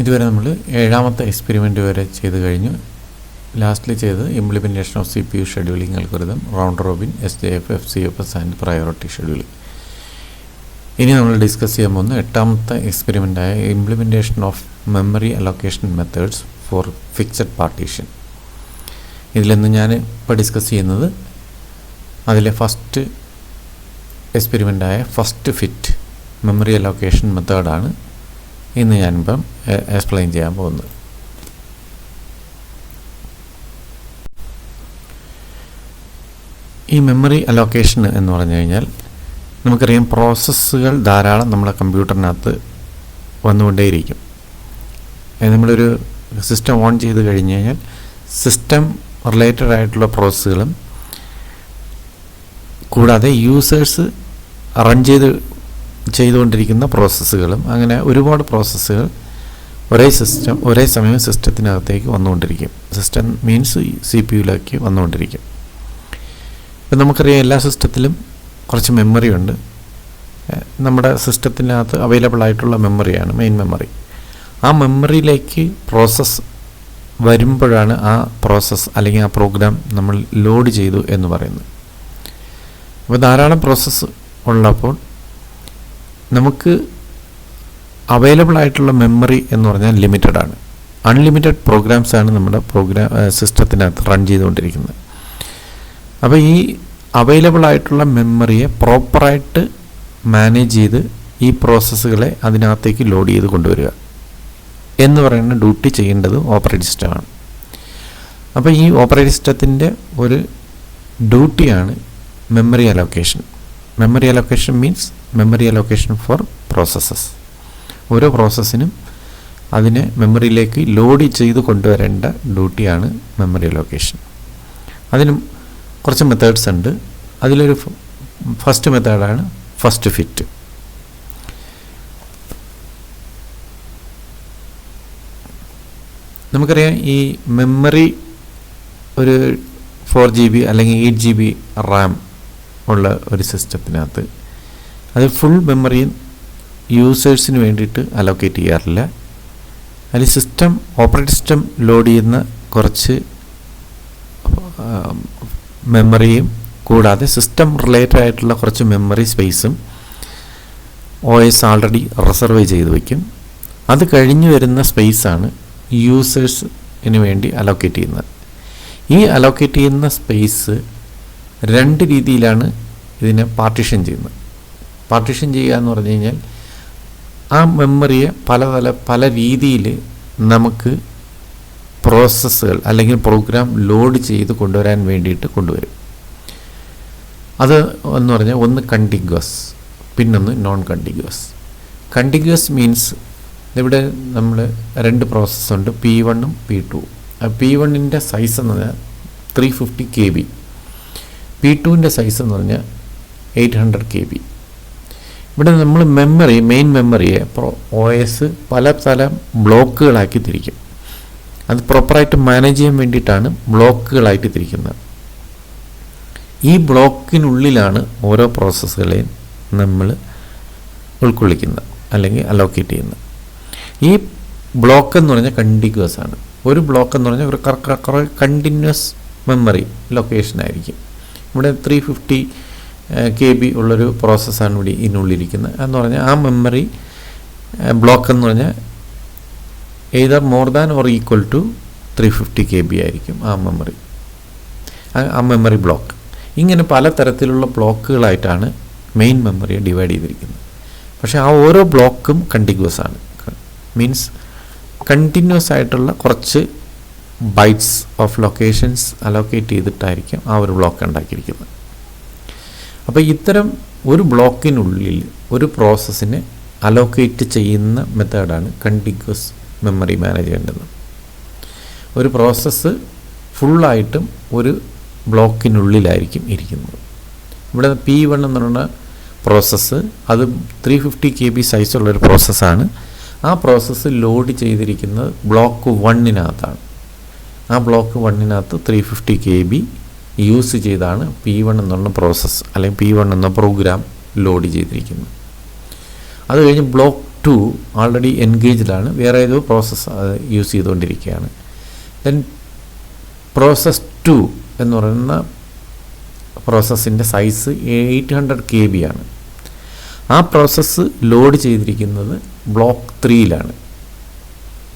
ഇതുവരെ നമ്മൾ 7ാമത്തെ എക്സ്പെരിമെൻ്റ് വരെ ചെയ്ത് കഴിഞ്ഞു. ലാസ്റ്റിൽ ചെയ്ത് implementation of CPU scheduling algorithm, round robin, SJF, FCFS and priority scheduling. ഇനി നമ്മൾ ഡിസ്കസ് ചെയ്യാൻ പോകുന്ന 8ാമത്തെ എക്സ്പെരിമെൻ്റായ implementation of memory allocation methods for fixed partition. ഇതിലെന്ന് ഞാൻ ഇപ്പോൾ ഡിസ്കസ് ചെയ്യുന്നത് അതിലെ ഫസ്റ്റ് എക്സ്പെരിമെൻ്റായ ഫസ്റ്റ് ഫിറ്റ് മെമ്മറി അലോക്കേഷൻ മെത്തേഡാണ് ഇന്ന് ഞാനിപ്പം എക്സ്പ്ലെയിൻ ചെയ്യാൻ പോകുന്നത്. ഈ മെമ്മറി അലോക്കേഷൻ എന്ന് പറഞ്ഞു കഴിഞ്ഞാൽ നമുക്കറിയാം, പ്രോസസ്സുകൾ ധാരാളം നമ്മളെ കമ്പ്യൂട്ടറിനകത്ത് വന്നുകൊണ്ടേയിരിക്കും. നമ്മളൊരു സിസ്റ്റം ഓൺ ചെയ്ത് കഴിഞ്ഞ് കഴിഞ്ഞാൽ സിസ്റ്റം റിലേറ്റഡ് ആയിട്ടുള്ള പ്രോസസ്സുകളും കൂടാതെ യൂസേഴ്സ് റൺ ചെയ്തുകൊണ്ടിരിക്കുന്ന പ്രോസസ്സുകളും, അങ്ങനെ ഒരുപാട് പ്രോസസ്സുകൾ ഒരേ സമയം സിസ്റ്റത്തിനകത്തേക്ക് വന്നുകൊണ്ടിരിക്കും. സിസ്റ്റം മീൻസ് CPU വന്നുകൊണ്ടിരിക്കും. ഇപ്പം നമുക്കറിയാം, എല്ലാ സിസ്റ്റത്തിലും കുറച്ച് മെമ്മറി ഉണ്ട്. നമ്മുടെ സിസ്റ്റത്തിനകത്ത് അവൈലബിൾ ആയിട്ടുള്ള മെമ്മറിയാണ് മെയിൻ മെമ്മറി. ആ മെമ്മറിയിലേക്ക് പ്രോസസ്സ് വരുമ്പോഴാണ് ആ പ്രോസസ്സ് അല്ലെങ്കിൽ ആ പ്രോഗ്രാം നമ്മൾ ലോഡ് ചെയ്തു എന്ന് പറയുന്നത്. അപ്പോൾ ധാരാളം പ്രോസസ്സ് ഉള്ളപ്പോൾ നമുക്ക് അവൈലബിൾ ആയിട്ടുള്ള മെമ്മറി എന്ന് പറഞ്ഞാൽ ലിമിറ്റഡ് ആണ്. അൺലിമിറ്റഡ് പ്രോഗ്രാംസാണ് നമ്മുടെ സിസ്റ്റത്തിനകത്ത് റൺ ചെയ്തുകൊണ്ടിരിക്കുന്നത്. അപ്പോൾ ഈ അവൈലബിൾ ആയിട്ടുള്ള മെമ്മറിയെ പ്രോപ്പറായിട്ട് മാനേജ് ചെയ്ത് ഈ പ്രോസസ്സുകളെ അതിനകത്തേക്ക് ലോഡ് ചെയ്ത് കൊണ്ടുവരിക എന്ന് പറയുന്ന ഡ്യൂട്ടി ചെയ്യേണ്ടത് ഓപ്പറേറ്റിംഗ് സിസ്റ്റമാണ്. അപ്പോൾ ഈ ഓപ്പറേറ്റിംഗ് സിസ്റ്റത്തിൻ്റെ ഒരു ഡ്യൂട്ടിയാണ് memory allocation. Memory allocation means memory allocation for processes. ഓരോ പ്രോസസ്സിനും അതിനെ മെമ്മറിയിലേക്ക് ലോഡ് ചെയ്ത് കൊണ്ടുവരേണ്ട ഡ്യൂട്ടിയാണ് മെമ്മറി അലോക്കേഷൻ. അതിനും കുറച്ച് മെത്തേഡ്സ് ഉണ്ട്. അതിലൊരു ഫസ്റ്റ് മെത്തേഡാണ് ഫസ്റ്റ് ഫിറ്റ്. നമുക്കറിയാം, ഈ മെമ്മറി ഒരു 4GB അല്ലെങ്കിൽ 8GB റാം ഉള്ള ഒരു സിസ്റ്റത്തിനകത്ത് അത് ഫുൾ മെമ്മറിയും യൂസേഴ്സിന് വേണ്ടിയിട്ട് അലോക്കേറ്റ് ചെയ്യാറില്ല. അതിൽ ഓപ്പറേറ്റിംഗ് സിസ്റ്റം ലോഡ് ചെയ്യുന്ന കുറച്ച് മെമ്മറിയും കൂടാതെ സിസ്റ്റം റിലേറ്റഡ് ആയിട്ടുള്ള കുറച്ച് മെമ്മറി സ്പേസും OS ആൾറെഡി റിസർവ് ചെയ്ത് വയ്ക്കും. അത് കഴിഞ്ഞ് വരുന്ന സ്പേസാണ് യൂസേഴ്സിന് വേണ്ടി അലോക്കേറ്റ് ചെയ്യുന്നത്. ഈ അലോക്കേറ്റ് ചെയ്യുന്ന സ്പേസ് രണ്ട് രീതിയിലാണ് ഇതിനെ പാർട്ടീഷൻ ചെയ്യുന്നത്. പാർട്ടീഷൻ ചെയ്യുക എന്ന് പറഞ്ഞു കഴിഞ്ഞാൽ ആ മെമ്മറിയെ പല രീതിയിൽ നമുക്ക് പ്രോസസ്സുകൾ അല്ലെങ്കിൽ പ്രോഗ്രാം ലോഡ് ചെയ്ത് കൊണ്ടുവരാൻ വേണ്ടിയിട്ട് കൊണ്ടുവരും. അത് എന്ന് പറഞ്ഞാൽ ഒന്ന് കണ്ടിഗ്വസ്, പിന്നൊന്ന് നോൺ കണ്ടിഗ്വസ്. കണ്ടിഗ്വസ് മീൻസ് ഇവിടെ നമ്മൾ രണ്ട് പ്രോസസ്സുണ്ട്, P1 P2. P1ൻ്റെ സൈസ് എന്ന് പറഞ്ഞാൽ 350 KB, P2ൻ്റെ സൈസ് എന്ന് പറഞ്ഞാൽ 800 KB. ഇവിടെ നമ്മൾ മെയിൻ മെമ്മറിയെ OS പല ബ്ലോക്കുകളാക്കി തിരിക്കും. അത് പ്രോപ്പറായിട്ട് മാനേജ് ചെയ്യാൻ വേണ്ടിയിട്ടാണ് ബ്ലോക്കുകളായിട്ട് തിരിക്കുന്നത്. ഈ ബ്ലോക്കിനുള്ളിലാണ് ഓരോ പ്രോസസ്സുകളെയും നമ്മൾ ഉൾക്കൊള്ളിക്കുന്നത് അല്ലെങ്കിൽ അലോക്കേറ്റ് ചെയ്യുന്നത്. ഈ ബ്ലോക്ക് എന്ന് പറഞ്ഞാൽ കണ്ടിന്യൂസ് ആണ്. ഒരു ബ്ലോക്ക് എന്ന് പറഞ്ഞാൽ ഒരു കണ്ടിന്യൂസ് മെമ്മറി ലൊക്കേഷൻ ആയിരിക്കും. ഇവിടെ 350 KB ഉള്ളൊരു പ്രോസസ്സാണ് ഇവിടെ ഇതിനുള്ളിരിക്കുന്നത് എന്ന് പറഞ്ഞാൽ ആ മെമ്മറി ബ്ലോക്ക് എന്ന് പറഞ്ഞാൽ either more than or equal to 350 KB ആയിരിക്കും ആ മെമ്മറി ബ്ലോക്ക്. ഇങ്ങനെ പലതരത്തിലുള്ള ബ്ലോക്കുകളായിട്ടാണ് മെയിൻ മെമ്മറിയെ ഡിവൈഡ് ചെയ്തിരിക്കുന്നത്. പക്ഷേ ആ ഓരോ ബ്ലോക്കും കണ്ടിന്യൂസ് ആണ്. മീൻസ് കണ്ടിന്യൂസ് ആയിട്ടുള്ള കുറച്ച് ബൈറ്റ്സ് ഓഫ് ലൊക്കേഷൻസ് അലോക്കേറ്റ് ചെയ്തിട്ടായിരിക്കും ആ ഒരു ബ്ലോക്ക് ഉണ്ടാക്കിയിരിക്കുന്നത്. അപ്പോൾ ഇത്തരം ഒരു ബ്ലോക്കിനുള്ളിൽ ഒരു പ്രോസസ്സിനെ അലോക്കേറ്റ് ചെയ്യുന്ന മെത്തേഡാണ് കണ്ടിന്യൂസ് മെമ്മറി മാനേജ് ചെയ്യേണ്ടത്. ഒരു പ്രോസസ്സ് ഫുള്ളായിട്ടും ഒരു ബ്ലോക്കിനുള്ളിലായിരിക്കും ഇരിക്കുന്നത്. ഇവിടെ P1 എന്ന് പറയുന്ന പ്രോസസ്സ് അത് 350 KB സൈസുള്ളൊരു പ്രോസസ്സാണ്. ആ പ്രോസസ്സ് ലോഡ് ചെയ്തിരിക്കുന്നത് ബ്ലോക്ക് 1-നകത്താണ്. ആ ബ്ലോക്ക് 1-നകത്ത് 350 KB യൂസ് ചെയ്താണ് P1 എന്നുള്ള പ്രോസസ്സ് അല്ലെങ്കിൽ P1 എന്ന പ്രോഗ്രാം ലോഡ് ചെയ്തിരിക്കുന്നത്. അത് കഴിഞ്ഞ് ബ്ലോക്ക് 2 ആൾറെഡി എൻഗേജ്ഡ് ആണ്, വേറെ ഏതോ പ്രോസസ്സ് യൂസ് ചെയ്തുകൊണ്ടിരിക്കുകയാണ്. ദെൻ പ്രോസസ് 2 എന്ന് പറയുന്ന പ്രോസസ്സിൻ്റെ സൈസ് 800 KB ആണ്. ആ പ്രോസസ്സ് ലോഡ് ചെയ്തിരിക്കുന്നത് ബ്ലോക്ക് 3-ലാണ്.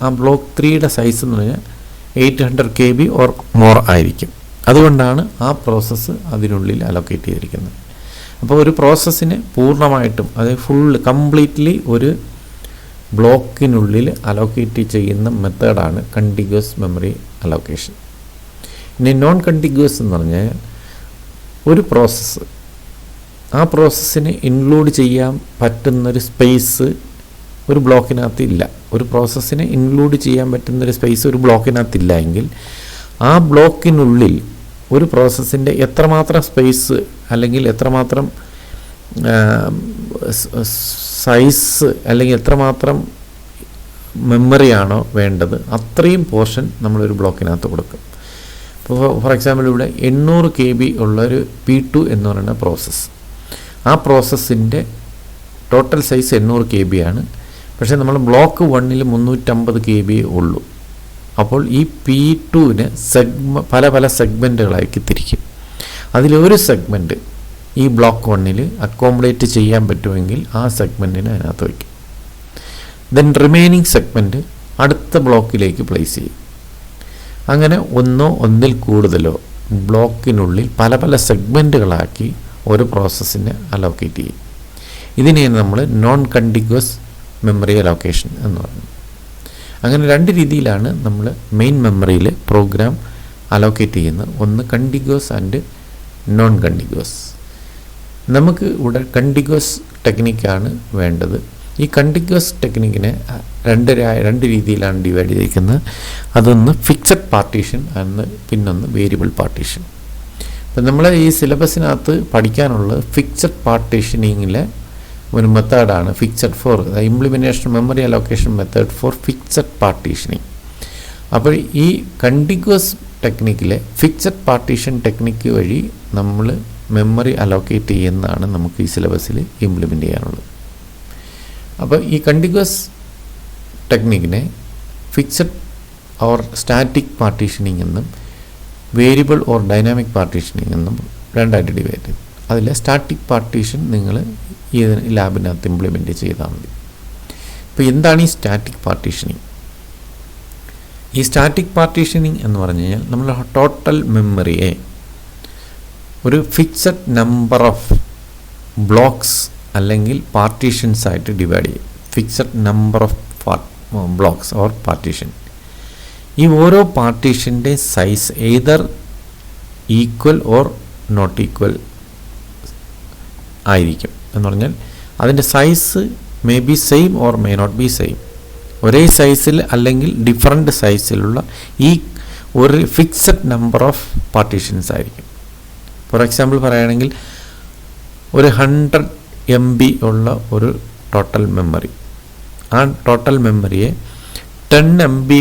ആ ബ്ലോക്ക് 3-യുടെ സൈസ് എന്ന് പറഞ്ഞാൽ 800 KB ഓർ മോർ ആയിരിക്കും. അതുകൊണ്ടാണ് ആ പ്രോസസ്സ് അതിനുള്ളിൽ അലോക്കേറ്റ് ചെയ്തിരിക്കുന്നത്. അപ്പോൾ ഒരു പ്രോസസ്സിനെ പൂർണ്ണമായിട്ടും അതായത് കംപ്ലീറ്റ്ലി ഒരു ബ്ലോക്കിനുള്ളിൽ അലോക്കേറ്റ് ചെയ്യുന്ന മെത്തേഡാണ് കണ്ടിഗ്വസ് മെമ്മറി അലോക്കേഷൻ. ഇനി നോൺ കണ്ടിഗ്വസ് എന്ന് പറഞ്ഞാൽ ഒരു പ്രോസസ്സ്, ആ പ്രോസസ്സിനെ ഇൻക്ലൂഡ് ചെയ്യാൻ പറ്റുന്നൊരു സ്പേസ് ഒരു ബ്ലോക്കിനകത്ത് ഇല്ല. ഒരു പ്രോസസ്സിനെ ഇൻക്ലൂഡ് ചെയ്യാൻ പറ്റുന്നൊരു സ്പേസ് ഒരു ബ്ലോക്കിനകത്തില്ല എങ്കിൽ ആ ബ്ലോക്കിനുള്ളിൽ ഒരു പ്രോസസ്സിൻ്റെ എത്രമാത്രം സ്പേസ് അല്ലെങ്കിൽ എത്രമാത്രം സൈസ് അല്ലെങ്കിൽ എത്രമാത്രം മെമ്മറിയാണോ വേണ്ടത് അത്രയും പോർഷൻ നമ്മളൊരു ബ്ലോക്കിനകത്ത് കൊടുക്കും. ഇപ്പോൾ ഫോർ എക്സാമ്പിൾ ഇവിടെ 800 KB ഉള്ളൊരു P2 എന്ന് പറയുന്ന പ്രോസസ്സ്, ആ പ്രോസസ്സിൻ്റെ ടോട്ടൽ സൈസ് 800 KB ആണ്. പക്ഷേ നമ്മൾ ബ്ലോക്ക് 1-ൽ 350 KB ഉള്ളൂ. അപ്പോൾ ഈ P2-ന് പല പല സെഗ്മെൻറ്റുകളാക്കി തിരിക്കും. അതിലൊരു സെഗ്മെൻറ്റ് ഈ ബ്ലോക്ക് 1-ൽ അക്കോമഡേറ്റ് ചെയ്യാൻ പറ്റുമെങ്കിൽ ആ സെഗ്മെൻറ്റിന് അതിനകത്ത് വയ്ക്കും. ദെൻ റിമൈനിങ് സെഗ്മെൻറ്റ് അടുത്ത ബ്ലോക്കിലേക്ക് പ്ലേസ് ചെയ്യും. അങ്ങനെ ഒന്നിൽ കൂടുതലോ ബ്ലോക്കിനുള്ളിൽ പല പല സെഗ്മെൻറ്റുകളാക്കി ഒരു പ്രോസസ്സിനെ അലോക്കേറ്റ് ചെയ്യും. ഇതിനെയാണ് നമ്മൾ നോൺ കണ്ടിഗ്വസ് മെമ്മറി അലോക്കേഷൻ എന്ന് പറയുന്നത്. അങ്ങനെ രണ്ട് രീതിയിലാണ് നമ്മൾ മെയിൻ മെമ്മറിയിൽ പ്രോഗ്രാം അലോക്കേറ്റ് ചെയ്യുന്നത്. ഒന്ന് കണ്ടിഗ്വസ് ആൻഡ് നോൺ കണ്ടിഗ്വസ്. നമുക്ക് ഇവിടെ കണ്ടിഗ്വസ് ടെക്നിക്കാണ് വേണ്ടത്. ഈ കണ്ടിഗ്വസ് ടെക്നിക്കിനെ രണ്ട് രീതിയിലാണ് ഡിവൈഡ് ചെയ്തിരിക്കുന്നത്. അതൊന്ന് ഫിക്സഡ് പാർട്ടീഷൻ എന്ന് പിന്നൊന്ന് വേരിയബിൾ പാർട്ടീഷൻ. അപ്പം നമ്മൾ ഈ സിലബസിനകത്ത് പഠിക്കാനുള്ളത് ഫിക്സഡ് പാർട്ടീഷനിങ്ങിലെ ഒരു മെത്തേഡാണ് fixed for implementation memory allocation method for fixed പാർട്ടീഷനിങ്. അപ്പോൾ ഈ കണ്ടിഗ്വസ് ടെക്നിക്കിലെ ഫിക്സഡ് പാർട്ടീഷൻ ടെക്നിക്ക് വഴി നമ്മൾ മെമ്മറി അലോക്കേറ്റ് ചെയ്യുന്നതാണ് നമുക്ക് ഈ സിലബസിൽ ഇംപ്ലിമെൻ്റ് ചെയ്യാനുള്ളത്. അപ്പോൾ ഈ കണ്ടിഗ്വസ് ടെക്നിക്കിനെ ഫിക്സഡ് ഓർ സ്റ്റാറ്റിക് പാർട്ടീഷനിങ് എന്നും വേരിയബിൾ ഓർ ഡൈനാമിക് പാർട്ടീഷനിങ് എന്നും രണ്ടായിട്ട് ഡിവൈഡ് ചെയ്തു. അതിൽ സ്റ്റാറ്റിക് പാർട്ടീഷൻ നിങ്ങൾ ഈ ലാബിനകത്ത് ഇംപ്ലിമെൻറ്റ് ചെയ്താൽ മതി. ഇപ്പോൾ എന്താണ് ഈ സ്റ്റാറ്റിക് പാർട്ടീഷനിങ്? ഈ സ്റ്റാറ്റിക് പാർട്ടീഷനിങ് എന്ന് പറഞ്ഞു കഴിഞ്ഞാൽ നമ്മൾ ടോട്ടൽ മെമ്മറിയെ ഒരു ഫിക്സഡ് നമ്പർ ഓഫ് ബ്ലോക്സ് അല്ലെങ്കിൽ പാർട്ടീഷൻസ് ആയിട്ട് ഡിവൈഡ് ചെയ്യും. Fixed number of blocks or partition. ഈ ഓരോ പാർട്ടീഷൻ്റെ size either equal or not equal ആയിരിക്കും. എന്ന് പറഞ്ഞാൽ അതിൻ്റെ size may be same or may not be same. ഒരേ സൈസിൽ അല്ലെങ്കിൽ ഡിഫറെൻ്റ് സൈസിലുള്ള ഈ ഒരു ഫിക്സഡ് നമ്പർ ഓഫ് പാർട്ടീഷൻസ് ആയിരിക്കും. ഫോർ എക്സാമ്പിൾ പറയുകയാണെങ്കിൽ ഒരു 100 MB ഉള്ള ഒരു ടോട്ടൽ മെമ്മറി, ആ ടോട്ടൽ മെമ്മറിയെ 10 MB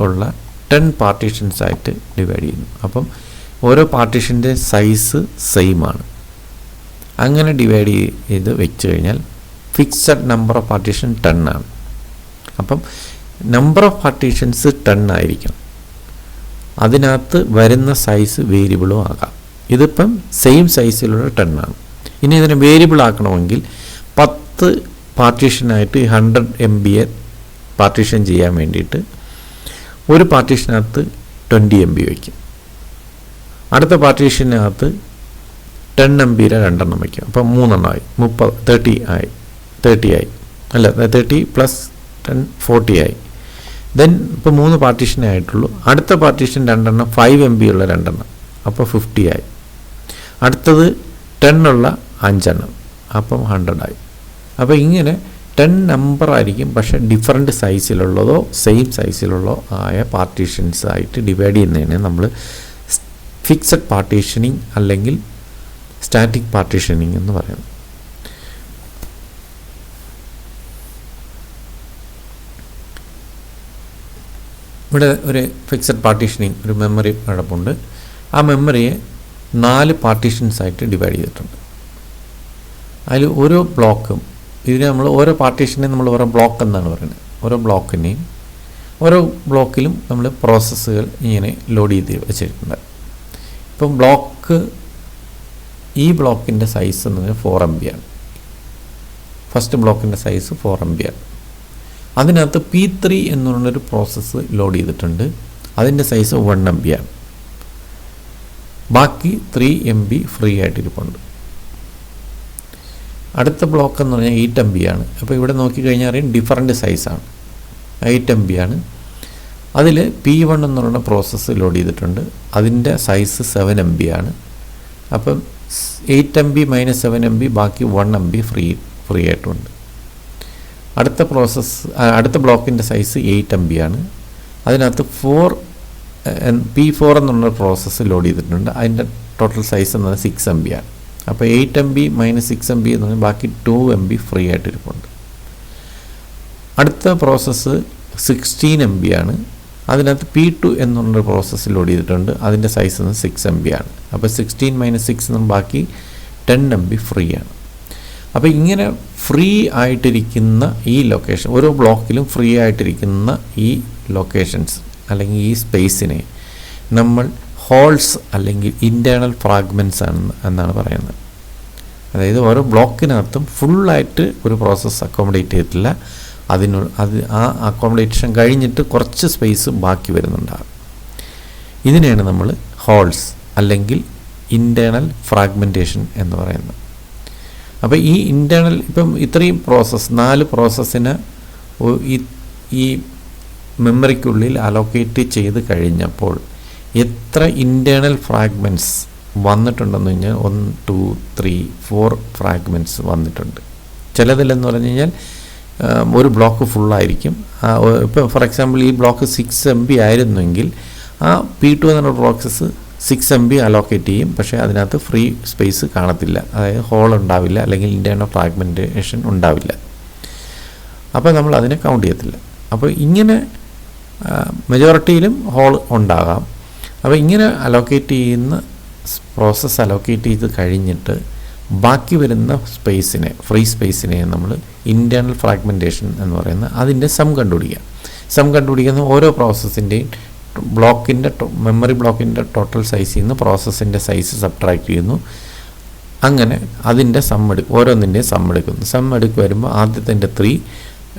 ഉള്ള 10 പാർട്ടീഷൻസ് ആയിട്ട് ഡിവൈഡ് ചെയ്യുന്നു. അപ്പം ഓരോ പാർട്ടീഷൻ്റെ സൈസ് സെയിം ആണ്. അങ്ങനെ ഡിവൈഡ് ചെയ്ത് വെച്ച് കഴിഞ്ഞാൽ ഫിക്സഡ് നമ്പർ ഓഫ് പാർട്ടീഷൻ 10 ആണ്. അപ്പം നമ്പർ ഓഫ് പാർട്ടീഷൻസ് 10 ആയിരിക്കണം. അതിനകത്ത് വരുന്ന സൈസ് വേരിയബിളും ആകാം. ഇതിപ്പം സെയിം സൈസിലുള്ള 10 ആണ്. ഇനി ഇതിനെ വേരിയബിൾ ആക്കണമെങ്കിൽ 10 പാർട്ടീഷനായിട്ട് 100 MBയെ പാർട്ടീഷൻ ചെയ്യാൻ വേണ്ടിയിട്ട് ഒരു പാർട്ടീഷനകത്ത് 20 MB വയ്ക്കും. അടുത്ത പാർട്ടീഷനകത്ത് 10 MBയുടെ 2 എണ്ണം വയ്ക്കും. അപ്പം 3 എണ്ണമായി 30 ആയി അല്ല 30 + 10 40 ആയി. ദെൻ ഇപ്പോൾ 3 പാർട്ടീഷനേ ആയിട്ടുള്ളൂ. അടുത്ത പാർട്ടീഷൻ 2 എണ്ണം 5 MB ഉള്ള 2 എണ്ണം, അപ്പോൾ 50 ആയി. അടുത്തത് 10 ഉള്ള 5 എണ്ണം, അപ്പം 100 ആയി. അപ്പോൾ ഇങ്ങനെ 10 നമ്പർ ആയിരിക്കും, പക്ഷേ ഡിഫറെൻറ്റ് സൈസിലുള്ളതോ സെയിം സൈസിലുള്ളതോ ആയ പാർട്ടീഷൻസ് ആയിട്ട് ഡിവൈഡ് ചെയ്യുന്നതിന് നമ്മൾ ഫിക്സഡ് പാർട്ടീഷനിങ് അല്ലെങ്കിൽ സ്റ്റാറ്റിക് പാർട്ടീഷനിങ് എന്ന് പറയുന്നത്. ഇവിടെ ഒരു ഫിക്സഡ് പാർട്ടീഷനിങ് ഒരു മെമ്മറി കിടപ്പുണ്ട്. ആ മെമ്മറിയെ 4 പാർട്ടീഷൻസ് ആയിട്ട് ഡിവൈഡ് ചെയ്തിട്ടുണ്ട്. അതിൽ ഓരോ ബ്ലോക്കും ഇതിന് നമ്മൾ ഓരോ പാർട്ടീഷനെയും നമ്മൾ ഓരോ ബ്ലോക്ക് എന്നാണ് പറയുന്നത്. ഓരോ ബ്ലോക്കിനെയും ഓരോ ബ്ലോക്കിലും നമ്മൾ പ്രോസസ്സുകൾ ഇങ്ങനെ ലോഡ് ചെയ്ത് വെച്ചിട്ടുണ്ട്. ഇപ്പം ഈ ബ്ലോക്കിൻ്റെ സൈസ് എന്ന് പറഞ്ഞാൽ 4 MB ആണ്. ഫസ്റ്റ് ബ്ലോക്കിൻ്റെ സൈസ് 4 MB ആണ്. അതിനകത്ത് P3 എന്ന് പറഞ്ഞൊരു പ്രോസസ്സ് ലോഡ് ചെയ്തിട്ടുണ്ട്. അതിൻ്റെ സൈസ് 1 MB ആണ്. ബാക്കി 3 MB ഫ്രീ ആയിട്ടിരിപ്പുണ്ട്. അടുത്ത ബ്ലോക്ക് എന്ന് പറഞ്ഞാൽ 8 MB ആണ്. അപ്പോൾ ഇവിടെ നോക്കിക്കഴിഞ്ഞാൽ അറിയാം ഡിഫറൻറ്റ് സൈസാണ്. 8 MB ആണ്. അതിൽ P1 എന്ന് പറയുന്ന പ്രോസസ്സ് ലോഡ് ചെയ്തിട്ടുണ്ട്. അതിൻ്റെ സൈസ് 7 MB ആണ്. അപ്പം 8 MB - 7 MB ബാക്കി 1 MB ഫ്രീ ആയിട്ടുണ്ട്. അടുത്ത ബ്ലോക്കിൻ്റെ സൈസ് 8 MB ആണ്. അതിനകത്ത് P4 എന്നുള്ള പ്രോസസ്സ് ലോഡ് ചെയ്തിട്ടുണ്ട്. അതിൻ്റെ ടോട്ടൽ സൈസ് എന്നത് 6 MB ആണ്. അപ്പോൾ 8 MB - 6 MB എന്ന് പറഞ്ഞാൽ ബാക്കി 2 MB ഫ്രീ ആയിട്ടിരിപ്പുണ്ട്. അടുത്ത പ്രോസസ്സ് 16 MB ആണ്. അതിനകത്ത് P2 എന്നുള്ള പ്രോസസ്സ് ലോഡ് ചെയ്തിട്ടുണ്ട്. അതിൻ്റെ സൈസ് എന്ന് 6 MB ആണ്. അപ്പോൾ 16 - 6 എന്ന് ബാക്കി 10 MB ഫ്രീ ആണ്. അപ്പോൾ ഇങ്ങനെ ഫ്രീ ആയിട്ടിരിക്കുന്ന ഈ ലൊക്കേഷൻ, ഓരോ ബ്ലോക്കിലും ഫ്രീ ആയിട്ടിരിക്കുന്ന ഈ ലൊക്കേഷൻസ് അല്ലെങ്കിൽ ഈ സ്പേസിനെ നമ്മൾ ഹോൾസ് അല്ലെങ്കിൽ ഇൻറ്റേർണൽ ഫ്രാഗ്മെൻറ്റ്സ് എന്നാണ് പറയുന്നത്. അതായത് ഓരോ ബ്ലോക്കിനകത്തും ഫുള്ളായിട്ട് ഒരു പ്രോസസ്സ് അക്കോമഡേറ്റ് ചെയ്തിട്ടില്ല. ആ അക്കോമഡേഷൻ കഴിഞ്ഞിട്ട് കുറച്ച് സ്പേസ് ബാക്കി വരുന്നുണ്ടാകും. ഇതിനെയാണ് നമ്മൾ ഹോൾസ് അല്ലെങ്കിൽ ഇൻറ്റേർണൽ ഫ്രാഗ്മെൻറ്റേഷൻ എന്ന് പറയുന്നത്. അപ്പോൾ ഈ ഇൻറ്റേർണൽ ഇപ്പം ഇത്രയും 4 പ്രോസസ്സിന് ഈ മെമ്മറിക്കുള്ളിൽ അലോക്കേറ്റ് ചെയ്ത് കഴിഞ്ഞപ്പോൾ എത്ര ഇൻറ്റേർണൽ ഫ്രാഗ്മെൻറ്റ്സ് വന്നിട്ടുണ്ടെന്ന് കഴിഞ്ഞാൽ 1 2 3 4 ഫ്രാഗ്മെൻറ്റ്സ് വന്നിട്ടുണ്ട്. ചിലതിലെന്ന് പറഞ്ഞു കഴിഞ്ഞാൽ ഒരു ബ്ലോക്ക് ഫുള്ളായിരിക്കും. ഇപ്പോൾ ഫോർ എക്സാമ്പിൾ ഈ ബ്ലോക്ക് 6 MB ആയിരുന്നെങ്കിൽ ആ P2 എന്നുള്ള പ്രോസസ്സ് 6 MB അലോക്കേറ്റ് ചെയ്യും. പക്ഷേ അതിനകത്ത് ഫ്രീ സ്പേസ് കാണത്തില്ല. അതായത് ഹോൾ ഉണ്ടാവില്ല അല്ലെങ്കിൽ ഇൻറ്റേർണൽ ഫ്രാഗ്മെൻറ്റേഷൻ ഉണ്ടാവില്ല. അപ്പോൾ നമ്മൾ അതിനെ കൗണ്ട് ചെയ്യത്തില്ല. അപ്പോൾ ഇങ്ങനെ മെജോറിറ്റിയിലും ഹോൾ ഉണ്ടാകാം. അപ്പോൾ ഇങ്ങനെ അലോക്കേറ്റ് ചെയ്യുന്ന പ്രോസസ്സ് അലോക്കേറ്റ് ചെയ്ത് കഴിഞ്ഞിട്ട് ബാക്കി വരുന്ന സ്പേസിനെ, ഫ്രീ സ്പേസിനെ നമ്മൾ ഇൻറ്റേർണൽ ഫ്രാഗ്മെൻറ്റേഷൻ എന്ന് പറയുന്ന അതിൻ്റെ സം കണ്ടുപിടിക്കുന്ന ഓരോ പ്രോസസ്സിൻ്റെയും മെമ്മറി ബ്ലോക്കിൻ്റെ ടോട്ടൽ സൈസിൽ നിന്ന് പ്രോസസ്സിൻ്റെ സൈസ് സബ്ട്രാക്ട് ചെയ്യുന്നു. അങ്ങനെ അതിൻ്റെ ഓരോന്നിൻ്റെയും സം എടുക്കും വരുമ്പോൾ ആദ്യത്തിൻ്റെ 3,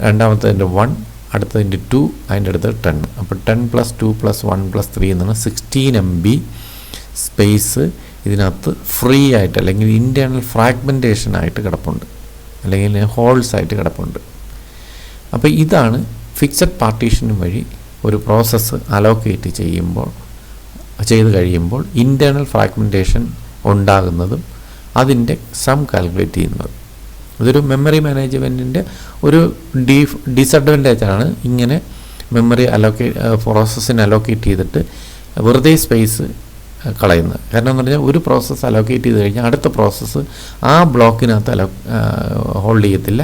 രണ്ടാമത്തതിൻ്റെ 1, അടുത്തതിൻ്റെ 2, അതിൻ്റെ അടുത്ത് 10. അപ്പോൾ 10 + 2 + 1 + 3 എന്നാണ് 16 MB സ്പേസ് ഇതിനകത്ത് ഫ്രീ ആയിട്ട് അല്ലെങ്കിൽ ഇൻറ്റേർണൽ ഫ്രാഗ്മെൻറ്റേഷൻ ആയിട്ട് കിടപ്പുണ്ട്, അല്ലെങ്കിൽ ഹോൾസ് ആയിട്ട് കിടപ്പുണ്ട്. അപ്പോൾ ഇതാണ് ഫിക്സഡ് പാർട്ടീഷൻ വഴി ഒരു പ്രോസസ്സ് അലോക്കേറ്റ് ചെയ്ത് കഴിയുമ്പോൾ ഇൻറ്റേർണൽ ഫ്രാഗ്മെൻറ്റേഷൻ ഉണ്ടാകുന്നതും അതിൻ്റെ സം കാൽക്കുലേറ്റ് ചെയ്യുന്നതും. ഇതൊരു മെമ്മറി മാനേജ്മെൻറ്റിൻ്റെ ഒരു ഡിസഡ്വാൻറ്റേജാണ്. ഇങ്ങനെ മെമ്മറി പ്രോസസ്സിന് അലോക്കേറ്റ് ചെയ്തിട്ട് വെറുതെ സ്പേസ് കളയുന്നത്. കാരണം എന്ന് പറഞ്ഞാൽ ഒരു പ്രോസസ്സ് അലോക്കേറ്റ് ചെയ്ത് കഴിഞ്ഞാൽ അടുത്ത പ്രോസസ്സ് ആ ബ്ലോക്കിനകത്ത് ഹോൾഡ് ചെയ്യത്തില്ല.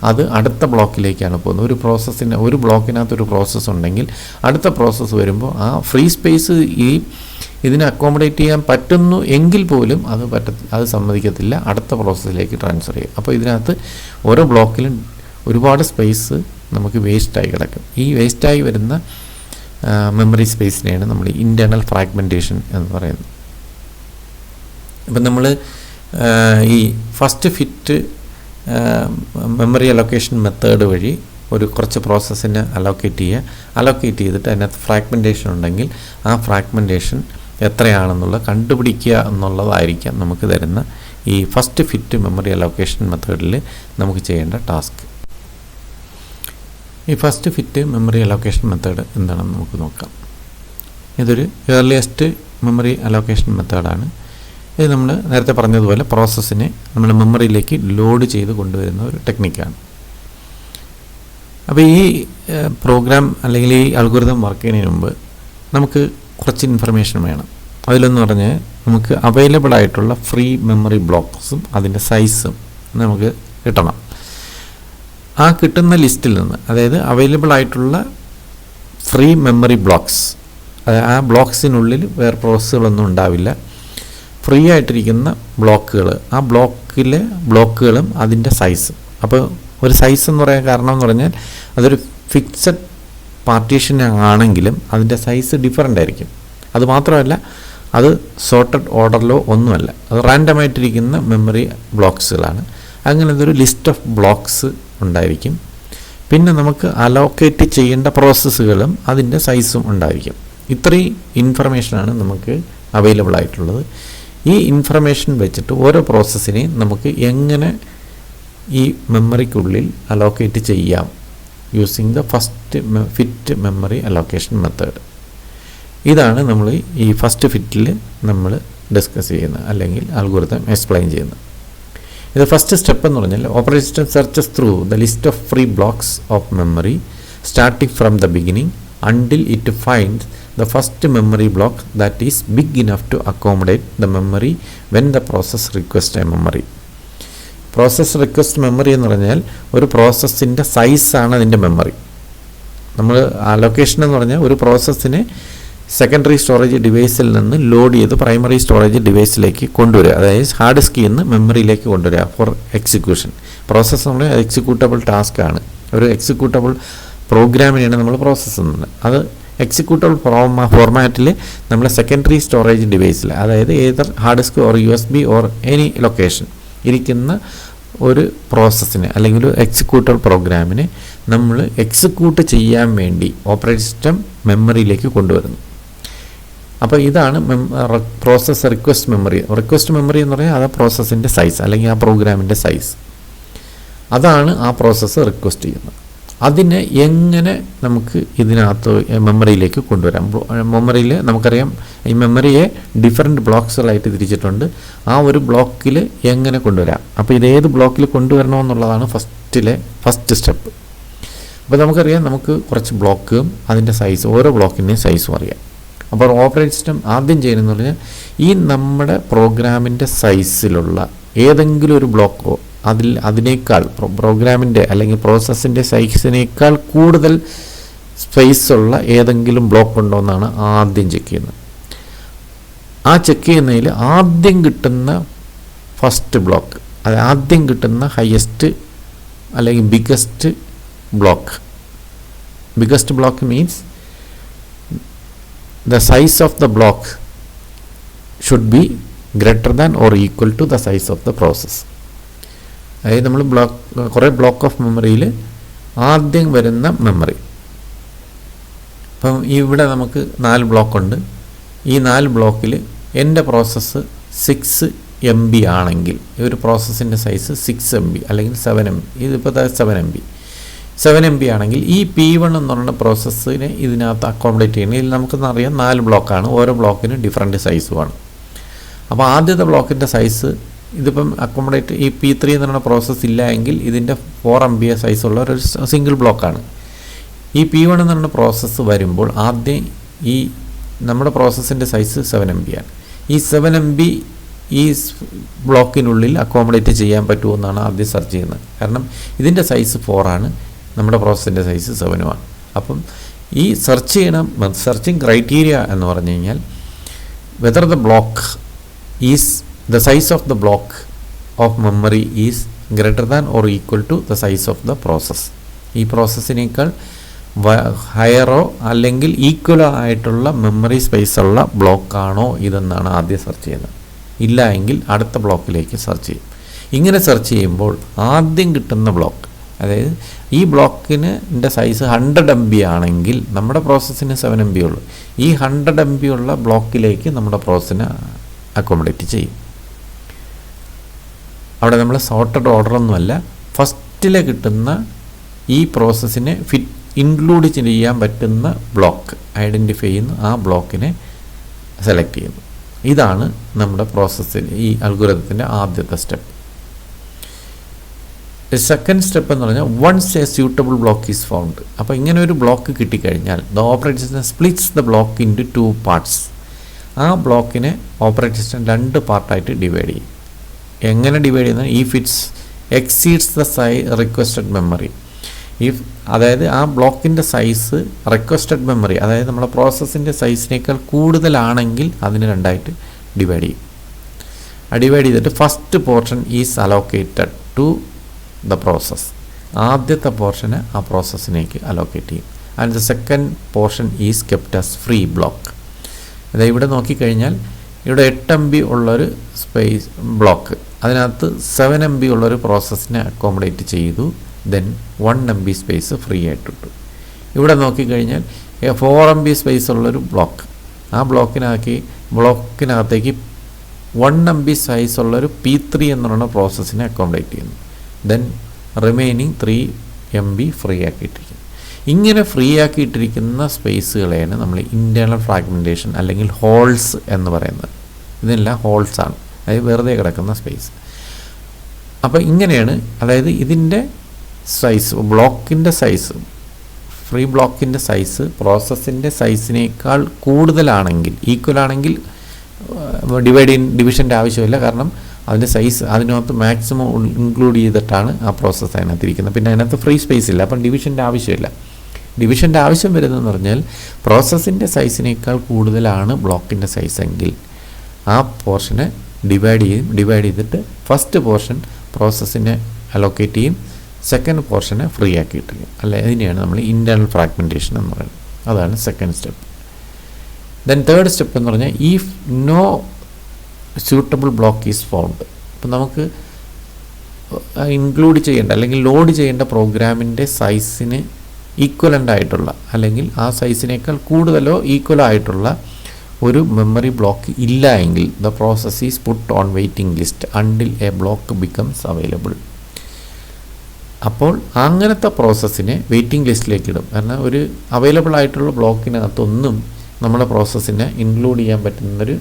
അത് അടുത്ത ബ്ലോക്കിലേക്കാണ് പോകുന്നത്. ഒരു ബ്ലോക്കിനകത്ത് ഒരു പ്രോസസ്സ് ഉണ്ടെങ്കിൽ അടുത്ത പ്രോസസ്സ് വരുമ്പോൾ ആ ഫ്രീ സ്പേസ് ഇതിനെ അക്കോമഡേറ്റ് ചെയ്യാൻ പറ്റുന്നു എങ്കിൽ പോലും അത് സമ്മതിക്കത്തില്ല, അടുത്ത പ്രോസസ്സിലേക്ക് ട്രാൻസ്ഫർ ചെയ്യും. അപ്പോൾ ഇതിനകത്ത് ഓരോ ബ്ലോക്കിലും ഒരുപാട് സ്പേസ് നമുക്ക് വേസ്റ്റായി കിടക്കും. ഈ വേസ്റ്റായി വരുന്ന മെമ്മറി സ്പേസിനെയാണ് നമ്മൾ ഇൻറ്റേർണൽ ഫ്രാഗ്മെൻറ്റേഷൻ എന്ന് പറയുന്നത്. ഇപ്പം നമ്മൾ ഈ first fit memory allocation method വഴി കുറച്ച് പ്രോസസ്സിനെ അലോക്കേറ്റ് ചെയ്തിട്ട് അതിനകത്ത് ഫ്രാഗ്മെൻറ്റേഷൻ ഉണ്ടെങ്കിൽ ആ ഫ്രാഗ്മെൻറ്റേഷൻ എത്രയാണെന്നുള്ള കണ്ടുപിടിക്കുക എന്നുള്ളതായിരിക്കാം നമുക്ക് തരുന്ന ഈ ഫസ്റ്റ് ഫിറ്റ് മെമ്മറി അലോക്കേഷൻ മെത്തേഡിൽ നമുക്ക് ചെയ്യേണ്ട ടാസ്ക്. ഈ first fit memory allocation method എന്താണെന്ന് നമുക്ക് നോക്കാം. ഇതൊരു ഏർലിയസ്റ്റ് മെമ്മറി അലോക്കേഷൻ മെത്തേഡാണ്. ഇത് നമ്മൾ നേരത്തെ പറഞ്ഞതുപോലെ പ്രോസസ്സിനെ നമ്മൾ മെമ്മറിയിലേക്ക് ലോഡ് ചെയ്ത് കൊണ്ടുവരുന്ന ഒരു ടെക്നിക്കാണ്. അപ്പോൾ ഈ പ്രോഗ്രാം അല്ലെങ്കിൽ ഈ അൽഗോരിതം വർക്ക് ചെയ്യുന്നതിന് മുമ്പ് നമുക്ക് കുറച്ച് ഇൻഫർമേഷൻ വേണം. അതിലെന്ന് പറഞ്ഞാൽ നമുക്ക് അവൈലബിൾ ആയിട്ടുള്ള ഫ്രീ മെമ്മറി ബ്ലോക്ക്സും അതിൻ്റെ സൈസും നമുക്ക് കിട്ടണം. ആ കിട്ടുന്ന ലിസ്റ്റിൽ നിന്ന്, അതായത് അവൈലബിൾ ആയിട്ടുള്ള ഫ്രീ മെമ്മറി ബ്ലോക്സ്, ആ ബ്ലോക്സിനുള്ളിൽ വേറെ പ്രോസസ്സുകളൊന്നും ഉണ്ടാവില്ല. ഫ്രീ ആയിട്ടിരിക്കുന്ന ബ്ലോക്കുകൾ, ആ ബ്ലോക്കിലെ ബ്ലോക്കുകളും അതിൻ്റെ സൈസും. അപ്പോൾ ഒരു സൈസ് എന്ന് പറയാൻ കാരണം എന്ന് പറഞ്ഞാൽ അതൊരു ഫിക്സഡ് പാർട്ടീഷൻ ആണെങ്കിലും അതിൻ്റെ സൈസ് ഡിഫറൻ്റ് ആയിരിക്കും. അതുമാത്രമല്ല അത് സോർട്ടഡ് ഓർഡറിലോ ഒന്നുമല്ല, അത് റാൻഡമായിട്ടിരിക്കുന്ന മെമ്മറി ബ്ലോക്സുകളാണ്. അങ്ങനത്തെ ഒരു ലിസ്റ്റ് ഓഫ് ബ്ലോക്സ് ഉണ്ടായിരിക്കും. പിന്നെ നമുക്ക് അലോക്കേറ്റ് ചെയ്യേണ്ട പ്രോസസ്സുകളും അതിൻ്റെ സൈസും ഉണ്ടായിരിക്കും. ഇത്രയും ഇൻഫർമേഷനാണ് നമുക്ക് അവൈലബിൾ ആയിട്ടുള്ളത്. ഈ ഇൻഫർമേഷൻ വെച്ചിട്ട് ഓരോ പ്രോസസ്സിനെയും നമുക്ക് എങ്ങനെ ഈ മെമ്മറിക്കുള്ളിൽ അലോക്കേറ്റ് ചെയ്യാം using the first fit memory allocation method. ഇതാണ് നമ്മൾ ഈ ഫസ്റ്റ് ഫിറ്റിൽ നമ്മൾ ഡിസ്കസ് ചെയ്യുന്നത് അല്ലെങ്കിൽ അൽഗോരിതം എക്സ്പ്ലെയിൻ ചെയ്യുന്നത്. ഇത് ഫസ്റ്റ് സ്റ്റെപ്പ് എന്ന് പറഞ്ഞാൽ operating system searches through the list of free blocks of memory starting from the beginning until it finds the first memory block that is big enough to accommodate the memory when the process requests a memory. Process request memory എന്ന് പറഞ്ഞാൽ ഒരു പ്രോസസ്സിൻ്റെ സൈസാണ് അതിൻ്റെ memory. നമ്മൾ allocation എന്ന് പറഞ്ഞാൽ ഒരു പ്രോസസ്സിനെ secondary storage ഡിവൈസിൽ നിന്ന് ലോഡ് ചെയ്ത് പ്രൈമറി സ്റ്റോറേജ് ഡിവൈസിലേക്ക് കൊണ്ടുവരിക, അതായത് ഹാർഡ് ഡിസ്കിൽ നിന്ന് മെമ്മറിയിലേക്ക് കൊണ്ടുവരിക ഫോർ എക്സിക്യൂഷൻ. പ്രോസസ്സ് എന്ന് പറഞ്ഞാൽ എക്സിക്യൂട്ടബിൾ ടാസ്ക്കാണ്. ഒരു എക്സിക്യൂട്ടബിൾ പ്രോഗ്രാമിനെയാണ് നമ്മൾ പ്രോസസ്സ് ചെയ്യുന്നത്. അത് എക്സിക്യൂട്ടബിൾ ഫോർമാറ്റിൽ നമ്മൾ സെക്കൻഡറി സ്റ്റോറേജ് ഡിവൈസിൽ, അതായത് either hard disk or USB or any location ഇരിക്കുന്ന ഒരു പ്രോസസ്സിനെ അല്ലെങ്കിൽ ഒരു എക്സിക്യൂട്ടബിൾ പ്രോഗ്രാമിനെ നമ്മൾ എക്സിക്യൂട്ട് ചെയ്യാൻ വേണ്ടി ഓപ്പറേറ്റിംഗ് സിസ്റ്റം മെമ്മറിയിലേക്ക് കൊണ്ടുവരുന്നു. അപ്പോൾ ഇതാണ് process request memory. Request memory എന്ന് പറഞ്ഞാൽ അത് പ്രോസസ്സിൻ്റെ സൈസ് അല്ലെങ്കിൽ ആ പ്രോഗ്രാമിൻ്റെ സൈസ്, അതാണ് ആ പ്രോസസ്സ് റിക്വസ്റ്റ് ചെയ്യുന്നത്. അതിനെ എങ്ങനെ നമുക്ക് ഇതിനകത്ത് മെമ്മറിയിലേക്ക് കൊണ്ടുവരാം? മെമ്മറിയിൽ നമുക്കറിയാം ഈ മെമ്മറിയെ ഡിഫറെൻറ്റ് ബ്ലോക്സുകളായിട്ട് തിരിച്ചിട്ടുണ്ട്. ആ ഒരു ബ്ലോക്കിൽ എങ്ങനെ കൊണ്ടുവരാം? അപ്പോൾ ഇതേത് ബ്ലോക്കിൽ കൊണ്ടുവരണമെന്നുള്ളതാണ് ഫസ്റ്റ് സ്റ്റെപ്പ്. അപ്പോൾ നമുക്കറിയാം നമുക്ക് കുറച്ച് ബ്ലോക്കും അതിൻ്റെ സൈസ്, ഓരോ ബ്ലോക്കിൻ്റെയും സൈസും അറിയാം. അപ്പോൾ ഓപ്പറേറ്റിംഗ് സിസ്റ്റം ആദ്യം ചെയ്യുന്നതെന്ന് പറഞ്ഞാൽ ഈ നമ്മുടെ പ്രോഗ്രാമിൻ്റെ സൈസിലുള്ള ഏതെങ്കിലും ഒരു ബ്ലോക്കോ അതിനേക്കാൾ പ്രോഗ്രാമിൻ്റെ അല്ലെങ്കിൽ പ്രോസസ്സിൻ്റെ സൈസിനേക്കാൾ കൂടുതൽ സ്പേസുള്ള ഏതെങ്കിലും ബ്ലോക്ക് ഉണ്ടോ എന്നാണ് ആദ്യം ചെക്ക് ചെയ്യുന്നത്. ആ ചെക്ക് ചെയ്യുന്നതിൽ ആദ്യം കിട്ടുന്ന ഫസ്റ്റ് ബ്ലോക്ക്, അത് ആദ്യം കിട്ടുന്ന ഹയസ്റ്റ് അല്ലെങ്കിൽ biggest block means the size of the block should be greater than or equal to the size of the process. അതായത് നമ്മൾ കുറേ ബ്ലോക്ക് ഓഫ് മെമ്മറിയിൽ ആദ്യം വരുന്ന മെമ്മറി, ഇപ്പം ഇവിടെ നമുക്ക് 4 ബ്ലോക്കുണ്ട്. ഈ 4 ബ്ലോക്കിൽ എൻ്റെ പ്രോസസ്സ് 6 MB ആണെങ്കിൽ ഈ ഒരു പ്രോസസ്സിൻ്റെ സൈസ് 6 MB അല്ലെങ്കിൽ 7 MB, ഇതിപ്പോൾ 7 MB ആണെങ്കിൽ ഈ P1 എന്ന് പറയുന്ന പ്രോസസ്സിനെ ഇതിനകത്ത് അക്കോമഡേറ്റ് ചെയ്യണം. ഇതിൽ നമുക്കെന്നറിയാം 4 ബ്ലോക്കാണ്, ഓരോ ബ്ലോക്കിന് ഡിഫറെൻറ്റ് സൈസുമാണ്. അപ്പോൾ ആദ്യത്തെ ബ്ലോക്കിൻ്റെ സൈസ് ഇതിപ്പം അക്കോമഡേറ്റ് ഈ P3 എന്ന് പറയുന്ന പ്രോസസ്സ് ഇല്ല എങ്കിൽ ഇതിൻ്റെ 4 MB സൈസുള്ള ഒരു സിംഗിൾ ബ്ലോക്കാണ്. ഈ P1 എന്ന് പറയുന്ന പ്രോസസ്സ് വരുമ്പോൾ ആദ്യം ഈ നമ്മുടെ പ്രോസസ്സിൻ്റെ സൈസ് 7 MB ആണ്. ഈ 7 MB ഈ ബ്ലോക്കിനുള്ളിൽ അക്കോമഡേറ്റ് ചെയ്യാൻ പറ്റുമെന്നാണ് ആദ്യം സെർച്ച് ചെയ്യുന്നത്. കാരണം ഇതിൻ്റെ സൈസ് 4 ആണ്, നമ്മുടെ പ്രോസസ്സിൻ്റെ സൈസ് 7 അപ്പം ഈ സെർച്ചിങ് ക്രൈറ്റീരിയ എന്ന് പറഞ്ഞു കഴിഞ്ഞാൽ whether the block is the size of the block of memory is greater than or equal to the size of the process. ഈ പ്രോസസ്സിനേക്കാൾ ഹയറോ അല്ലെങ്കിൽ ഈക്വലോ ആയിട്ടുള്ള മെമ്മറി സ്പേസുള്ള ബ്ലോക്കാണോ ഇതെന്നാണ് ആദ്യം സെർച്ച് ചെയ്യുന്നത്. ഇല്ല എങ്കിൽ അടുത്ത ബ്ലോക്കിലേക്ക് സെർച്ച് ചെയ്യും. ഇങ്ങനെ സെർച്ച് ചെയ്യുമ്പോൾ ആദ്യം കിട്ടുന്ന ബ്ലോക്ക്, അതായത് ഈ ബ്ലോക്കിൻ്റെ സൈസ് 100 MB ആണെങ്കിൽ നമ്മുടെ പ്രോസസ്സിന് 7 MB ഉള്ളൂ. ഈ 100 MB ഉള്ള ബ്ലോക്കിലേക്ക് നമ്മുടെ പ്രോസസ്സിനെ അക്കോമഡേറ്റ് ചെയ്യും. അവിടെ നമ്മൾ സോർട്ടഡ് ഓർഡറൊന്നുമല്ല, ഫസ്റ്റിൽ കിട്ടുന്ന ഈ പ്രോസസ്സിനെ ഇൻക്ലൂഡ് ചെയ്യാൻ പറ്റുന്ന ബ്ലോക്ക് ഐഡൻറ്റിഫൈ ചെയ്യുന്നു, ആ ബ്ലോക്കിനെ സെലക്ട് ചെയ്യുന്നു. ഇതാണ് നമ്മുടെ പ്രോസസ്സിൽ ഈ അൽഗോരിതത്തിൻ്റെ ആദ്യത്തെ സ്റ്റെപ്പ്. സെക്കൻഡ് സ്റ്റെപ്പ് എന്ന് പറഞ്ഞാൽ once a suitable block is found. അപ്പോൾ ഇങ്ങനെ ഒരു ബ്ലോക്ക് കിട്ടിക്കഴിഞ്ഞാൽ the operating system splits the block into 2 parts. ആ ബ്ലോക്കിനെ ഓപ്പറേറ്റിംഗ് സിസ്റ്റം 2 പാർട്ടായിട്ട് ഡിവൈഡ് ചെയ്യും. എങ്ങനെ ഡിവൈഡ് ചെയ്യുന്നത്? If it's exceeds the requested memory, അതായത് ആ ബ്ലോക്കിൻ്റെ സൈസ് റിക്വസ്റ്റഡ് മെമ്മറി, അതായത് നമ്മുടെ പ്രോസസ്സിൻ്റെ സൈസിനേക്കാൾ കൂടുതലാണെങ്കിൽ അതിന് 2ആയിട്ട് ഡിവൈഡ് ചെയ്യും. ഡിവൈഡ് ചെയ്തിട്ട് first portion is allocated to the process. ആദ്യത്തെ പോർഷന് ആ പ്രോസസ്സിലേക്ക് അലോക്കേറ്റ് ചെയ്യും. And the second portion is kept as free block. അതായത് ഇവിടെ നോക്കിക്കഴിഞ്ഞാൽ ഇവിടെ 8 MB ഉള്ളൊരു സ്പേസ് ബ്ലോക്ക്, അതിനകത്ത് 7 MB ഉള്ളൊരു പ്രോസസ്സിനെ അക്കോമഡേറ്റ് ചെയ്തു. ദെൻ 1 MB സ്പേസ് ഫ്രീ ആയിട്ടിട്ടു. ഇവിടെ നോക്കിക്കഴിഞ്ഞാൽ 4 MB സ്പേസ് ഉള്ളൊരു ബ്ലോക്ക്, ആ ബ്ലോക്കിനകത്തേക്ക് 1 MB സൈസ് ഉള്ളൊരു P3 എന്ന് പറയുന്ന പ്രോസസ്സിനെ അക്കോമഡേറ്റ് ചെയ്യുന്നു. ദെൻ റിമൈനിങ് 3 MB ഫ്രീ ആക്കിയിട്ടിരിക്കുന്നു. ഇങ്ങനെ ഫ്രീ ആക്കിയിട്ടിരിക്കുന്ന സ്പേസുകളെയാണ് നമ്മൾ ഇൻറ്റേർണൽ ഫ്രാഗ്മെൻറ്റേഷൻ അല്ലെങ്കിൽ ഹോൾസ് എന്ന് പറയുന്നത്. ഇതെല്ലാം ഹോൾസാണ്, അതായത് വെറുതെ കിടക്കുന്ന സ്പേസ്. അപ്പോൾ ഇങ്ങനെയാണ്, അതായത് ഇതിൻ്റെ സൈസ്, ബ്ലോക്കിൻ്റെ സൈസ്, ഫ്രീ ബ്ലോക്കിൻ്റെ സൈസ് പ്രോസസ്സിൻ്റെ സൈസിനേക്കാൾ കൂടുതലാണെങ്കിൽ, ഈക്വൽ ആണെങ്കിൽ ഡിവിഷൻ്റെ ആവശ്യമില്ല. കാരണം അതിൻ്റെ സൈസ് അതിനകത്ത് മാക്സിമം ഇൻക്ലൂഡ് ചെയ്തിട്ടാണ് ആ പ്രോസസ്സ് അതിനകത്തിരിക്കുന്നത്. പിന്നെ അതിനകത്ത് ഫ്രീ സ്പേസ് ഇല്ല, അപ്പം ഡിവിഷൻ്റെ ആവശ്യമില്ല. ഡിവിഷൻ്റെ ആവശ്യം വരുന്നതെന്ന് പറഞ്ഞാൽ പ്രോസസ്സിൻ്റെ സൈസിനേക്കാൾ കൂടുതലാണ് ബ്ലോക്കിൻ്റെ സൈസെങ്കിൽ ആ പോർഷനെ ഡിവൈഡ് ചെയ്തിട്ട് ഫസ്റ്റ് പോർഷൻ പ്രോസസ്സിനെ അലോക്കേറ്റ് ചെയ്യും, സെക്കൻഡ് പോർഷനെ ഫ്രീ ആക്കിയിട്ടിരിക്കും. അല്ലെ, അതിനെയാണ് നമ്മൾ ഇൻറ്റേർണൽ ഫ്രാഗ്മെൻറ്റേഷൻ എന്ന് പറയുന്നത്. അതാണ് second step. Then third step എന്ന് പറഞ്ഞാൽ if no suitable block is found. അപ്പം നമുക്ക് ഇൻക്ലൂഡ് ചെയ്യേണ്ട അല്ലെങ്കിൽ ലോഡ് ചെയ്യേണ്ട പ്രോഗ്രാമിൻ്റെ സൈസിന് ഈക്വലൻ്റ് ആയിട്ടുള്ള അല്ലെങ്കിൽ ആ സൈസിനേക്കാൾ കൂടുതലോ ഈക്വലോ ആയിട്ടുള്ള ഒരു മെമ്മറി ബ്ലോക്ക് ഇല്ല എങ്കിൽ the process is put on waiting list until A block becomes available. അപ്പോൾ അങ്ങനത്തെ പ്രോസസ്സിനെ വെയിറ്റിംഗ് ലിസ്റ്റിലേക്ക് ഇടും. കാരണം ഒരു അവൈലബിൾ ആയിട്ടുള്ള ബ്ലോക്കിനകത്തൊന്നും നമ്മുടെ പ്രോസസ്സിനെ ഇൻക്ലൂഡ് ചെയ്യാൻ പറ്റുന്നൊരു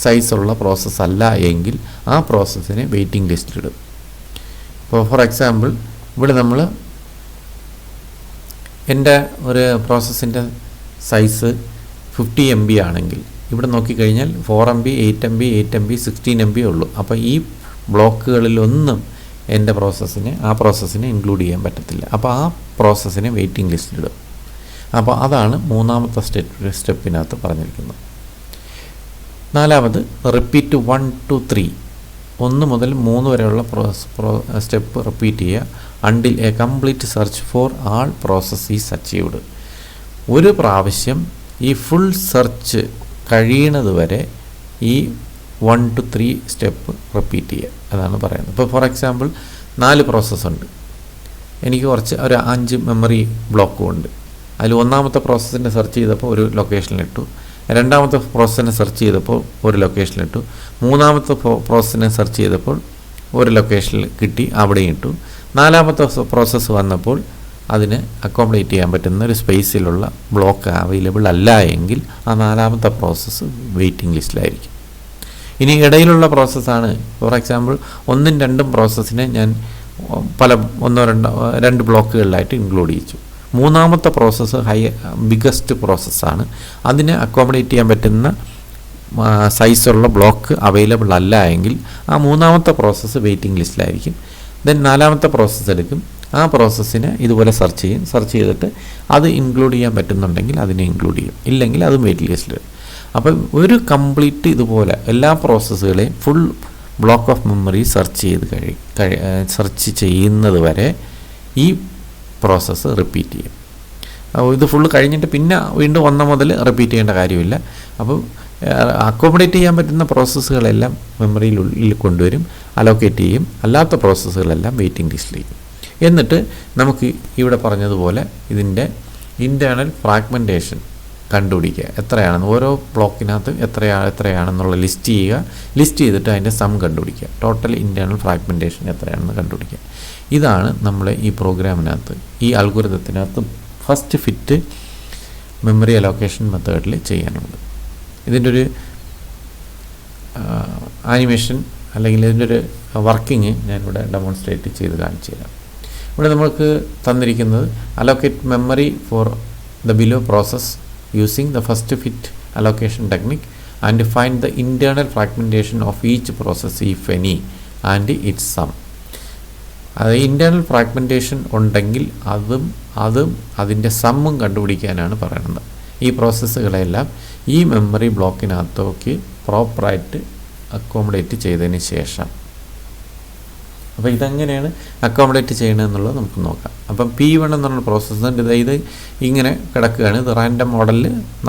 സൈസുള്ള പ്രോസസ്സ് അല്ല എങ്കിൽ ആ പ്രോസസ്സിനെ വെയിറ്റിംഗ് ലിസ്റ്റിലിടും. ഇപ്പോൾ ഫോർ എക്സാമ്പിൾ ഇവിടെ നമ്മൾ എൻ്റെ ഒരു പ്രോസസ്സിൻ്റെ സൈസ് 50 MB ആണെങ്കിൽ ഇവിടെ നോക്കിക്കഴിഞ്ഞാൽ 4 MB, 8 MB, 8 MB, 16 MB ഉള്ളൂ. അപ്പോൾ ഈ ബ്ലോക്കുകളിലൊന്നും എൻ്റെ ആ പ്രോസസ്സിനെ ഇൻക്ലൂഡ് ചെയ്യാൻ പറ്റത്തില്ല. അപ്പോൾ ആ പ്രോസസ്സിനെ വെയിറ്റിംഗ് ലിസ്റ്റിലിടും. അപ്പോൾ അതാണ് മൂന്നാമത്തെ സ്റ്റെപ്പിനകത്ത് പറഞ്ഞിരിക്കുന്നത്. നാലാമത് റിപ്പീറ്റ് 1 to 3, 1 മുതൽ 3 വരെയുള്ള സ്റ്റെപ്പ് റിപ്പീറ്റ് ചെയ്യുക until A complete search for all process is achieved. ഒരു പ്രാവശ്യം ഈ ഫുൾ സെർച്ച് കഴിയണത് വരെ ഈ 1 to 3 സ്റ്റെപ്പ് റിപ്പീറ്റ് ചെയ്യുക, അതാണ് പറയുന്നത്. ഇപ്പോൾ ഫോർ എക്സാമ്പിൾ 4 പ്രോസസ്സുണ്ട്, എനിക്ക് ഒരു 5 മെമ്മറി ബ്ലോക്കും ഉണ്ട്. അതിൽ ഒന്നാമത്തെ പ്രോസസ്സിനെ സെർച്ച് ചെയ്തപ്പോൾ ഒരു ലൊക്കേഷനിലിട്ടു, രണ്ടാമത്തെ പ്രോസസ്സിനെ സെർച്ച് ചെയ്തപ്പോൾ ഒരു ലൊക്കേഷനിലിട്ടു, മൂന്നാമത്തെ പ്രോസസ്സിനെ സെർച്ച് ചെയ്തപ്പോൾ ഒരു ലൊക്കേഷനിൽ കിട്ടി, അവിടെയും ഇട്ടു. നാലാമത്തെ പ്രോസസ്സ് വന്നപ്പോൾ അതിന് അക്കോമഡേറ്റ് ചെയ്യാൻ പറ്റുന്ന ഒരു സ്പേസിലുള്ള ബ്ലോക്ക് അവൈലബിൾ അല്ല എങ്കിൽ ആ നാലാമത്തെ പ്രോസസ്സ് വെയിറ്റിംഗ് ലിസ്റ്റിലായിരിക്കും. ഇനി ഇടയിലുള്ള പ്രോസസ്സാണ്, ഫോർ എക്സാമ്പിൾ 1ഉം 2ഉം പ്രോസസ്സിനെ ഞാൻ 2 ബ്ലോക്കുകളിലായിട്ട് ഇൻക്ലൂഡ് ചെയ്യിച്ചു. മൂന്നാമത്തെ പ്രോസസ്സ് ബിഗസ്റ്റ് പ്രോസസ്സാണ്, അതിനെ അക്കോമഡേറ്റ് ചെയ്യാൻ പറ്റുന്ന സൈസുള്ള ബ്ലോക്ക് അവൈലബിൾ അല്ല എങ്കിൽ ആ മൂന്നാമത്തെ പ്രോസസ്സ് വെയിറ്റിംഗ് ലിസ്റ്റിലായിരിക്കും. ദെൻ നാലാമത്തെ പ്രോസസ്സ് എടുക്കും, ആ പ്രോസസ്സിനെ ഇതുപോലെ സെർച്ച് ചെയ്തിട്ട് അത് ഇൻക്ലൂഡ് ചെയ്യാൻ പറ്റുന്നുണ്ടെങ്കിൽ അതിനെ ഇൻക്ലൂഡ് ചെയ്യും, ഇല്ലെങ്കിൽ അതും വെയിറ്റിംഗ് ലിസ്റ്റിൽ. അപ്പം ഒരു കംപ്ലീറ്റ് ഇതുപോലെ എല്ലാ പ്രോസസ്സുകളെയും full block of memory search ചെയ്യുന്നത് വരെ ഈ പ്രോസസ്സ് റിപ്പീറ്റ് ചെയ്യും. ഇത് ഫുള്ള് കഴിഞ്ഞിട്ട് പിന്നെ വീണ്ടും 1 മുതൽ റിപ്പീറ്റ് ചെയ്യേണ്ട കാര്യമില്ല. അപ്പോൾ അക്കോമഡേറ്റ് ചെയ്യാൻ പറ്റുന്ന പ്രോസസ്സുകളെല്ലാം മെമ്മറിയിലുള്ളിൽ കൊണ്ടുവരും, അലോക്കേറ്റ് ചെയ്യും, അല്ലാത്ത പ്രോസസ്സുകളെല്ലാം വെയിറ്റിംഗ് ലിസ്റ്റിലേക്ക്. എന്നിട്ട് നമുക്ക് ഇവിടെ പറഞ്ഞതുപോലെ ഇതിൻ്റെ ഇൻറ്റേർണൽ ഫ്രാഗ്മെൻറ്റേഷൻ കണ്ടുപിടിക്കുക, എത്രയാണെന്ന് ഓരോ ബ്ലോക്കിനകത്ത് എത്രയാണെന്നുള്ള ലിസ്റ്റ് ചെയ്തിട്ട് അതിൻ്റെ സം കണ്ടുപിടിക്കുക, ടോട്ടൽ ഇൻറ്റേർണൽ ഫ്രാഗ്മെൻറ്റേഷൻ എത്രയാണെന്ന് കണ്ടുപിടിക്കുക. ഇതാണ് നമ്മൾ ഈ പ്രോഗ്രാമിനകത്ത്, ഈ അൽഗോരിതത്തിനകത്ത് ഫസ്റ്റ് ഫിറ്റ് മെമ്മറി അലോക്കേഷൻ മെത്തേഡിൽ ചെയ്യാനുള്ളത്. ഇതിൻ്റെ ഒരു ആനിമേഷൻ അല്ലെങ്കിൽ ഇതിൻ്റെ ഒരു വർക്കിംഗ് ഞാനിവിടെ ഡെമോൺസ്ട്രേറ്റ് ചെയ്ത് കാണിച്ചു തരാം. ഇവിടെ നമുക്ക് തന്നിരിക്കുന്നത് allocate memory for the below process using the first fit allocation technique and find the internal fragmentation of each process if any and its sum. അത് ഇൻറ്റേർണൽ ഫ്രാഗ്മെൻറ്റേഷൻ ഉണ്ടെങ്കിൽ അതും അതിൻ്റെ സമ്മും കണ്ടുപിടിക്കാനാണ് പറയുന്നത്. ഈ പ്രോസസ്സുകളെല്ലാം ഈ മെമ്മറി ബ്ലോക്കിനകത്തേക്ക് പ്രോപ്പറായിട്ട് അക്കോമഡേറ്റ് ചെയ്തതിന് ശേഷം അപ്പോൾ ഇതെങ്ങനെയാണ് അക്കോമഡേറ്റ് ചെയ്യണമെന്നുള്ളത് നമുക്ക് നോക്കാം. അപ്പം P1 എന്ന് പറഞ്ഞ പ്രോസസ്സ് ഇത് ഇങ്ങനെ കിടക്കുകയാണ്. ഇത് റാൻഡം മോഡലിൽ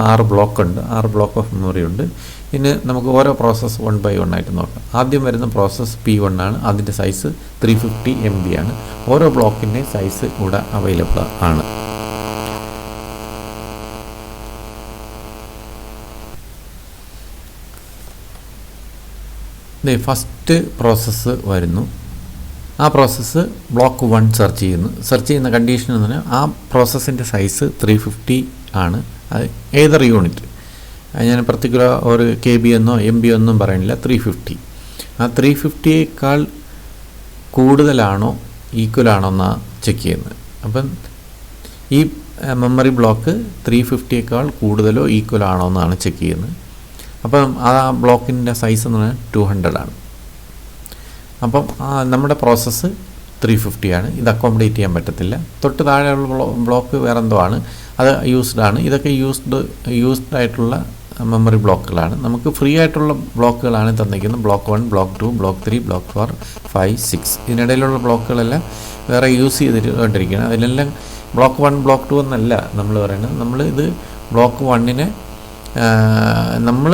6 ബ്ലോക്ക് ഉണ്ട്, 6 ബ്ലോക്ക് ഓഫ് മെമ്മറി ഉണ്ട്. ഇനി നമുക്ക് ഓരോ പ്രോസസ്സ് 1 by 1 ആയിട്ട് നോക്കാം. ആദ്യം വരുന്ന പ്രോസസ്സ് P1 ആണ്. അതിൻ്റെ സൈസ് 350 MB ആണ്. ഓരോ ബ്ലോക്കിൻ്റെ സൈസ് ഇവിടെ അവൈലബിൾ ആണ്. ഫസ്റ്റ് പ്രോസസ്സ് വരുന്നു. ആ പ്രോസസ്സ് ബ്ലോക്ക് 1 സെർച്ച് ചെയ്യുന്ന കണ്ടീഷൻ എന്ന് പറഞ്ഞാൽ ആ പ്രോസസ്സിൻ്റെ സൈസ് 350 ആണ്. അത് ഏതൊർ യൂണിറ്റ്, ഞാൻ പർട്ടിക്കുലർ ഒരു KB എന്നോ MB ഒന്നും പറയുന്നില്ല, 350. ആ 350യേക്കാൾ കൂടുതലാണോ ഈക്വലാണോ എന്നാണ് ചെക്ക് ചെയ്യുന്നത്. അപ്പം ഈ മെമ്മറി ബ്ലോക്ക് 350യേക്കാൾ കൂടുതലോ ഈക്വലാണോ എന്നാണ് ചെക്ക് ചെയ്യുന്നത്. അപ്പം ആ ബ്ലോക്കിൻ്റെ സൈസ് എന്ന് പറഞ്ഞാൽ 200 ആണ്. അപ്പം നമ്മുടെ പ്രോസസ്സ് 350 ആണ്. ഇത് അക്കോമഡേറ്റ് ചെയ്യാൻ പറ്റത്തില്ല. തൊട്ട് താഴെയുള്ള ബ്ലോക്ക് വേറെ എന്തോ ആണ്, അത് യൂസ്ഡ് ആണ്. ഇതൊക്കെ യൂസ്ഡ് ആയിട്ടുള്ള മെമ്മറി ബ്ലോക്കുകളാണ്. നമുക്ക് ഫ്രീ ആയിട്ടുള്ള ബ്ലോക്കുകളാണ് തന്നിരിക്കുന്നത്. Block 1, block 2, block 3, block 4, 5, 6. ഇതിനിടയിലുള്ള ബ്ലോക്കുകളെല്ലാം വേറെ യൂസ് ചെയ്തിട്ടുകൊണ്ടിരിക്കുകയാണ്. അതിലെല്ലാം ബ്ലോക്ക് 1, ബ്ലോക്ക് 2 എന്നല്ല നമ്മൾ പറയുന്നത്. നമ്മൾ ഇത് ബ്ലോക്ക് 1നെ നമ്മൾ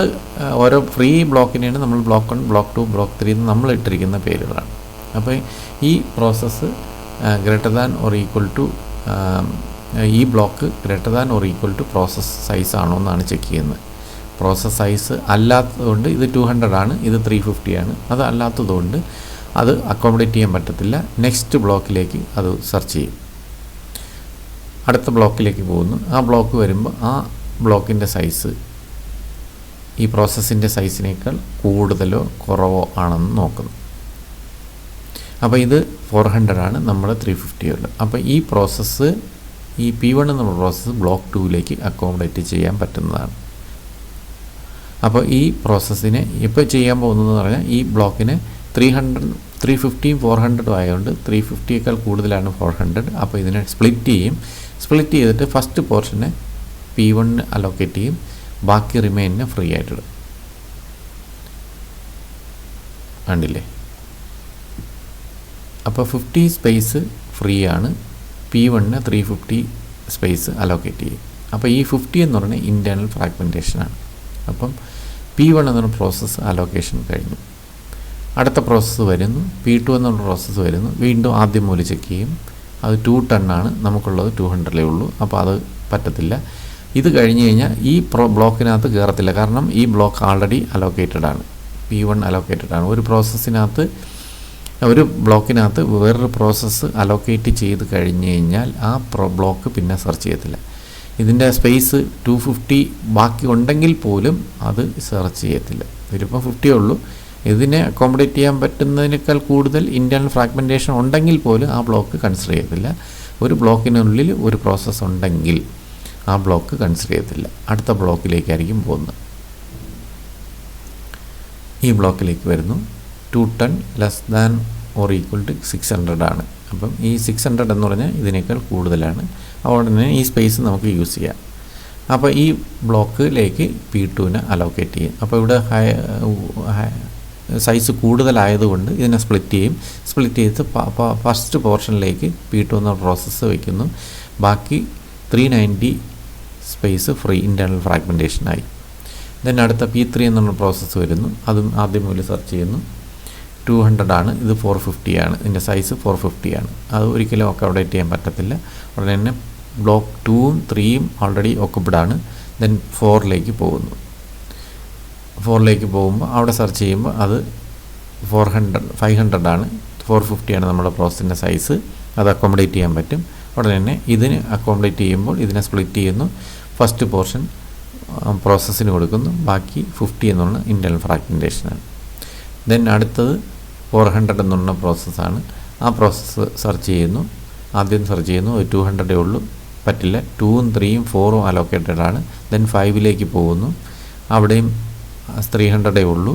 ഓരോ ഫ്രീ ബ്ലോക്കിനെയാണ് നമ്മൾ ബ്ലോക്ക് 1, ബ്ലോക്ക് 2, ബ്ലോക്ക് 3 എന്ന് നമ്മൾ ഇട്ടിരിക്കുന്ന പേരുകളാണ്. അപ്പോൾ ഈ process greater than or equal to ഈ block greater than or equal to process size ആണോ എന്നാണ് ചെക്ക് ചെയ്യുന്നത്. പ്രോസസ്സ് സൈസ് അല്ലാത്തതുകൊണ്ട് ഇത് 200 ആണ്, ഇത് 350 ആണ്. അത് അല്ലാത്തതുകൊണ്ട് അത് അക്കോമഡേറ്റ് ചെയ്യാൻ പറ്റത്തില്ല. നെക്സ്റ്റ് ബ്ലോക്കിലേക്ക് അത് സെർച്ച് ചെയ്യും. അടുത്ത ബ്ലോക്കിലേക്ക് പോകുന്നു. ആ ബ്ലോക്ക് വരുമ്പോൾ ആ ബ്ലോക്കിൻ്റെ സൈസ് ഈ പ്രോസസ്സിൻ്റെ സൈസിനേക്കാൾ കൂടുതലോ കുറവോ ആണെന്ന് നോക്കുന്നു. അപ്പോൾ ഇത് 400 ആണ്, നമ്മൾ 350 ഉള്ളത്. അപ്പോൾ ഈ പ്രോസസ്സ് ഈ P1 എന്നുള്ള പ്രോസസ്സ് ബ്ലോക്ക് 2ലേക്ക് അക്കോമഡേറ്റ് ചെയ്യാൻ പറ്റുന്നതാണ്. അപ്പോൾ ഈ പ്രോസസ്സിനെ ഇപ്പോൾ ചെയ്യാൻ പോകുന്നതെന്ന് പറഞ്ഞാൽ ഈ ബ്ലോക്കിനെ 350 400 ആയതുകൊണ്ട് 350യേക്കാൾ കൂടുതലാണ് 400. അപ്പോൾ ഇതിനെ സ്പ്ലിറ്റ് ചെയ്തിട്ട് ഫസ്റ്റ് പോർഷനെ P1 അലോക്കേറ്റ് ചെയ്യും, ബാക്കി റിമൈനിനെ ഫ്രീ ആയിട്ടിടും. കണ്ടില്ലേ? അപ്പോൾ 50 സ്പേസ് ഫ്രീ ആണ്. P1ന് 350 സ്പേസ് അലോക്കേറ്റ് ചെയ്യും. അപ്പോൾ ഈ 50 എന്ന് പറഞ്ഞാൽ ഇൻറ്റേർണൽ ഫ്രാഗ്മെൻറ്റേഷനാണ്. അപ്പം P1 എന്നൊരു പ്രോസസ്സ് അലോക്കേഷൻ കഴിഞ്ഞു. അടുത്ത പ്രോസസ്സ് വരുന്നു, P2 എന്നുള്ള പ്രോസസ്സ് വരുന്നു. വീണ്ടും ആദ്യം മൂല്യം ചെക്ക് ചെയ്യും. അത് 210 ആണ്, നമുക്കുള്ളത് 200 ഉള്ളൂ. അപ്പോൾ അത് പറ്റത്തില്ല. ഇത് കഴിഞ്ഞ് കഴിഞ്ഞാൽ ഈ ബ്ലോക്കിനകത്ത് കയറത്തില്ല. കാരണം ഈ ബ്ലോക്ക് ആൾറെഡി അലോക്കേറ്റഡ് ആണ്, P1 അലോക്കേറ്റഡ് ആണ്. ഒരു ബ്ലോക്കിനകത്ത് വേറൊരു പ്രോസസ്സ് അലോക്കേറ്റ് ചെയ്ത് കഴിഞ്ഞ് കഴിഞ്ഞാൽ ആ ബ്ലോക്ക് പിന്നെ സെർച്ച് ചെയ്യത്തില്ല. ഇതിൻ്റെ സ്പേസ് 250 ബാക്കി ഉണ്ടെങ്കിൽ പോലും അത് സെർച്ച് ചെയ്യത്തില്ല. ഇതിലിപ്പോൾ 50 ഉള്ളൂ. ഇതിനെ അക്കോമഡേറ്റ് ചെയ്യാൻ പറ്റുന്നതിനേക്കാൾ കൂടുതൽ ഇൻറ്റേർണൽ ഫ്രാഗ്മെൻറ്റേഷൻ ഉണ്ടെങ്കിൽ പോലും ആ ബ്ലോക്ക് കൺസിഡർ ചെയ്യത്തില്ല. ഒരു ബ്ലോക്കിനുള്ളിൽ ഒരു പ്രോസസ്സ് ഉണ്ടെങ്കിൽ ആ ബ്ലോക്ക് കൺസിഡർ ചെയ്യത്തില്ല. അടുത്ത ബ്ലോക്കിലേക്കായിരിക്കും പോകുന്നത്. ഈ ബ്ലോക്കിലേക്ക് വരുന്നു. 210 less than or equal to 600 ആണ്. അപ്പം ഈ 600 എന്ന് പറഞ്ഞാൽ ഇതിനേക്കാൾ കൂടുതലാണ്. അതുകൊണ്ട് തന്നെ ഈ സ്പേസ് നമുക്ക് യൂസ് ചെയ്യാം. അപ്പോൾ ഈ ബ്ലോക്കിലേക്ക് P2നെ അലോക്കേറ്റ് ചെയ്യും. അപ്പോൾ ഇവിടെ സൈസ് കൂടുതലായതുകൊണ്ട് ഇതിനെ സ്പ്ലിറ്റ് ചെയ്ത് ഫസ്റ്റ് പോർഷനിലേക്ക് P2 എന്ന പ്രോസസ്സ് വയ്ക്കുന്നു. ബാക്കി 390 സ്പേസ് ഫ്രീ ഇൻറ്റേർണൽ ഫ്രാഗ്മെൻറ്റേഷനായി. ദെൻ അടുത്ത P3 എന്നുള്ള പ്രോസസ്സ് വരുന്നു. അതും ആദ്യം മുതൽ സെർച്ച് ചെയ്യുന്നു. 200 ആണ്, ഇത് 450 ആണ്. ഇതിൻ്റെ സൈസ് 450 ആണ്. അത് ഒരിക്കലും അക്കോമഡേറ്റ് ചെയ്യാൻ പറ്റത്തില്ല. ഉടനെ തന്നെ ബ്ലോക്ക് 2ഉം 3ഉം ഓൾറെഡി ഓക്കുപ്ഡ് ആണ്. ദെൻ 4ലേക്ക് പോകുന്നു. 4ലേക്ക് പോകുമ്പോൾ അവിടെ സെർച്ച് ചെയ്യുമ്പോൾ അത് 500 ആണ്. 450 ആണ് നമ്മുടെ പ്രോസസ്സിൻ്റെ സൈസ്. അത് അക്കോമഡേറ്റ് ചെയ്യാൻ പറ്റും. ഉടനെ തന്നെ ഇതിന് അക്കോമഡേറ്റ് ചെയ്യുമ്പോൾ ഇതിനെ സ്പ്ലിറ്റ് ചെയ്യുന്നു. ഫസ്റ്റ് പോർഷൻ പ്രോസസ്സിന് കൊടുക്കുന്നു. ബാക്കി 50 എന്നുള്ള ഇൻറ്റേർണൽ ഫ്രാഗ്മെൻറ്റേഷനാണ്. ദെൻ അടുത്തത് 400 എന്നുള്ള പ്രോസസ്സാണ്. ആ പ്രോസസ്സ് സെർച്ച് ചെയ്യുന്നു. ആദ്യം സെർച്ച് ചെയ്യുന്നു. 200 ഉള്ളൂ, പറ്റില്ല. 2ഉം 3ഉം 4ഉം അലോക്കേറ്റഡ് ആണ്. ദെൻ 5ലേക്ക് പോകുന്നു. അവിടെയും 300 ഉള്ളൂ,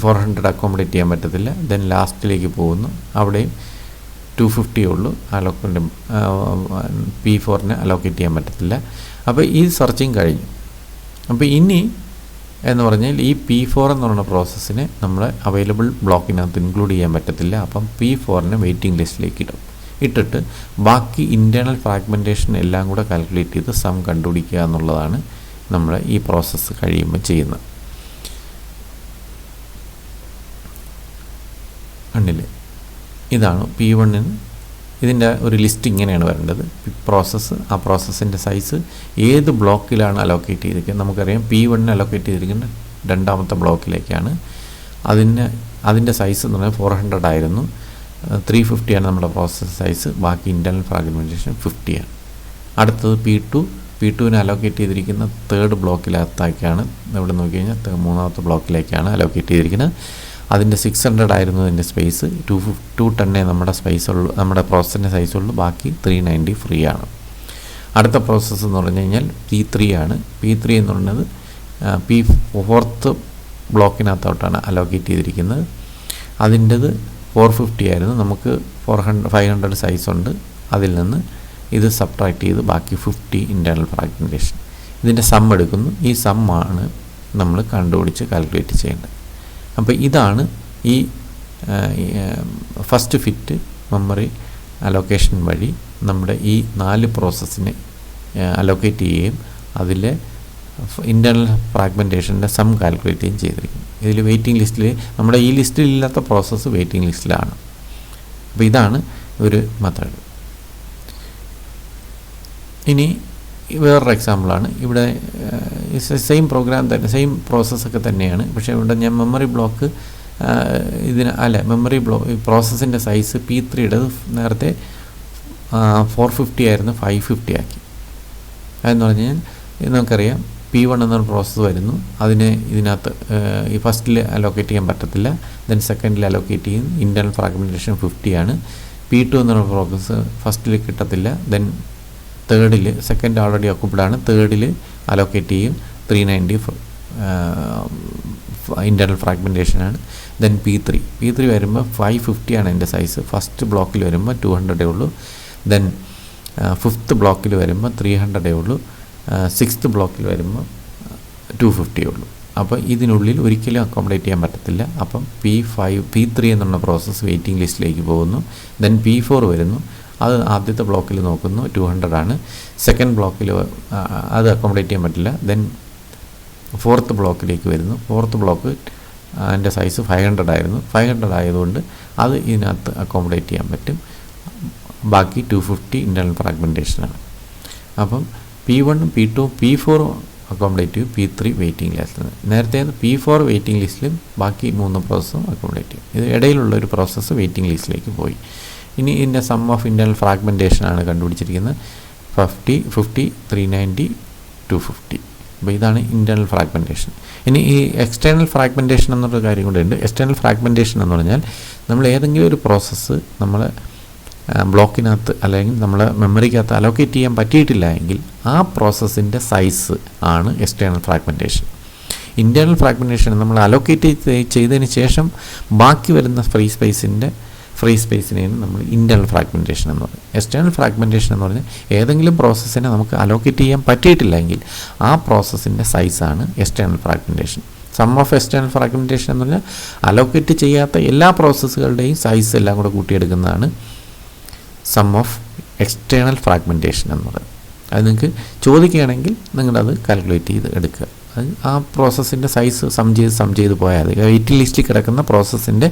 400 അക്കോമഡേറ്റ് ചെയ്യാൻ പറ്റത്തില്ല. ദെൻ ലാസ്റ്റിലേക്ക് പോകുന്നു. അവിടെയും 250 ഉള്ളൂ, P4നെ അലോക്കേറ്റ് ചെയ്യാൻ പറ്റത്തില്ല. അപ്പോൾ ഈ സെർച്ചിങ് കഴിഞ്ഞു. അപ്പോൾ ഇനി എന്ന് പറഞ്ഞാൽ ഈ P4 എന്ന് പറയുന്ന പ്രോസസ്സിനെ നമ്മൾ അവൈലബിൾ ബ്ലോക്കിനകത്ത് ഇൻക്ലൂഡ് ചെയ്യാൻ പറ്റത്തില്ല. അപ്പം P4നെ വെയിറ്റിംഗ് ലിസ്റ്റിലേക്ക് ഇട്ടിട്ട് ബാക്കി ഇൻറ്റേർണൽ ഫ്രാഗ്മെൻറ്റേഷൻ എല്ലാം കൂടെ കാൽക്കുലേറ്റ് ചെയ്ത് സം കണ്ടുപിടിക്കുക എന്നുള്ളതാണ് നമ്മൾ ഈ പ്രോസസ്സ് കഴിയുമ്പോൾ ചെയ്യുന്നത്. കണ്ടില്ലേ, ഇതാണ് P1ന്. ഇതിൻ്റെ ഒരു ലിസ്റ്റ് ഇങ്ങനെയാണ് വരേണ്ടത്. പ്രോസസ്സ്, ആ പ്രോസസ്സിൻ്റെ സൈസ്, ഏത് ബ്ലോക്കിലാണ് അലോക്കേറ്റ് ചെയ്തിരിക്കുന്നത്. നമുക്കറിയാം P1ന് അലോക്കേറ്റ് ചെയ്തിരിക്കുന്നത് രണ്ടാമത്തെ ബ്ലോക്കിലേക്കാണ്. അതിൻ്റെ സൈസ് എന്ന് പറഞ്ഞാൽ 400 ആയിരുന്നു. 350 ആണ് നമ്മുടെ പ്രോസസ്സ് സൈസ്. ബാക്കി ഇൻറ്റേർണൽ ഫ്രാഗ്മെൻറ്റേഷൻ 50 ആണ്. അടുത്തത് P2ന് അലോക്കേറ്റ് ചെയ്തിരിക്കുന്ന തേർഡ് ബ്ലോക്കിനകത്തേക്കാണ്. ഇവിടെ നോക്കി കഴിഞ്ഞാൽ മൂന്നാമത്തെ ബ്ലോക്കിലേക്കാണ് അലോക്കേറ്റ് ചെയ്തിരിക്കുന്നത്. അതിൻ്റെ 600 ആയിരുന്നു അതിൻ്റെ സ്പേസ്. 210 നമ്മുടെ സ്പേസ് ഉള്ളൂ, നമ്മുടെ പ്രോസസ്സിൻ്റെ സൈസ് ഉള്ളൂ. ബാക്കി 390 ഫ്രീ ആണ്. അടുത്ത പ്രോസസ്സ് എന്ന് പറഞ്ഞു കഴിഞ്ഞാൽ P3 ആണ്. P3 എന്ന് പറയുന്നത് P4th ബ്ലോക്കിനകത്തോട്ടാണ് അലോക്കേറ്റ് ചെയ്തിരിക്കുന്നത്. അതിൻ്റെത് 450 ആയിരുന്നു. നമുക്ക് 500 സൈസ് ഉണ്ട്. അതിൽ നിന്ന് ഇത് സബ്ട്രാക്ട് ചെയ്ത് ബാക്കി 50 ഇൻറ്റേർണൽ ഫ്രാഗ്മെൻറ്റേഷൻ. ഇതിൻ്റെ സം എടുക്കുന്നു. ഈ സം ആണ് നമ്മൾ കണ്ടുപിടിച്ച് കാൽക്കുലേറ്റ് ചെയ്യേണ്ടത്. അപ്പോൾ ഇതാണ് ഈ ഫസ്റ്റ് ഫിറ്റ് മെമ്മറി അലോക്കേഷൻ വഴി നമ്മുടെ ഈ 4 പ്രോസസ്സിനെ അലോക്കേറ്റ് ചെയ്യുകയും അതിലെ ഇൻറ്റേർണൽ ഫ്രാഗ്മെൻറ്റേഷൻ്റെ സം കാൽക്കുലേറ്റ് ചെയ്യുകയും ചെയ്തിരിക്കുന്നു. ഇതിൽ വെയിറ്റിംഗ് ലിസ്റ്റിൽ, നമ്മുടെ ഈ ലിസ്റ്റിൽ ഇല്ലാത്ത പ്രോസസ്സ് വെയിറ്റിംഗ് ലിസ്റ്റിലാണ്. അപ്പോൾ ഇതാണ് ഒരു മെത്തേഡ്. ഇനി വേറൊരു എക്സാമ്പിളാണ്. ഇവിടെ സെയിം പ്രോഗ്രാം തന്നെ, സെയിം പ്രോസസ്സൊക്കെ തന്നെയാണ്. പക്ഷേ ഇവിടെ ഞാൻ മെമ്മറി ബ്ലോക്ക് മെമ്മറി പ്രോസസ്സിൻ്റെ സൈസ് P3യുടെ നേരത്തെ 450 ആയിരുന്നു, 550 ആക്കി. അതെന്ന് പറഞ്ഞാൽ നമുക്കറിയാം P1 എന്നൊരു പ്രോസസ്സ് വരുന്നു. അതിനെ ഇതിനകത്ത് ഈ ഫസ്റ്റിൽ അലോക്കേറ്റ് ചെയ്യാൻ പറ്റത്തില്ല. ദെൻ സെക്കൻഡിൽ അലോക്കേറ്റ് ചെയ്യും. ഇൻറ്റേർണൽ ഫ്രാഗ്മെൻറ്റേഷൻ 50 ആണ്. P2 എന്നൊരു പ്രോസസ്സ് ഫസ്റ്റിൽ കിട്ടത്തില്ല. ദെൻ തേർഡിൽ, സെക്കൻഡ് ഓൾറെഡി ഒക്കുപ്പിഡ് ആണ്, തേർഡിൽ അലോക്കേറ്റ് ചെയ്യും. 390 ഇൻറ്റേർണൽ ഫ്രാഗ്മെൻറ്റേഷനാണ്. ദെൻ P3 വരുമ്പോൾ 550 ആണ് എൻ്റെ സൈസ്. ഫസ്റ്റ് ബ്ലോക്കിൽ വരുമ്പോൾ 200 ഉള്ളൂ. ദെൻ 5th ബ്ലോക്കിൽ വരുമ്പോൾ 300 ഉള്ളൂ. 6th ബ്ലോക്കിൽ വരുമ്പോൾ 250 ഉള്ളൂ. അപ്പോൾ ഇതിനുള്ളിൽ ഒരിക്കലും അക്കോമഡേറ്റ് ചെയ്യാൻ പറ്റത്തില്ല. അപ്പം P3 എന്നുള്ള പ്രോസസ്സ് വെയിറ്റിംഗ് ലിസ്റ്റിലേക്ക് പോകുന്നു. ദെൻ P4 വരുന്നു. അത് ആദ്യത്തെ ബ്ലോക്കിൽ നോക്കുന്നു, 200 ആണ്. സെക്കൻഡ് ബ്ലോക്കിൽ അത് അക്കോമഡേറ്റ് ചെയ്യാൻ പറ്റില്ല. ദെൻ 4th ബ്ലോക്കിലേക്ക് വരുന്നു. 4th ബ്ലോക്ക് അതിൻ്റെ സൈസ് 500 ആയിരുന്നു. 500 ആയതുകൊണ്ട് അത് ഇതിനകത്ത് അക്കോമഡേറ്റ് ചെയ്യാൻ പറ്റും. ബാക്കി 250 ഇൻറ്റേർണൽ ഫ്രാഗ്മെൻറ്റേഷനാണ്. അപ്പം P1, P2, P4 അക്കോമഡേറ്റ് ചെയ്യും. P3 വെയിറ്റിംഗ് ലിസ്റ്റിൽ. നേരത്തെ P4 വെയിറ്റിംഗ് ലിസ്റ്റിലും ബാക്കി 3 പ്രോസസ്സും അക്കോമഡേറ്റ് ചെയ്യും. ഇത് ഇടയിലുള്ള ഒരു പ്രോസസ്സ് വെയിറ്റിംഗ് ലിസ്റ്റിലേക്ക് പോയി. ഇനി ഇതിൻ്റെ സം ഓഫ് ഇൻറ്റേർണൽ ഫ്രാഗ്മെൻറ്റേഷനാണ് കണ്ടുപിടിച്ചിരിക്കുന്നത്. 50, 390, 250. അപ്പോൾ ഇതാണ് ഇൻറ്റേർണൽ ഫ്രാഗ്മെൻറ്റേഷൻ. ഇനി ഈ എക്സ്റ്റേണൽ ഫ്രാഗ്മെൻറ്റേഷൻ എന്നൊരു കാര്യം കൂടെ ഉണ്ട്. എക്സ്റ്റേണൽ ഫ്രാഗ്മെൻറ്റേഷൻ എന്ന് പറഞ്ഞാൽ നമ്മൾ ഏതെങ്കിലും ഒരു പ്രോസസ്സ് നമ്മൾ ബ്ലോക്കിനകത്ത് അല്ലെങ്കിൽ നമ്മൾ മെമ്മറിക്കകത്ത് അലോക്കേറ്റ് ചെയ്യാൻ പറ്റിയിട്ടില്ല എങ്കിൽ ആ പ്രോസസ്സിൻ്റെ സൈസ് ആണ് എക്സ്റ്റേണൽ ഫ്രാഗ്മെൻറ്റേഷൻ. ഇൻറ്റേർണൽ ഫ്രാഗ്മെൻറ്റേഷൻ നമ്മൾ അലോക്കേറ്റ് ചെയ്തതിന് ശേഷം ബാക്കി വരുന്ന ഫ്രീ സ്പേസിനെയാണ് നമ്മൾ ഇൻറ്റേർണൽ ഫ്രാഗ്മെൻറ്റേഷൻ എന്ന് പറയും. എക്സ്റ്റേണൽ ഫ്രാഗ്മെൻറ്റേഷൻ എന്ന് പറഞ്ഞാൽ ഏതെങ്കിലും പ്രോസസ്സിനെ നമുക്ക് അലോക്കേറ്റ് ചെയ്യാൻ പറ്റിയിട്ടില്ലെങ്കിൽ ആ പ്രോസസ്സിൻ്റെ സൈസാണ് external fragmentation. Sum of external fragmentation എന്ന് പറഞ്ഞാൽ അലോക്കേറ്റ് ചെയ്യാത്ത എല്ലാ പ്രോസസ്സുകളുടെയും സൈസ് എല്ലാം കൂടെ കൂട്ടിയെടുക്കുന്നതാണ് സം ഓഫ് എക്സ്റ്റേണൽ ഫ്രാഗ്മെൻറ്റേഷൻ എന്ന് പറയുന്നത്. അത് നിങ്ങൾക്ക് ചോദിക്കുകയാണെങ്കിൽ നിങ്ങളത് കാൽക്കുലേറ്റ് ചെയ്ത് എടുക്കുക. അത് ആ പ്രോസസ്സിൻ്റെ സൈസ് സം ചെയ്ത് പോയാൽ മതി. വെയിറ്റിംഗ് ലിസ്റ്റിൽ കിടക്കുന്ന പ്രോസസ്സിൻ്റെ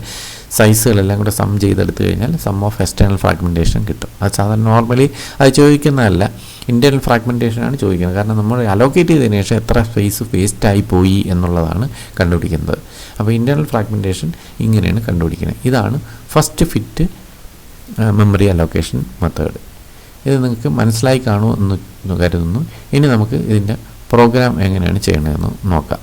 സൈസുകളെല്ലാം കൂടെ സം ചെയ്തെടുത്തു കഴിഞ്ഞാൽ സം ഓഫ് എക്സ്റ്റേണൽ ഫ്രാഗ്മെൻറ്റേഷൻ കിട്ടും. അത് സാധാരണ നോർമലി അത് ചോദിക്കുന്നതല്ല, ഇൻറ്റേർണൽ ഫ്രാഗ്മെൻറ്റേഷനാണ് ചോദിക്കുന്നത്. കാരണം നമ്മൾ അലോക്കേറ്റ് ചെയ്തതിന് ശേഷം എത്ര സ്പേസ് വേസ്റ്റായി പോയി എന്നുള്ളതാണ് കണ്ടുപിടിക്കുന്നത്. അപ്പോൾ ഇൻറ്റേർണൽ ഫ്രാഗ്മെൻറ്റേഷൻ ഇങ്ങനെയാണ് കണ്ടുപിടിക്കുന്നത്. ഇതാണ് first fit memory allocation method. ഇത് നിങ്ങൾക്ക് മനസ്സിലായി കാണുമെന്ന് കരുതുന്നു. ഇനി നമുക്ക് ഇതിൻ്റെ പ്രോഗ്രാം എങ്ങനെയാണ് ചെയ്യണതെന്ന് നോക്കാം.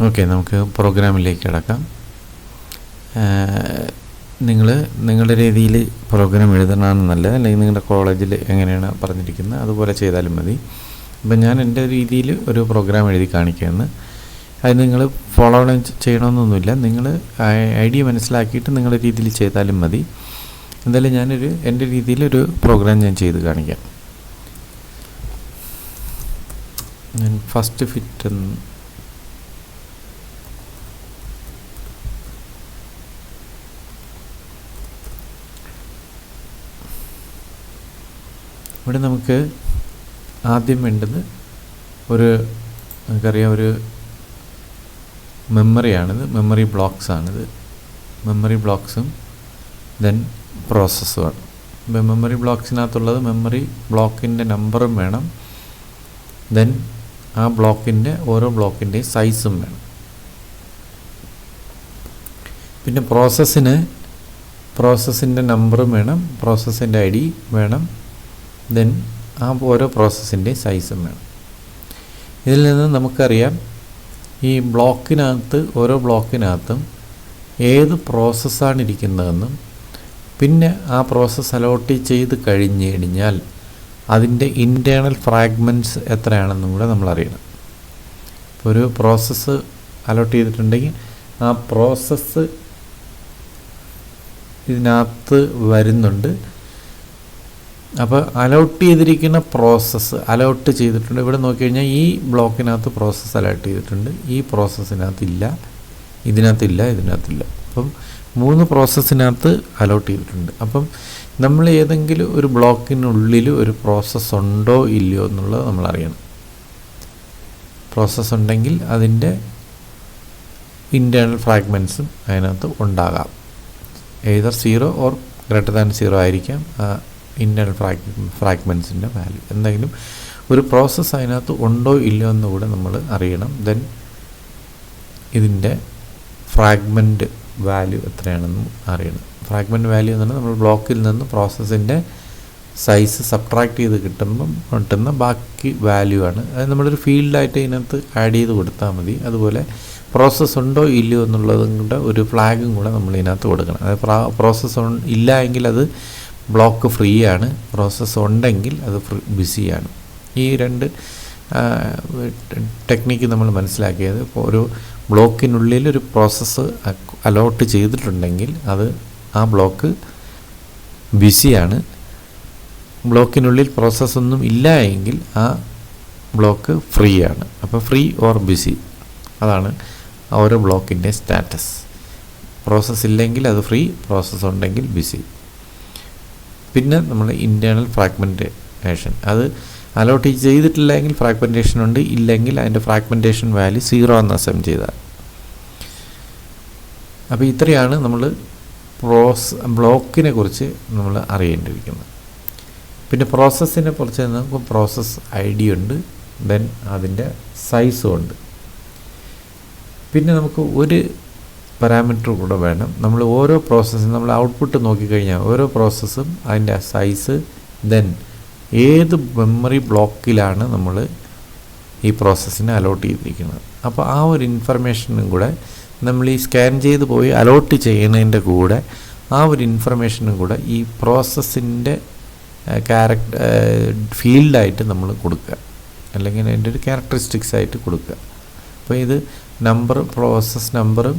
ഓക്കെ, നമുക്ക് പ്രോഗ്രാമിലേക്ക് കിടക്കാം. നിങ്ങളുടെ രീതിയിൽ പ്രോഗ്രാം എഴുതണമെന്ന് നല്ലത്, അല്ലെങ്കിൽ നിങ്ങളുടെ കോളേജിൽ എങ്ങനെയാണ് പറഞ്ഞിരിക്കുന്നത് അതുപോലെ ചെയ്താലും മതി. അപ്പം ഞാൻ എൻ്റെ രീതിയിൽ ഒരു പ്രോഗ്രാം എഴുതി കാണിക്കുകയെന്ന്. അത് നിങ്ങൾ ഫോളോ ചെയ്യണമെന്നൊന്നുമില്ല. നിങ്ങൾ ഐഡിയ മനസ്സിലാക്കിയിട്ട് നിങ്ങളുടെ രീതിയിൽ ചെയ്താലും മതി. എന്തായാലും ഞാനൊരു എൻ്റെ രീതിയിലൊരു പ്രോഗ്രാം ഞാൻ ചെയ്ത് കാണിക്കാം. ഞാൻ ഫസ്റ്റ് ഫിറ്റ് ഇവിടെ നമുക്ക് ആദ്യം വേണ്ടത് നമുക്കറിയാം ഒരു മെമ്മറിയാണിത്, മെമ്മറി ബ്ലോക്സാണിത്. മെമ്മറി ബ്ലോക്സും ദെൻ പ്രോസസ്സുമാണ്. ഇപ്പം മെമ്മറി ബ്ലോക്സിനകത്തുള്ളത് മെമ്മറി ബ്ലോക്കിൻ്റെ നമ്പറും വേണം, ദെൻ ആ ഓരോ ബ്ലോക്കിൻ്റെ സൈസും വേണം. പിന്നെ പ്രോസസ്സിൻ്റെ നമ്പറും വേണം, പ്രോസസ്സിൻ്റെ ID വേണം, ദെൻ ആ ഓരോ പ്രോസസ്സിൻ്റെ സൈസും വേണം. ഇതിൽ നിന്ന് നമുക്കറിയാം ഈ ഓരോ ബ്ലോക്കിനകത്തും ഏത് പ്രോസസ്സാണ് ഇരിക്കുന്നതെന്നും പിന്നെ ആ പ്രോസസ്സ് അലോട്ട് ചെയ്ത് കഴിഞ്ഞാൽ അതിൻ്റെ ഇൻറ്റേർണൽ ഫ്രാഗ്മെൻറ്റ്സ് എത്രയാണെന്നും കൂടെ നമ്മൾ അറിയണം. ഇപ്പോൾ ഒരു പ്രോസസ്സ് അലോട്ട് ചെയ്തിട്ടുണ്ടെങ്കിൽ ആ പ്രോസസ്സ് ഇതിനകത്ത് വരുന്നുണ്ട്. അപ്പോൾ അലോട്ട് ചെയ്തിരിക്കുന്ന പ്രോസസ്സ് അലോട്ട് ചെയ്തിട്ടുണ്ട്. ഇവിടെ നോക്കിക്കഴിഞ്ഞാൽ ഈ ബ്ലോക്കിനകത്ത് പ്രോസസ്സ് അലോട്ട് ചെയ്തിട്ടുണ്ട്, ഈ പ്രോസസ്സിനകത്തില്ല, ഇതിനകത്തില്ല. അപ്പം 3 പ്രോസസ്സിനകത്ത് അലോട്ട് ചെയ്തിട്ടുണ്ട്. അപ്പം നമ്മൾ ഏതെങ്കിലും ഒരു ബ്ലോക്കിനുള്ളിൽ ഒരു പ്രോസസ്സ് ഉണ്ടോ ഇല്ലയോ എന്നുള്ളത് നമ്മൾ അറിയണം. പ്രോസസ്സ് ഉണ്ടെങ്കിൽ അതിൻ്റെ ഇൻറ്റേർണൽ ഫ്രാഗ്മെൻറ്റ്സും അതിനകത്ത് ഉണ്ടാകാം. എയ്തർ 0 ഓർ >0 ആയിരിക്കാം ഇൻറ്റേർണൽ ഫ്രാഗ്മെൻറ്റ്സിൻ്റെ വാല്യൂ. എന്തെങ്കിലും ഒരു പ്രോസസ്സ് അതിനകത്ത് ഉണ്ടോ ഇല്ലയോ എന്ന് കൂടെ നമ്മൾ അറിയണം. ദെൻ ഇതിൻ്റെ ഫ്രാഗ്മെൻറ്റ് വാല്യൂ എത്രയാണെന്നും അറിയണം. ഫ്രാഗ്മെൻറ്റ് വാല്യൂ എന്ന് പറഞ്ഞാൽ നമ്മൾ ബ്ലോക്കിൽ നിന്ന് പ്രോസസ്സിൻ്റെ സൈസ് സബ്ട്രാക്ട് ചെയ്ത് കിട്ടുന്ന ബാക്കി വാല്യൂ ആണ്. അത് നമ്മളൊരു ഫീൽഡായിട്ട് ഇതിനകത്ത് ആഡ് ചെയ്ത് കൊടുത്താൽ മതി. അതുപോലെ പ്രോസസ്സ് ഉണ്ടോ ഇല്ലയോ എന്നുള്ളതും കൂടെ ഒരു ഫ്ലാഗും കൂടെ നമ്മൾ ഇതിനകത്ത് കൊടുക്കണം. അത് പ്രോസസ്സ് ഇല്ല എങ്കിൽ അത് ബ്ലോക്ക് ഫ്രീ ആണ്, പ്രോസസ്സ് ഉണ്ടെങ്കിൽ അത് ബിസിയാണ്. ഈ 2 ടെക്നിക്ക് നമ്മൾ മനസ്സിലാക്കിയത്. ഇപ്പോൾ ഒരു ബ്ലോക്കിനുള്ളിൽ ഒരു പ്രോസസ്സ് അലോട്ട് ചെയ്തിട്ടുണ്ടെങ്കിൽ ആ ബ്ലോക്ക് ബിസിയാണ്. ബ്ലോക്കിനുള്ളിൽ പ്രോസസ്സൊന്നും ഇല്ല എങ്കിൽ ആ ബ്ലോക്ക് ഫ്രീ ആണ്. അപ്പോൾ ഫ്രീ ഓർ ബിസി, അതാണ് ഓരോ ബ്ലോക്കിൻ്റെ സ്റ്റാറ്റസ്. പ്രോസസ്സ് ഇല്ലെങ്കിൽ അത് ഫ്രീ, പ്രോസസ്സ് ഉണ്ടെങ്കിൽ ബിസി. പിന്നെ നമ്മൾ ഇൻറ്റേർണൽ ഫ്രാഗ്മെൻറ്റേഷൻ, അത് അലോട്ട് ചെയ്തിട്ടില്ലെങ്കിൽ ഫ്രാഗ്മെൻറ്റേഷൻ ഉണ്ട്, ഇല്ലെങ്കിൽ അതിൻ്റെ ഫ്രാഗ്മെൻറ്റേഷൻ വാല്യൂ 0 എന്ന് അസ്യൂം ചെയ്താൽ. അപ്പോൾ ഇത്രയാണ് നമ്മൾ ബ്ലോക്കിനെ കുറിച്ച് നമ്മൾ അറിയേണ്ടിയിരിക്കുന്നത്. പിന്നെ പ്രോസസ്സിനെ കുറിച്ച് നമുക്ക് പ്രോസസ്സ് ID ഉണ്ട്, ദെൻ അതിൻ്റെ സൈസും ഉണ്ട്. പിന്നെ നമുക്ക് ഒരു പാരാമീറ്റർ കൂടെ വേണം. നമ്മൾ ഓരോ പ്രോസസ്സും നമ്മൾ ഔട്ട്പുട്ട് നോക്കിക്കഴിഞ്ഞാൽ ഓരോ പ്രോസസ്സും അതിൻ്റെ സൈസ്, ദെൻ ഏത് മെമ്മറി ബ്ലോക്കിലാണ് നമ്മൾ ഈ പ്രോസസ്സിനെ അലോട്ട് ചെയ്തിരിക്കുന്നത്. അപ്പോൾ ആ ഒരു ഇൻഫർമേഷനും കൂടെ നമ്മൾ ഈ സ്കാൻ ചെയ്ത് പോയി അലോട്ട് ചെയ്യുന്നതിൻ്റെ കൂടെ ആ ഒരു ഇൻഫർമേഷനും കൂടെ ഈ പ്രോസസ്സിൻ്റെ ഫീൽഡായിട്ട് നമ്മൾ കൊടുക്കുക, അല്ലെങ്കിൽ അതിൻ്റെ ഒരു ക്യാരക്ടറിസ്റ്റിക്സ് ആയിട്ട് കൊടുക്കുക. അപ്പോൾ ഇത് പ്രോസസ്സ് നമ്പറും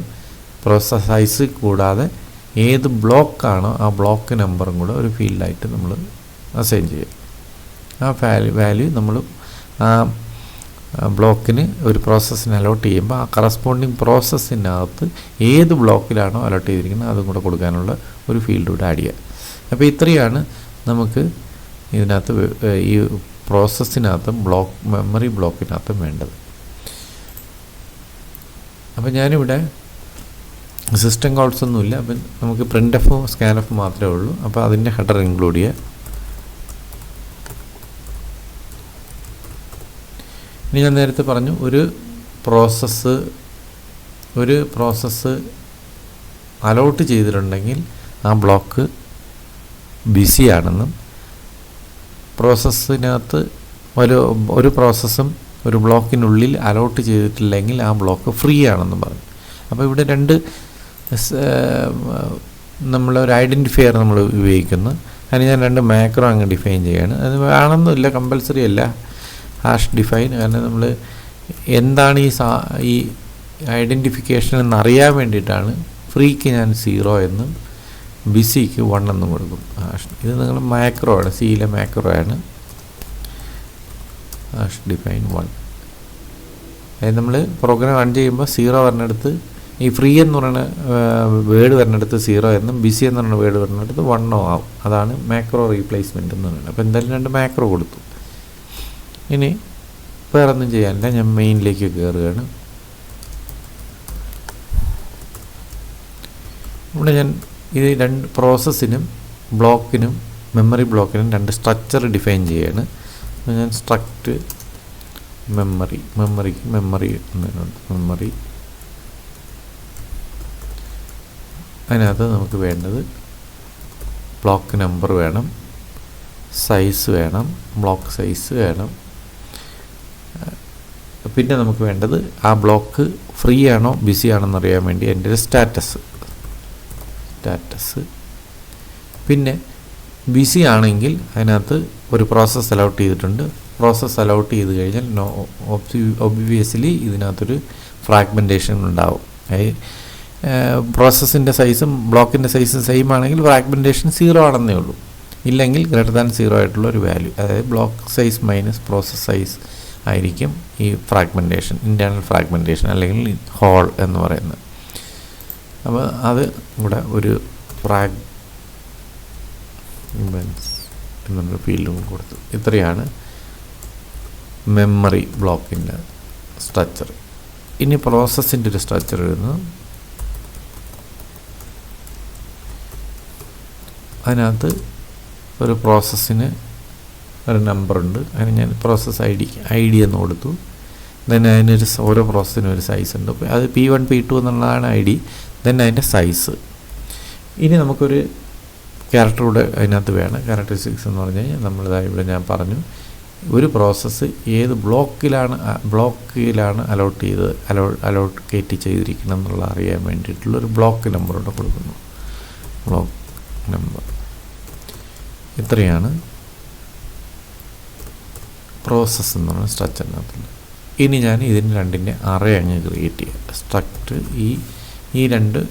പ്രോസസ്സ് സൈസ് കൂടാതെ ഏത് ബ്ലോക്കാണോ ആ ബ്ലോക്ക് നമ്പറും കൂടെ ഒരു ഫീൽഡായിട്ട് നമ്മൾ അസൈൻ ചെയ്യും. ആ വാല്യൂ നമ്മൾ ആ ബ്ലോക്കിന് ഒരു പ്രോസസ്സിന് അലോട്ട് ചെയ്യുമ്പോൾ ആ കറസ്പോണ്ടിങ് പ്രോസസ്സിനകത്ത് ഏത് ബ്ലോക്കിലാണോ അലോട്ട് ചെയ്തിരിക്കുന്നത് അതും കൂടെ കൊടുക്കാനുള്ള ഒരു ഫീൽഡ് കൂടെ ആഡ് ചെയ്യുക. അപ്പോൾ ഇത്രയാണ് നമുക്ക് ഇതിനകത്ത് ഈ പ്രോസസ്സിനകത്തും മെമ്മറി ബ്ലോക്കിനകത്തും വേണ്ടത്. അപ്പോൾ ഞാനിവിടെ സിസ്റ്റം കോൾസ് ഒന്നുമില്ല, അപ്പം നമുക്ക് പ്രിൻ്റ് സ്കാൻ എഫ് മാത്രമേ ഉള്ളൂ. അപ്പോൾ അതിൻ്റെ ഹെഡർ ഇൻക്ലൂഡ് ചെയ്യുക. ഇനി ഞാൻ നേരത്തെ പറഞ്ഞു ഒരു പ്രോസസ്സ് അലോട്ട് ചെയ്തിട്ടുണ്ടെങ്കിൽ ആ ബ്ലോക്ക് ബിസിയാണെന്നും പ്രോസസ്സിനകത്ത് ഒരു പ്രോസസ്സും ഒരു ബ്ലോക്കിനുള്ളിൽ അലോട്ട് ചെയ്തിട്ടില്ലെങ്കിൽ ആ ബ്ലോക്ക് ഫ്രീ ആണെന്നും പറഞ്ഞു. അപ്പോൾ ഇവിടെ നമ്മളൊരു ഐഡൻറ്റിഫയർ നമ്മൾ ഉപയോഗിക്കുന്നു. അതിന് ഞാൻ 2 മാക്രോ അങ്ങ് ഡിഫൈൻ ചെയ്യുകയാണ്. അത് വേണമെന്നില്ല, കമ്പൽസറി അല്ല ഹാഷ് ഡിഫൈൻ. കാരണം നമ്മൾ എന്താണ് ഈ ഐഡൻറ്റിഫിക്കേഷൻ എന്നറിയാൻ വേണ്ടിയിട്ടാണ് ഫ്രീക്ക് ഞാൻ 0 എന്നും ബിസിക്ക് 1 എന്നും കൊടുക്കും. ഇത് നിങ്ങൾ മാക്രോ ആണ്, സിയിലെ മാക്രോ ആണ്. Hash define 1. അതായത് നമ്മൾ പ്രോഗ്രാം റൺ ചെയ്യുമ്പോൾ 0 പറഞ്ഞെടുത്ത് ഈ ഫ്രീ എന്ന് പറയുന്ന വേർഡ് വരുന്നിടത്ത് 0 എന്നും ബിസി എന്ന് പറയുന്ന വേർഡ് വരുന്നിടത്ത് 1 ആവും. അതാണ് മാക്രോ റീപ്ലേസ്മെൻറ്റ് എന്ന് പറയുന്നത്. അപ്പോൾ എന്തായാലും 2 മാക്രോ കൊടുത്തു. ഇനി വേറെ ഒന്നും ചെയ്യാനില്ല, ഞാൻ മെയിനിലേക്ക് കയറുകയാണ്. ഇവിടെ ഞാൻ ഇത് 2 പ്രോസസ്സിനും ബ്ലോക്കിനും മെമ്മറി ബ്ലോക്കിനും 2 സ്ട്രക്ചർ ഡിഫൈൻ ചെയ്യുകയാണ്. ഞാൻ സ്ട്രക്റ്റ് മെമ്മറിക്ക് മെമ്മറി അതിനകത്ത് നമുക്ക് വേണ്ടത് ബ്ലോക്ക് നമ്പർ വേണം, സൈസ് വേണം, ബ്ലോക്ക് സൈസ് വേണം. പിന്നെ നമുക്ക് വേണ്ടത് ആ ബ്ലോക്ക് ഫ്രീ ആണോ ബിസി ആണെന്ന് അറിയാൻ വേണ്ടി എൻ്റെ ഒരു സ്റ്റാറ്റസ്. പിന്നെ ബിസി ആണെങ്കിൽ അതിനകത്ത് ഒരു പ്രോസസ്സ് അലൗട്ട് ചെയ്തിട്ടുണ്ട്. പ്രോസസ്സ് അലൗട്ട് ചെയ്ത് കഴിഞ്ഞാൽ ഒബ്വിയസ്ലി ഇതിനകത്തൊരു ഫ്രാഗ്മെൻറ്റേഷൻ ഉണ്ടാവും. പ്രോസസ്സിൻ്റെ സൈസും ബ്ലോക്കിൻ്റെ സൈസും സെയിം ആണെങ്കിൽ ഫ്രാഗ്മെൻറ്റേഷൻ 0 ആണെന്നേ ഉള്ളൂ. ഇല്ലെങ്കിൽ >0 ആയിട്ടുള്ള ഒരു വാല്യൂ, അതായത് block size minus process size ആയിരിക്കും ഈ ഫ്രാഗ്മെൻറ്റേഷൻ, ഇൻറ്റേർണൽ ഫ്രാഗ്മെൻറ്റേഷൻ അല്ലെങ്കിൽ ഹോൾ എന്ന് പറയുന്നത്. അപ്പോൾ അത് ഇവിടെ ഒരു ഫ്രാഗ്മെൻറ്റ്സ് എന്നൊരു ഫീൽഡും കൊടുത്തു. ഇത്രയാണ് മെമ്മറി ബ്ലോക്കിൻ്റെ സ്ട്രക്ചർ. ഇനി പ്രോസസ്സിൻ്റെ ഒരു സ്ട്രക്ചർ എഴുതുന്നു. അതിനകത്ത് ഒരു പ്രോസസ്സിന് ഒരു നമ്പറുണ്ട്, അതിന് ഞാൻ പ്രോസസ്സ് ഐ ഡി എന്ന് കൊടുത്തു. ദെൻ അതിനൊരു ഓരോ പ്രോസസ്സിനും ഒരു സൈസ് ഉണ്ട്. അത് P1 P2 എന്നുള്ളതാണ് ഐ ഡി. ദെൻ അതിൻ്റെ സൈസ്. ഇനി നമുക്കൊരു ക്യാരക്ടർ കൂടെ അതിനകത്ത് വേണം. ക്യാരക്ടറിസ്റ്റിക്സ് എന്ന് പറഞ്ഞു കഴിഞ്ഞാൽ നമ്മളിവിടെ ഞാൻ പറഞ്ഞു, ഒരു പ്രോസസ്സ് ഏത് ബ്ലോക്കിലാണ് അലോക്കേറ്റ് ചെയ്തിരിക്കണം എന്നുള്ള അറിയാൻ വേണ്ടിയിട്ടുള്ളൊരു ബ്ലോക്ക് നമ്പർ ഇവിടെ കൊടുക്കുന്നു. Block number. ഇത്രയാണ് പ്രോസസ്സ് എന്ന് പറയുന്ന സ്ട്രക്ചറിനകത്തുള്ളത്. ഇനി ഞാൻ ഇതിന് 2ൻ്റെ അറേ അങ്ങ് ക്രിയേറ്റ് ചെയ്യുക. സ്ട്രക്റ്റ് ഈ 2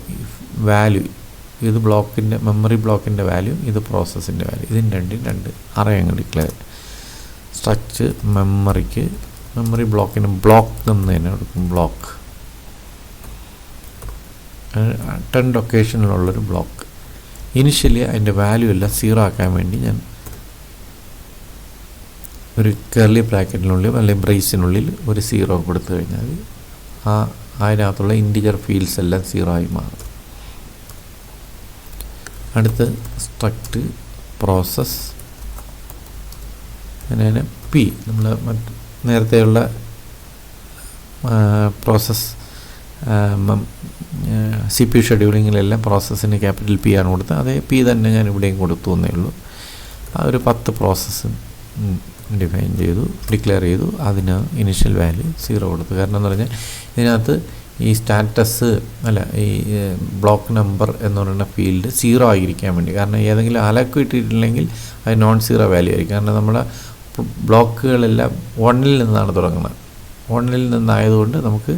വാല്യൂ, ഇത് ബ്ലോക്കിൻ്റെ മെമ്മറി ബ്ലോക്കിൻ്റെ വാല്യൂ, ഇത് പ്രോസസ്സിൻ്റെ വാല്യൂ, ഇതിന് 2 അറേ അങ്ങ് ഡിക്ലെയർ. സ്ട്രക്ചർ മെമ്മറി ബ്ലോക്കിന് ബ്ലോക്ക് എന്ന് തന്നെ കൊടുക്കും. ബ്ലോക്ക് 10 ലൊക്കേഷനിലുള്ളൊരു ബ്ലോക്ക്. ഇനിഷ്യലി അതിൻ്റെ വാല്യൂ എല്ലാം 0 ആക്കാൻ വേണ്ടി ഞാൻ ഒരു കർലി ബ്രാക്കറ്റിനുള്ളിൽ അല്ലെങ്കിൽ ബ്രേസിനുള്ളിൽ ഒരു 0 കൊടുത്തു കഴിഞ്ഞാൽ അതിനകത്തുള്ള ഇൻറ്റിജർ ഫീൽഡ്സ് എല്ലാം 0 ആയി മാറും. അടുത്ത് സ്ട്രക്റ്റ് പ്രോസസ്, അങ്ങനെ പി നമ്മൾ നേരത്തെയുള്ള പ്രോസസ് CPU ഷെഡ്യൂളിങ്ങിലെല്ലാം പ്രോസസ്സിന് ക്യാപിറ്റൽ P ആണ് കൊടുത്തത്. അതേ P തന്നെ ഞാൻ ഇവിടെയും കൊടുത്തു എന്നേ ഉള്ളൂ. ആ ഒരു 10 പ്രോസസ്സ് ഡിഫൈൻ ചെയ്തു, ഡിക്ലെയർ ചെയ്തു. അതിന് ഇനിഷ്യൽ വാല്യൂ 0 കൊടുത്തു. കാരണം എന്ന് പറഞ്ഞാൽ ഇതിനകത്ത് ഈ സ്റ്റാറ്റസ് ഈ ബ്ലോക്ക് നമ്പർ എന്ന് പറയുന്ന ഫീൽഡ് 0 ആയിരിക്കാൻ വേണ്ടി. കാരണം ഏതെങ്കിലും അലക്ക് ഇട്ടിട്ടില്ലെങ്കിൽ അത് non-0 വാല്യൂ ആയിരിക്കും. കാരണം നമ്മുടെ ബ്ലോക്കുകളെല്ലാം 1-ൽ നിന്നാണ് തുടങ്ങുന്നത്. 1-ൽ നിന്നായതുകൊണ്ട് നമുക്ക്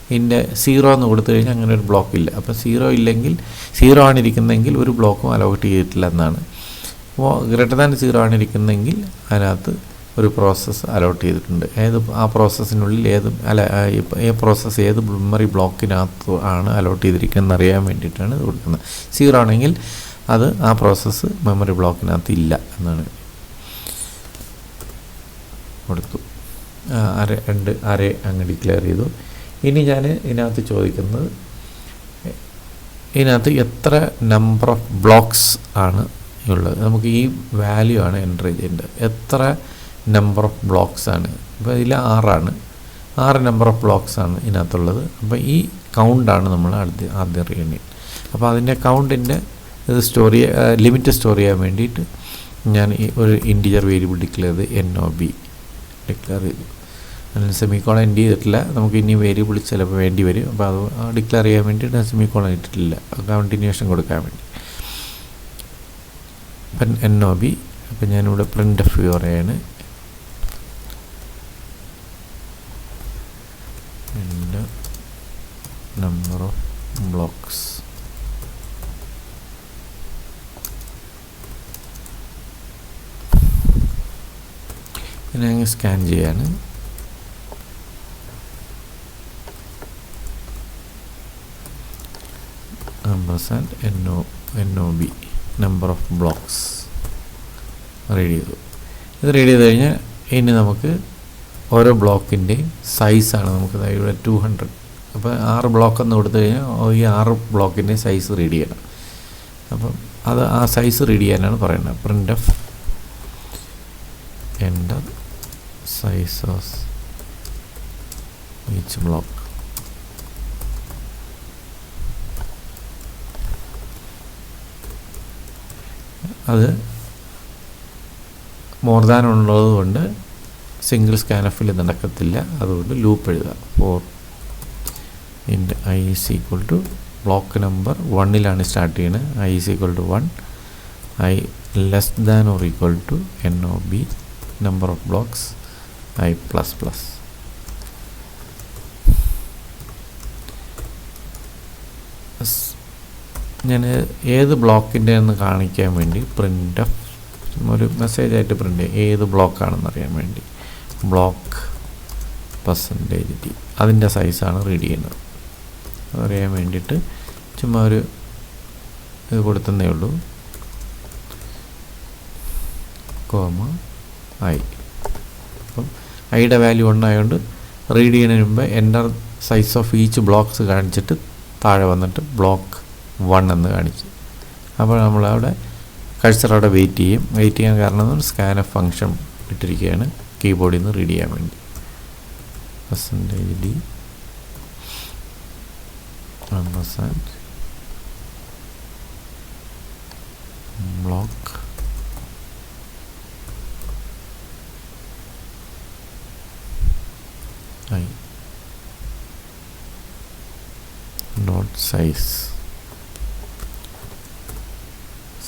ഇതിൻ്റെ 0 എന്ന് കൊടുത്തു കഴിഞ്ഞാൽ അങ്ങനെ ഒരു ബ്ലോക്ക് ഇല്ല. അപ്പോൾ 0 ഇല്ലെങ്കിൽ 0 ആണ് ഇരിക്കുന്നതെങ്കിൽ ഒരു ബ്ലോക്കും അലോട്ട് ചെയ്തിട്ടില്ല എന്നാണ്. അപ്പോൾ >0 ആണ് ഇരിക്കുന്നതെങ്കിൽ അതിനകത്ത് ഒരു പ്രോസസ്സ് അലോട്ട് ചെയ്തിട്ടുണ്ട്. ആ പ്രോസസ്സിനുള്ളിൽ ഈ പ്രോസസ്സ് ഏത് മെമ്മറി ബ്ലോക്കിനകത്ത് ആണ് അലോട്ട് ചെയ്തിരിക്കുന്നത് അറിയാൻ വേണ്ടിയിട്ടാണ് ഇത് കൊടുക്കുന്നത്. 0 ആണെങ്കിൽ അത് ആ പ്രോസസ്സ് മെമ്മറി ബ്ലോക്കിനകത്ത് ഇല്ല എന്നാണ് കൊടുത്തു. അറേ അങ്ങ് ഡിക്ലെയർ ചെയ്തു. ഇനി ഞാൻ ഇതിനകത്ത് ചോദിക്കുന്നത്, ഇതിനകത്ത് എത്ര നമ്പർ ഓഫ് ബ്ലോക്സ് ആണ് ഉള്ളത്. നമുക്ക് ഈ വാല്യൂ ആണ് എൻ്റർ ചെയ്യേണ്ടത്. എത്ര നമ്പർ ഓഫ് ബ്ലോക്സ് ആണ്. അപ്പോൾ ഇതിൽ 6 ആണ്. 6 നമ്പർ ഓഫ് ബ്ലോക്സ് ആണ് ഇതിനകത്തുള്ളത്. അപ്പോൾ ഈ കൗണ്ടാണ് നമ്മൾ ആദ്യം അറിയേണ്ടത്. അപ്പോൾ അതിൻ്റെ കൗണ്ടിൻ്റെ ഇത് ലിമിറ്റ് സ്റ്റോർ ചെയ്യാൻ വേണ്ടിയിട്ട് ഞാൻ ഈ ഒരു ഇൻറ്റിജർ വേരിയബിൾ ഡിക്ലെയർ ചെയ്ത് NOB ഡിക്ലെയർ ചെയ്തു. അതിന് സെമിക്കോളൻ എൻഡ് ചെയ്തിട്ടില്ല. നമുക്ക് ഇനി വേരിയബിൾ ചിലപ്പോൾ വേണ്ടി വരും. അപ്പോൾ അത് ഡിക്ലെയർ ചെയ്യാൻ വേണ്ടിയിട്ട് സെമിക്കോളൻ ഇട്ടിട്ടില്ല, കണ്ടിന്യൂഷൻ കൊടുക്കാൻ വേണ്ടി. അപ്പം NOB. അപ്പം ഞാനിവിടെ printf പറയാണ്. നമ്പർ ഓഫ് ബ്ലോക്സ് ഞാൻ സ്കാൻ ചെയ്യാണ്. NOB number of blocks read ചെയ്തു. ഇത് റീഡ് ചെയ്ത് കഴിഞ്ഞാൽ ഇനി നമുക്ക് ഓരോ ബ്ലോക്കിൻ്റെയും സൈസാണ് നമുക്ക് ഇവിടെ 200. അപ്പോൾ 6 ബ്ലോക്ക് എന്ന് കൊടുത്തു കഴിഞ്ഞാൽ ഈ 6 ബ്ലോക്കിൻ്റെയും സൈസ് റീഡ് ചെയ്യണം. അപ്പം അത് ആ സൈസ് റീഡ് ചെയ്യാനാണ് പറയുന്നത്. Printf enter size of each block. അത് മോർ ദാൻ ഉള്ളത് കൊണ്ട് സിംഗിൾ സ്കാനഫിൽ നടക്കത്തില്ല. അതുകൊണ്ട് ലൂപ്പ് എഴുതുക. 4 int i is equal to block number 1 start ചെയ്യുന്നത്. i is equal to 1, i less than or equal to NOB number of blocks i plus plus. ഞാൻ ഏത് ബ്ലോക്കിൻ്റെ എന്ന് കാണിക്കാൻ വേണ്ടി പ്രിൻ്റ് ഓഫ് ഒരു മെസ്സേജായിട്ട് പ്രിൻ്റ് ചെയ്യും. ഏത് ബ്ലോക്കാണെന്ന് അറിയാൻ വേണ്ടി ബ്ലോക്ക് %d അതിൻ്റെ സൈസാണ് റീഡ് ചെയ്യുന്നത്. അതറിയാൻ വേണ്ടിയിട്ട് ചുമ്മാ ഒരു ഇത് കൊടുത്തതേ ഉള്ളൂ. i. അപ്പം ഐയുടെ വാല്യൂ 1 ആയതുകൊണ്ട് റീഡ് ചെയ്യുന്നതിന് മുമ്പ് enter size of each blocks കാണിച്ചിട്ട് താഴെ വന്നിട്ട് ബ്ലോക്ക് 1 എന്ന് കാണിച്ചു. അപ്പോൾ നമ്മളവിടെ കഴ്സർ അവിടെ വെയിറ്റ് ചെയ്യും. വെയിറ്റ് ചെയ്യാൻ കാരണം സ്കാനഫ് ഫങ്ഷൻ ഇട്ടിരിക്കുകയാണ് കീബോർഡിൽ നിന്ന് റീഡ് ചെയ്യാൻ വേണ്ടി. %d block i dot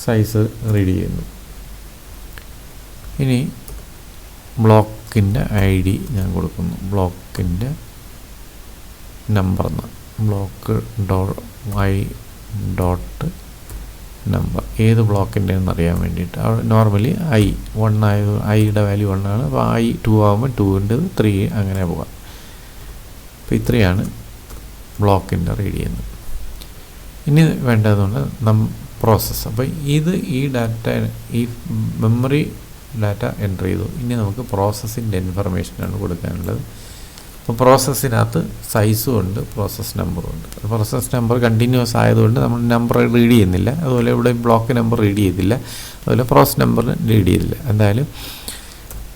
size read ചെയ്യുന്നു. ഇനി ബ്ലോക്കിൻ്റെ ID ഞാൻ കൊടുക്കുന്നു. ബ്ലോക്കിൻ്റെ നമ്പർ എന്ന് ബ്ലോക്ക് i ഡോട്ട് നമ്പർ ഏത് ബ്ലോക്കിൻ്റെ എന്നറിയാൻ വേണ്ടിയിട്ട്. നോർമലി ഐയുടെ വാല്യൂ 1 ആണ്. അപ്പോൾ i 2 ആകുമ്പോൾ 2 3 അങ്ങനെ പോകാം. അപ്പോൾ ഇത്രയാണ് ബ്ലോക്കിൻ്റെ റീഡ് ചെയ്യുന്നത്. ഇനി വേണ്ടതുകൊണ്ട് പ്രോസസ്സ്. അപ്പോൾ ഈ ഡാറ്റ ഈ മെമ്മറി ഡാറ്റ എൻ്റർ ചെയ്തു. ഇനി നമുക്ക് പ്രോസസ്സിൻ്റെ ഇൻഫർമേഷനാണ് കൊടുക്കാനുള്ളത്. അപ്പോൾ പ്രോസസ്സിനകത്ത് സൈസും ഉണ്ട്, പ്രോസസ്സ് നമ്പറും ഉണ്ട്. പ്രോസസ്സ് നമ്പർ കണ്ടിന്യൂസ് ആയതുകൊണ്ട് നമ്മൾ നമ്പർ റീഡ് ചെയ്യുന്നില്ല. അതുപോലെ ഇവിടെ ബ്ലോക്ക് നമ്പർ റീഡ് ചെയ്തില്ല. അതുപോലെ പ്രോസസ് നമ്പർ റീഡ് ചെയ്തില്ല. എന്തായാലും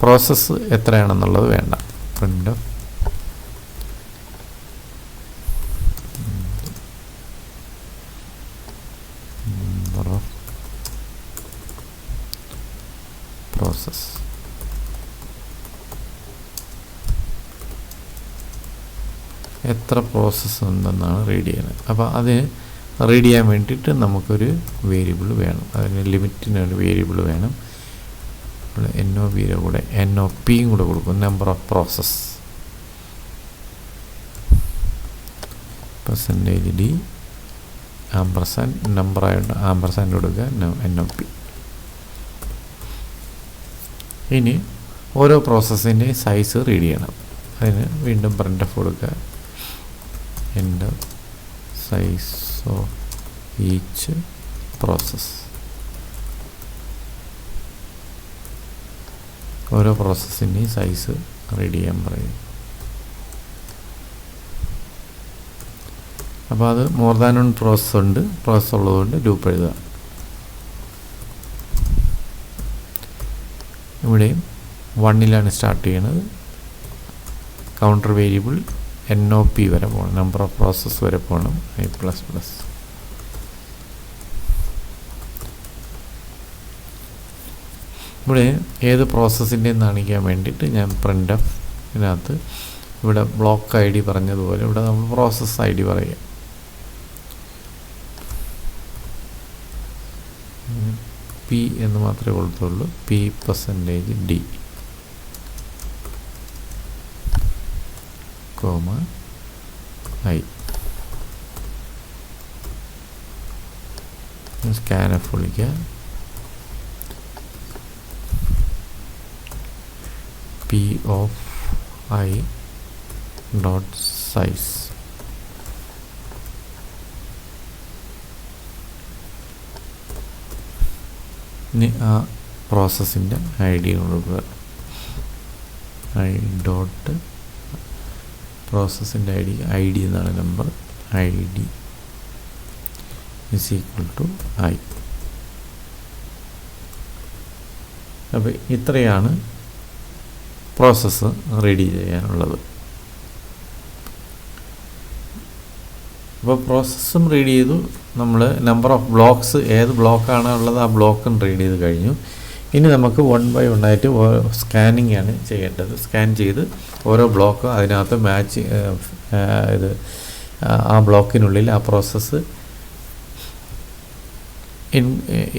പ്രോസസ്സ് എത്രയാണെന്നുള്ളത് വേണ്ട. പ്രിൻ്റ് പ്രോസസ് എത്ര പ്രോസസ്സ് ഉണ്ടെന്നാണ് റീഡ് ചെയ്യുന്നത്. അപ്പോൾ അത് റീഡ് ചെയ്യാൻ വേണ്ടിയിട്ട് നമുക്കൊരു വേരിയബിൾ വേണം. അതിന് ലിമിറ്റിനൊരു വേരിയബിൾ വേണം. NOBയുടെ കൂടെ NOPയും കൂടെ കൊടുക്കും. Number of process %d number ആയിട്ട് ആമ്പർസാൻഡ് കൊടുക്കുക NOP. ഇനി ഓരോ പ്രോസസ്സിൻ്റെയും സൈസ് റീഡ് ചെയ്യണം. അതിന് വീണ്ടും പ്രിൻ്റ് ഓഫ് കൊടുക്കുക. എൻ്റെ സൈസ് ഓഫ് ഈച്ച് പ്രോസസ്. ഓരോ പ്രോസസ്സിൻ്റെയും സൈസ് റീഡ് ചെയ്യാൻ പറയും. അപ്പോൾ അത് മോർ ദാൻ 1 പ്രോസസ്സ് ഉള്ളതുകൊണ്ട് ലൂപ്പ് എഴുതുക. ഇവിടെയും 1 സ്റ്റാർട്ട് ചെയ്യുന്നത്. കൗണ്ടർ വേരിയബിൾ NOP വരെ പോകണം. നമ്പർ ഓഫ് പ്രോസസ് വരെ പോകണം. i plus plus. ഇവിടെ ഏത് പ്രോസസ്സിൻ്റെ കാണിക്കാൻ വേണ്ടിയിട്ട് ഞാൻ പ്രിൻ്റ് ഓഫ് ഇതിനകത്ത് ഇവിടെ ബ്ലോക്ക് ID പറഞ്ഞതുപോലെ ഇവിടെ നമ്മൾ പ്രോസസ് ID പറയുക. P എന്ന് മാത്രമേ കൊടുത്തുള്ളൂ. P%d i. സ്കാനഫ് വിളിക്കുക. p of I dot size. ഇനി ആ പ്രോസസ്സിൻ്റെ ഐ ഡി കൊടുക്കുക. ഐ ഡോട്ട് പ്രോസസ്സിൻ്റെ ഐ ഡി എന്നാണ് number. I D is equal to I. അപ്പോൾ ഇത്രയാണ് പ്രോസസ്സ് റെഡി ചെയ്യാനുള്ളത്. അപ്പോൾ പ്രോസസ്സും റീഡ് ചെയ്തു. നമ്മൾ നമ്പർ ഓഫ് ബ്ലോക്സ് ഏത് ബ്ലോക്കാണ് ഉള്ളത് ആ ബ്ലോക്കും റീഡ് ചെയ്ത് കഴിഞ്ഞു. ഇനി നമുക്ക് 1 by 1 ആയിട്ട് സ്കാനിങ് ആണ് ചെയ്യേണ്ടത്. സ്കാൻ ചെയ്ത് ഓരോ ബ്ലോക്കും അതിനകത്ത് മാച്ച് ഇത് ആ ബ്ലോക്കിനുള്ളിൽ ആ പ്രോസസ്സ്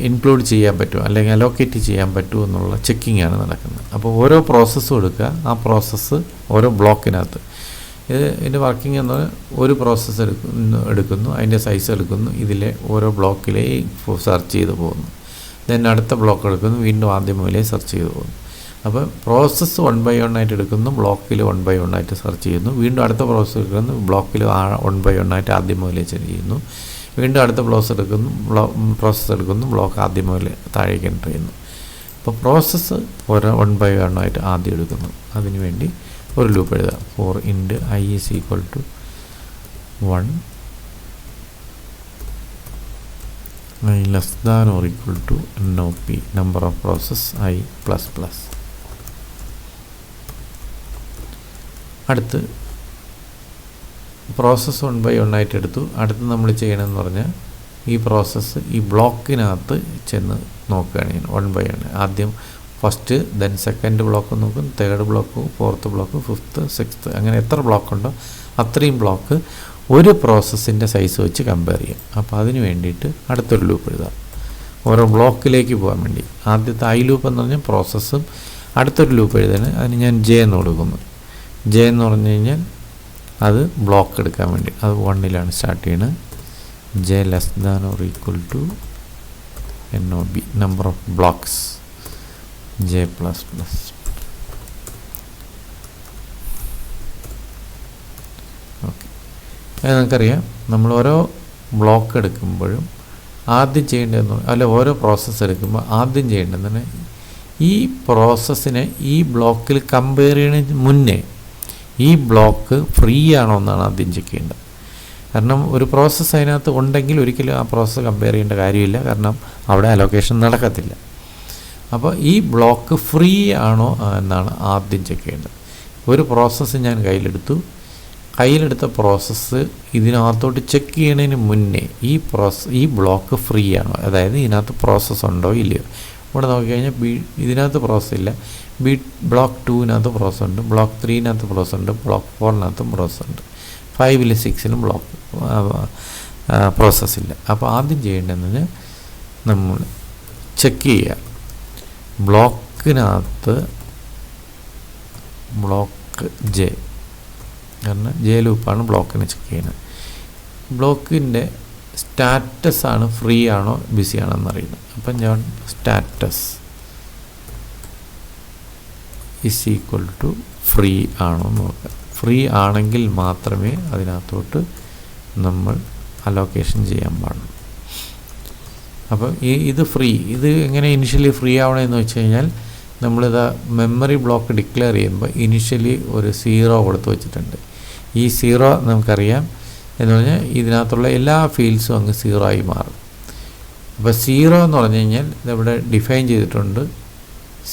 ഇൻക്ലൂഡ് ചെയ്യാൻ പറ്റുമോ അല്ലെങ്കിൽ അലോക്കേറ്റ് ചെയ്യാൻ പറ്റുമോ എന്നുള്ള ചെക്കിംഗ് ആണ് നടക്കുന്നത്. അപ്പോൾ ഓരോ പ്രോസസ്സും എടുക്കുക. ആ പ്രോസസ്സ് ഓരോ ബ്ലോക്കിനകത്ത് ഇതിൻ്റെ വർക്കിംഗ് എന്ന് പറഞ്ഞാൽ ഒരു പ്രോസസ്സ് എടുക്കുന്നു, അതിൻ്റെ സൈസ് എടുക്കുന്നു, ഇതിലെ ഓരോ ബ്ലോക്കിലെയും സെർച്ച് ചെയ്ത് പോകുന്നു. ദെൻ അടുത്ത ബ്ലോക്ക് എടുക്കുന്നു, വീണ്ടും ആദ്യം മുതലേ സെർച്ച് ചെയ്ത് പോകുന്നു. അപ്പോൾ പ്രോസസ്സ് 1 by 1 ആയിട്ട് എടുക്കുന്നു, ബ്ലോക്കിൽ 1 by 1 ആയിട്ട് സെർച്ച് ചെയ്യുന്നു. വീണ്ടും അടുത്ത പ്രോസസ്സ് എടുക്കുന്നു, ബ്ലോക്കിൽ 1 by 1 ആയിട്ട് ആദ്യം മുതലേ ചെയ്യുന്നു. വീണ്ടും അടുത്ത പ്രോസസ്സ് എടുക്കുന്നു, ബ്ലോക്ക് ആദ്യം മുതൽ താഴേക്ക് എൻ്റർ ചെയ്യുന്നു. അപ്പോൾ പ്രോസസ്സ് ഓരോ 1 by 1 ആയിട്ട് ആദ്യം എടുക്കുന്നു. അതിന് വേണ്ടി ഒരു ലൂപ്പ് എഴുതാം. For int I is equal to 1, I less than or equal to NOP, number of process I plus plus. അടുത്ത് പ്രോസസ്സ് 1 by 1 ആയിട്ട് എടുത്തു. അടുത്ത് നമ്മൾ ചെയ്യണമെന്ന് പറഞ്ഞാൽ ഈ പ്രോസസ്സ് ഈ ബ്ലോക്കിനകത്ത് ചെന്ന് നോക്കുകയാണ്. 1 by 1 ആദ്യം ഫസ്റ്റ്, ദെൻ സെക്കൻഡ് ബ്ലോക്ക് നോക്കും, third block, fourth block, fifth, sixth, അങ്ങനെ എത്ര ബ്ലോക്കുണ്ടോ അത്രയും ബ്ലോക്ക് ഒരു പ്രോസസ്സിൻ്റെ സൈസ് വെച്ച് കമ്പയർ ചെയ്യാം. അപ്പോൾ അതിന് വേണ്ടിയിട്ട് അടുത്തൊരു ലൂപ്പ് എഴുതാം, ഓരോ ബ്ലോക്കിലേക്ക് പോകാൻ വേണ്ടി. ആദ്യത്തെ ഐ ലൂപ്പ് എന്ന് പറഞ്ഞാൽ പ്രോസസ്സും, അടുത്തൊരു ലൂപ്പ് എഴുതാൻ അതിന് ഞാൻ ജെ എന്ന് കൊടുക്കുന്നു. ജെ എന്ന് പറഞ്ഞു കഴിഞ്ഞാൽ അത് ബ്ലോക്ക് എടുക്കാൻ വേണ്ടി, അത് 1 സ്റ്റാർട്ട് ചെയ്യുന്നത്. J less than or equal to NOB, number of blocks J++. Okay, അത് നമുക്കറിയാം. നമ്മൾ ഓരോ ബ്ലോക്ക് എടുക്കുമ്പോഴും ആദ്യം ചെയ്യേണ്ടതെന്ന് അല്ല ഓരോ പ്രോസസ്സ് എടുക്കുമ്പോൾ ആദ്യം ചെയ്യേണ്ടതെന്ന് ഈ പ്രോസസ്സിനെ ഈ ബ്ലോക്കിൽ കമ്പയർ ചെയ്യുന്നതിന് മുന്നേ ഈ ബ്ലോക്ക് ഫ്രീ ആണോ എന്നാണ് ആദ്യം ചെക്ക് ചെയ്യേണ്ടത്. കാരണം ഒരു പ്രോസസ്സ് അതിനകത്ത് ഉണ്ടെങ്കിൽ ഒരിക്കലും ആ പ്രോസസ്സ് കമ്പയർ ചെയ്യേണ്ട കാര്യമില്ല, കാരണം അവിടെ അലോക്കേഷൻ നടക്കത്തില്ല. അപ്പോൾ ഈ ബ്ലോക്ക് ഫ്രീ ആണോ എന്നാണ് ആദ്യം ചെക്ക് ചെയ്യേണ്ടത്. ഒരു പ്രോസസ്സ് ഞാൻ കയ്യിലെടുത്ത പ്രോസസ്സ് ഇതിനകത്തോട്ട് ചെക്ക് ചെയ്യുന്നതിന് മുന്നേ ഈ ബ്ലോക്ക് ഫ്രീ ആണോ, അതായത് ഇതിനകത്ത് പ്രോസസ്സ് ഉണ്ടോ ഇല്ലയോ. ഇവിടെ നോക്കിക്കഴിഞ്ഞാൽ ഇതിനകത്ത് പ്രോസസ്സ് ഇല്ല. ബ്ലോക്ക് 2-നകത്ത് പ്രോസസ്സ് ഉണ്ട്, ബ്ലോക്ക് 3-നകത്ത് പ്രോസസ്സ് ഉണ്ട്, ബ്ലോക്ക് 4-നകത്തും പ്രോസസ്സ് ഉണ്ട്, 5-ലും 6-ലും പ്രോസസ്സ് ഇല്ല. അപ്പോൾ ആദ്യം ചെയ്യേണ്ടതെന്ന് നമ്മൾ ചെക്ക് ചെയ്യുക. ബ്ലോക്കിനകത്ത് ബ്ലോക്ക് ജെ, കാരണം ജെ ലൂപ്പാണ് ബ്ലോക്കിനെ ചെക്ക് ചെയ്യുന്നത്. ബ്ലോക്കിൻ്റെ സ്റ്റാറ്റസ് ആണ് ഫ്രീ ആണോ ബിസി ആണോ എന്നറിയുന്നത്. അപ്പം ഞാൻ status is equal to free ആണോ എന്ന് നോക്കുക. ഫ്രീ ആണെങ്കിൽ മാത്രമേ അതിനകത്തോട്ട് നമ്മൾ അലോക്കേഷൻ ചെയ്യാൻ പാടുള്ളൂ. അപ്പോൾ ഇത് ഇത് എങ്ങനെ ഇനിഷ്യലി ഫ്രീ ആവണമെന്ന് വെച്ച് കഴിഞ്ഞാൽ നമ്മളിത് മെമ്മറി ബ്ലോക്ക് ഡിക്ലെയർ ചെയ്യുമ്പോൾ ഇനിഷ്യലി ഒരു 0 കൊടുത്ത് വെച്ചിട്ടുണ്ട്. ഈ 0 നമുക്കറിയാം എന്ന് പറഞ്ഞാൽ ഇതിനകത്തുള്ള എല്ലാ ഫീൽഡ്സും അങ്ങ് 0 ആയി മാറും. അപ്പോൾ 0 എന്ന് പറഞ്ഞു കഴിഞ്ഞാൽ ഇതിവിടെ ഡിഫൈൻ ചെയ്തിട്ടുണ്ട്.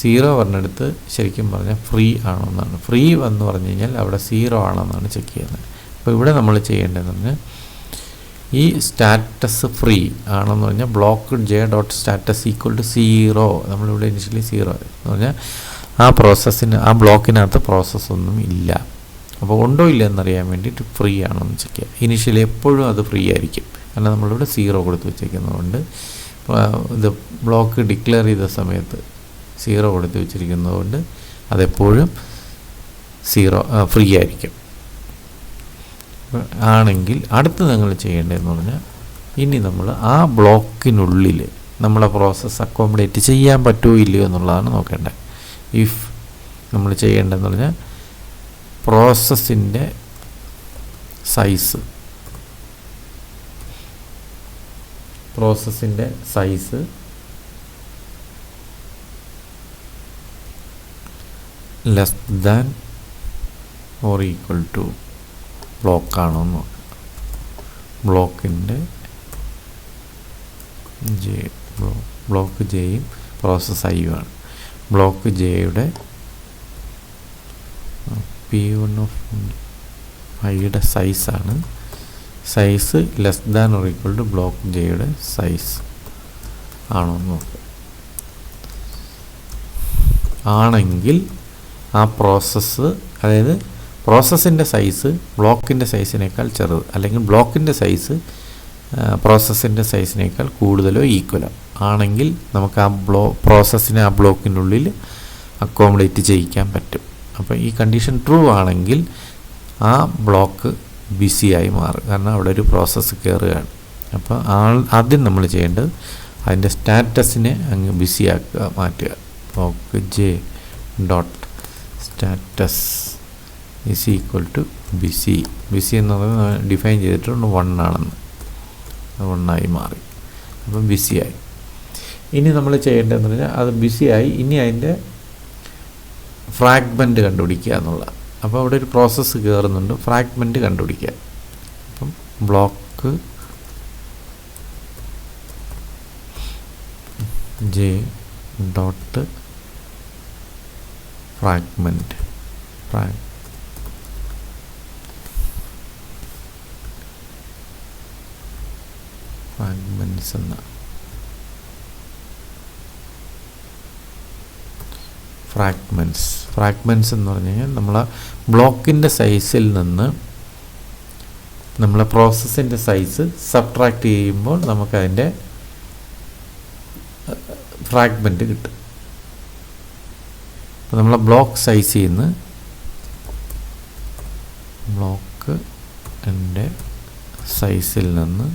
0 പറഞ്ഞെടുത്ത് ശരിക്കും പറഞ്ഞാൽ ഫ്രീ ആണോ എന്നാണ്. ഫ്രീ എന്ന് പറഞ്ഞു കഴിഞ്ഞാൽ അവിടെ 0 ആണെന്നാണ് ചെക്ക് ചെയ്യുന്നത്. അപ്പോൾ ഇവിടെ നമ്മൾ ചെയ്യേണ്ടതെന്ന് പറഞ്ഞാൽ ഈ സ്റ്റാറ്റസ് ഫ്രീ ആണെന്ന് പറഞ്ഞാൽ block J dot status equal to 0. നമ്മളിവിടെ ഇനിഷ്യലി 0 എന്ന് പറഞ്ഞാൽ ആ ബ്ലോക്കിനകത്ത് പ്രോസസ്സൊന്നും ഇല്ല. അപ്പോൾ ഉണ്ടോ ഇല്ല എന്നറിയാൻ വേണ്ടിയിട്ട് ഫ്രീ ആണോ എന്ന് ചെക്ക് ചെയ്യുക. ഇനിഷ്യലി എപ്പോഴും അത് ഫ്രീ ആയിരിക്കും, കാരണം നമ്മളിവിടെ 0 കൊടുത്ത് വെച്ചിരിക്കുന്നതുകൊണ്ട്. ഇത് ബ്ലോക്ക് ഡിക്ലെയർ ചെയ്ത സമയത്ത് 0 കൊടുത്ത് വെച്ചിരിക്കുന്നതുകൊണ്ട് അതെപ്പോഴും 0 ഫ്രീ ആയിരിക്കും. ആണെങ്കിൽ അടുത്ത് നിങ്ങൾ ചെയ്യേണ്ടതെന്ന് പറഞ്ഞാൽ ഇനി നമ്മൾ ആ ബ്ലോക്കിനുള്ളിൽ നമ്മളെ പ്രോസസ്സ് അക്കോമഡേറ്റ് ചെയ്യാൻ പറ്റുമോ ഇല്ലയോ എന്നുള്ളതാണ് നോക്കേണ്ടത്. ഇഫ് നമ്മൾ ചെയ്യേണ്ടതെന്ന് പറഞ്ഞാൽ പ്രോസസ്സിൻ്റെ size less than or equal to ബ്ലോക്കാണോ എന്ന് നോക്കാം. ബ്ലോക്കിൻ്റെ ബ്ലോക്ക് ജെയും പ്രോസസ് ഐയും ആണ്. ബ്ലോക്ക് ജെയുടെ P1 ഓഫ് ഐയുടെ സൈസാണ്. Size less than or equal to block ജെയുടെ സൈസ് ആണോ എന്ന് നോക്കാം. ആണെങ്കിൽ ആ പ്രോസസ്സ്, അതായത് പ്രോസസ്സിൻ്റെ സൈസ് ബ്ലോക്കിൻ്റെ സൈസിനേക്കാൾ ചെറുത്, അല്ലെങ്കിൽ ബ്ലോക്കിൻ്റെ സൈസ് പ്രോസസ്സിൻ്റെ സൈസിനേക്കാൾ കൂടുതലോ ഈക്വലോ ആണെങ്കിൽ നമുക്ക് ആ പ്രോസസ്സിനെ ആ ബ്ലോക്കിനുള്ളിൽ അക്കോമഡേറ്റ് ചെയ്യിക്കാൻ പറ്റും. അപ്പോൾ ഈ കണ്ടീഷൻ ട്രൂ ആണെങ്കിൽ ആ ബ്ലോക്ക് ബിസിയായി മാറും, കാരണം അവിടെ ഒരു പ്രോസസ്സ് കയറുകയാണ്. അപ്പോൾ ആദ്യം നമ്മൾ ചെയ്യേണ്ടത് അതിൻ്റെ സ്റ്റാറ്റസിനെ അങ്ങ് ബിസിയാക്കുക, മാറ്റുക. Block J dot status is equal to busy. Busy എന്ന് പറയുന്നത് ഡിഫൈൻ ചെയ്തിട്ടുണ്ട് 1 ആണെന്ന്, 1 ആയി മാറി. അപ്പം ബിസിയായി. ഇനി നമ്മൾ ചെയ്യേണ്ടതെന്ന് പറഞ്ഞാൽ അത് ബിസിയായി, ഇനി അതിൻ്റെ ഫ്രാഗ്മെൻറ്റ് കണ്ടുപിടിക്കുക എന്നുള്ള. അപ്പോൾ അവിടെ ഒരു പ്രോസസ്സ് കയറുന്നുണ്ട്, ഫ്രാഗ്മെൻറ്റ് കണ്ടുപിടിക്കുക. അപ്പം block J dot fragment fragments എന്ന ഫ്രാഗ്മെൻറ്റ്സ് എന്ന് പറഞ്ഞു കഴിഞ്ഞാൽ നമ്മളെ ബ്ലോക്കിൻ്റെ സൈസിൽ നിന്ന് നമ്മളെ പ്രോസസ്സിൻ്റെ സൈസ് സബ്ട്രാക്ട് ചെയ്യുമ്പോൾ നമുക്കതിൻ്റെ ഫ്രാഗ്മെൻറ്റ് കിട്ടും. അപ്പോൾ നമ്മളെ ബ്ലോക്ക് സൈസിൽ നിന്ന് ബ്ലോക്ക് എൻ്റെ സൈസിൽ നിന്ന്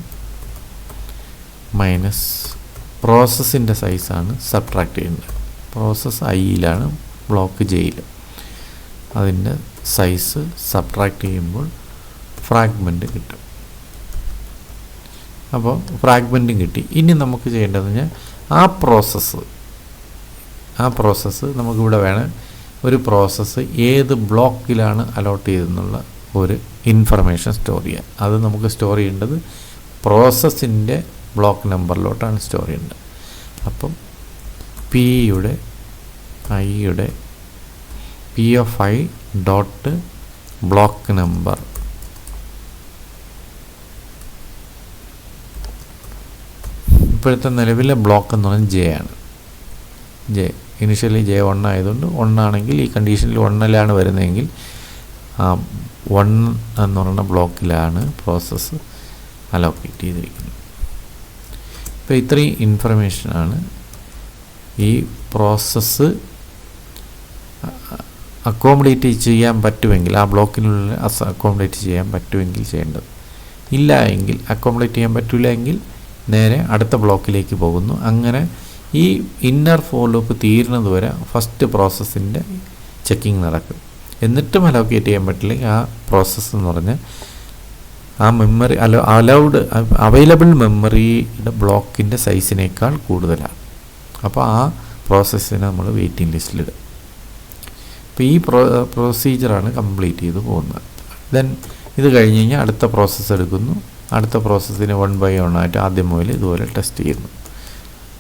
മൈനസ് പ്രോസസ്സിൻ്റെ സൈസാണ് സബ്ട്രാക്ട് ചെയ്യുന്നത്. പ്രോസസ്സ് ഐയിലാണ്, ബ്ലോക്ക് ജെയിൽ. അതിൻ്റെ സൈസ് സബ്ട്രാക്ട് ചെയ്യുമ്പോൾ ഫ്രാഗ്മെൻറ്റ് കിട്ടും. അപ്പോൾ ഫ്രാഗ്മെൻറ്റും കിട്ടി. ഇനി നമുക്ക് ചെയ്യേണ്ടതെന്ന് പറഞ്ഞാൽ ആ പ്രോസസ്സ് നമുക്കിവിടെ വേണം ഒരു പ്രോസസ്സ് ഏത് ബ്ലോക്കിലാണ് അലോട്ട് ചെയ്തെന്നുള്ള ഒരു ഇൻഫർമേഷൻ സ്റ്റോർ ചെയ്യാൻ. അത് നമുക്ക് സ്റ്റോർ ചെയ്യേണ്ടത് പ്രോസസ്സിൻ്റെ ബ്ലോക്ക് നമ്പറിലോട്ടാണ് സ്റ്റോർ ചെയ്യേണ്ടത്. അപ്പം ഐയുടെ P of I dot block number ഇപ്പോഴത്തെ നിലവിലെ ബ്ലോക്ക് എന്ന് പറഞ്ഞാൽ ജെ ആണ്. ഇനിഷ്യലി ജെ 1 ആയതുകൊണ്ട് 1 ആണെങ്കിൽ ഈ കണ്ടീഷനിൽ 1ലാണ് വരുന്നതെങ്കിൽ ആ 1 എന്ന് പറയുന്ന ബ്ലോക്കിലാണ് പ്രോസസ്സ് അലോക്കേറ്റ് ചെയ്തിരിക്കുന്നത്. ഇപ്പോൾ ഇത്രയും ഇൻഫർമേഷനാണ് ഈ പ്രോസസ്സ് അക്കോമഡേറ്റ് ചെയ്യാൻ പറ്റുമെങ്കിൽ, ആ ബ്ലോക്കിനുള്ളിൽ അക്കോമഡേറ്റ് ചെയ്യാൻ പറ്റുമെങ്കിൽ ചെയ്യേണ്ടത്. ഇല്ല എങ്കിൽ, അക്കോമഡേറ്റ് ചെയ്യാൻ പറ്റില്ല എങ്കിൽ നേരെ അടുത്ത ബ്ലോക്കിലേക്ക് പോകുന്നു. അങ്ങനെ ഈ ഇന്നർ ഫോർ ലൂപ്പ് തീരുന്നത് വരെ ഫസ്റ്റ് പ്രോസസ്സിൻ്റെ ചെക്കിങ് നടക്കും. എന്നിട്ടും അലോക്കേറ്റ് ചെയ്യാൻ പറ്റില്ലെങ്കിൽ ആ പ്രോസസ്സ് എന്ന് പറഞ്ഞാൽ ആ മെമ്മറി അവൈലബിൾ മെമ്മറിയുടെ ബ്ലോക്കിൻ്റെ സൈസിനേക്കാൾ കൂടുതലാണ്. അപ്പോൾ ആ പ്രോസസ്സിനെ നമ്മൾ വെയിറ്റിംഗ് ലിസ്റ്റിലിടും. അപ്പോൾ ഈ പ്രൊസീജിയറാണ് കംപ്ലീറ്റ് ചെയ്ത് പോകുന്നത്. ദെൻ ഇത് കഴിഞ്ഞ് കഴിഞ്ഞാൽ അടുത്ത പ്രോസസ്സ് എടുക്കുന്നു. അടുത്ത പ്രോസസ്സിനെ 1 by 1 ആയിട്ട് ആദ്യം മുതൽ ഇതുപോലെ ടെസ്റ്റ് ചെയ്യുന്നു.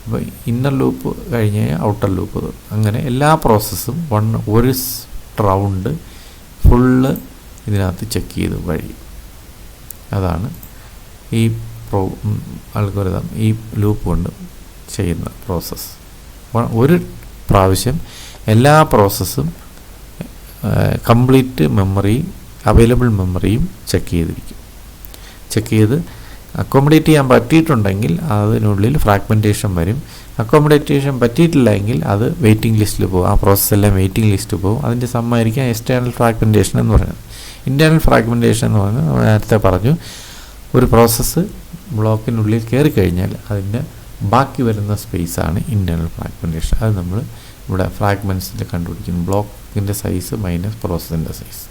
അപ്പോൾ ഇന്നർ ലൂപ്പ് കഴിഞ്ഞ് കഴിഞ്ഞാൽ ഔട്ടർ ലൂപ്പ്, അങ്ങനെ എല്ലാ പ്രോസസ്സും ഒരു റൗണ്ട് ഫുള്ള് ഇതിനകത്ത് ചെക്ക് ചെയ്ത് കഴിയും. അതാണ് ഈ അൽഗോരിതം ഈ ലൂപ്പ് കൊണ്ട് ചെയ്യുന്ന പ്രോസസ്സ്. ഒരു പ്രാവശ്യം എല്ലാ പ്രോസസ്സും കംപ്ലീറ്റ് മെമ്മറി, അവൈലബിൾ മെമ്മറിയും ചെക്ക് ചെയ്ത് അക്കോമഡേറ്റ് ചെയ്യാൻ പറ്റിയിട്ടുണ്ടെങ്കിൽ അതിനുള്ളിൽ ഫ്രാഗ്മെൻറ്റേഷൻ വരും. അക്കോമഡേറ്റേഷൻ പറ്റിയിട്ടില്ല എങ്കിൽ അത് വെയിറ്റിംഗ് ലിസ്റ്റിൽ പോകും. ആ പ്രോസസ്സെല്ലാം വെയിറ്റിംഗ് ലിസ്റ്റ് പോകും. അതിൻ്റെ സമ്മായിരിക്കും എക്സ്റ്റേണൽ ഫ്രാഗ്മെൻറ്റേഷൻ എന്ന് പറയുന്നത്. ഇൻറ്റേർണൽ ഫ്രാഗ്മെൻറ്റേഷൻ എന്ന് പറഞ്ഞാൽ നമ്മൾ നേരത്തെ പറഞ്ഞു, ഒരു പ്രോസസ്സ് ബ്ലോക്കിനുള്ളിൽ കയറി കഴിഞ്ഞാൽ അതിൻ്റെ ബാക്കി വരുന്ന സ്പേസാണ് ഇൻറ്റേർണൽ ഫ്രാഗ്മെൻറ്റേഷൻ. അത് നമ്മൾ ഇവിടെ ഫ്രാഗ്മെൻറ്റ്സിൽ കണ്ടുപിടിക്കുന്നു. ബ്ലോക്ക് ബ്ലോക്കിൻ്റെ സൈസ് മൈനസ് പ്രോസസ്സിൻ്റെ സൈസ്.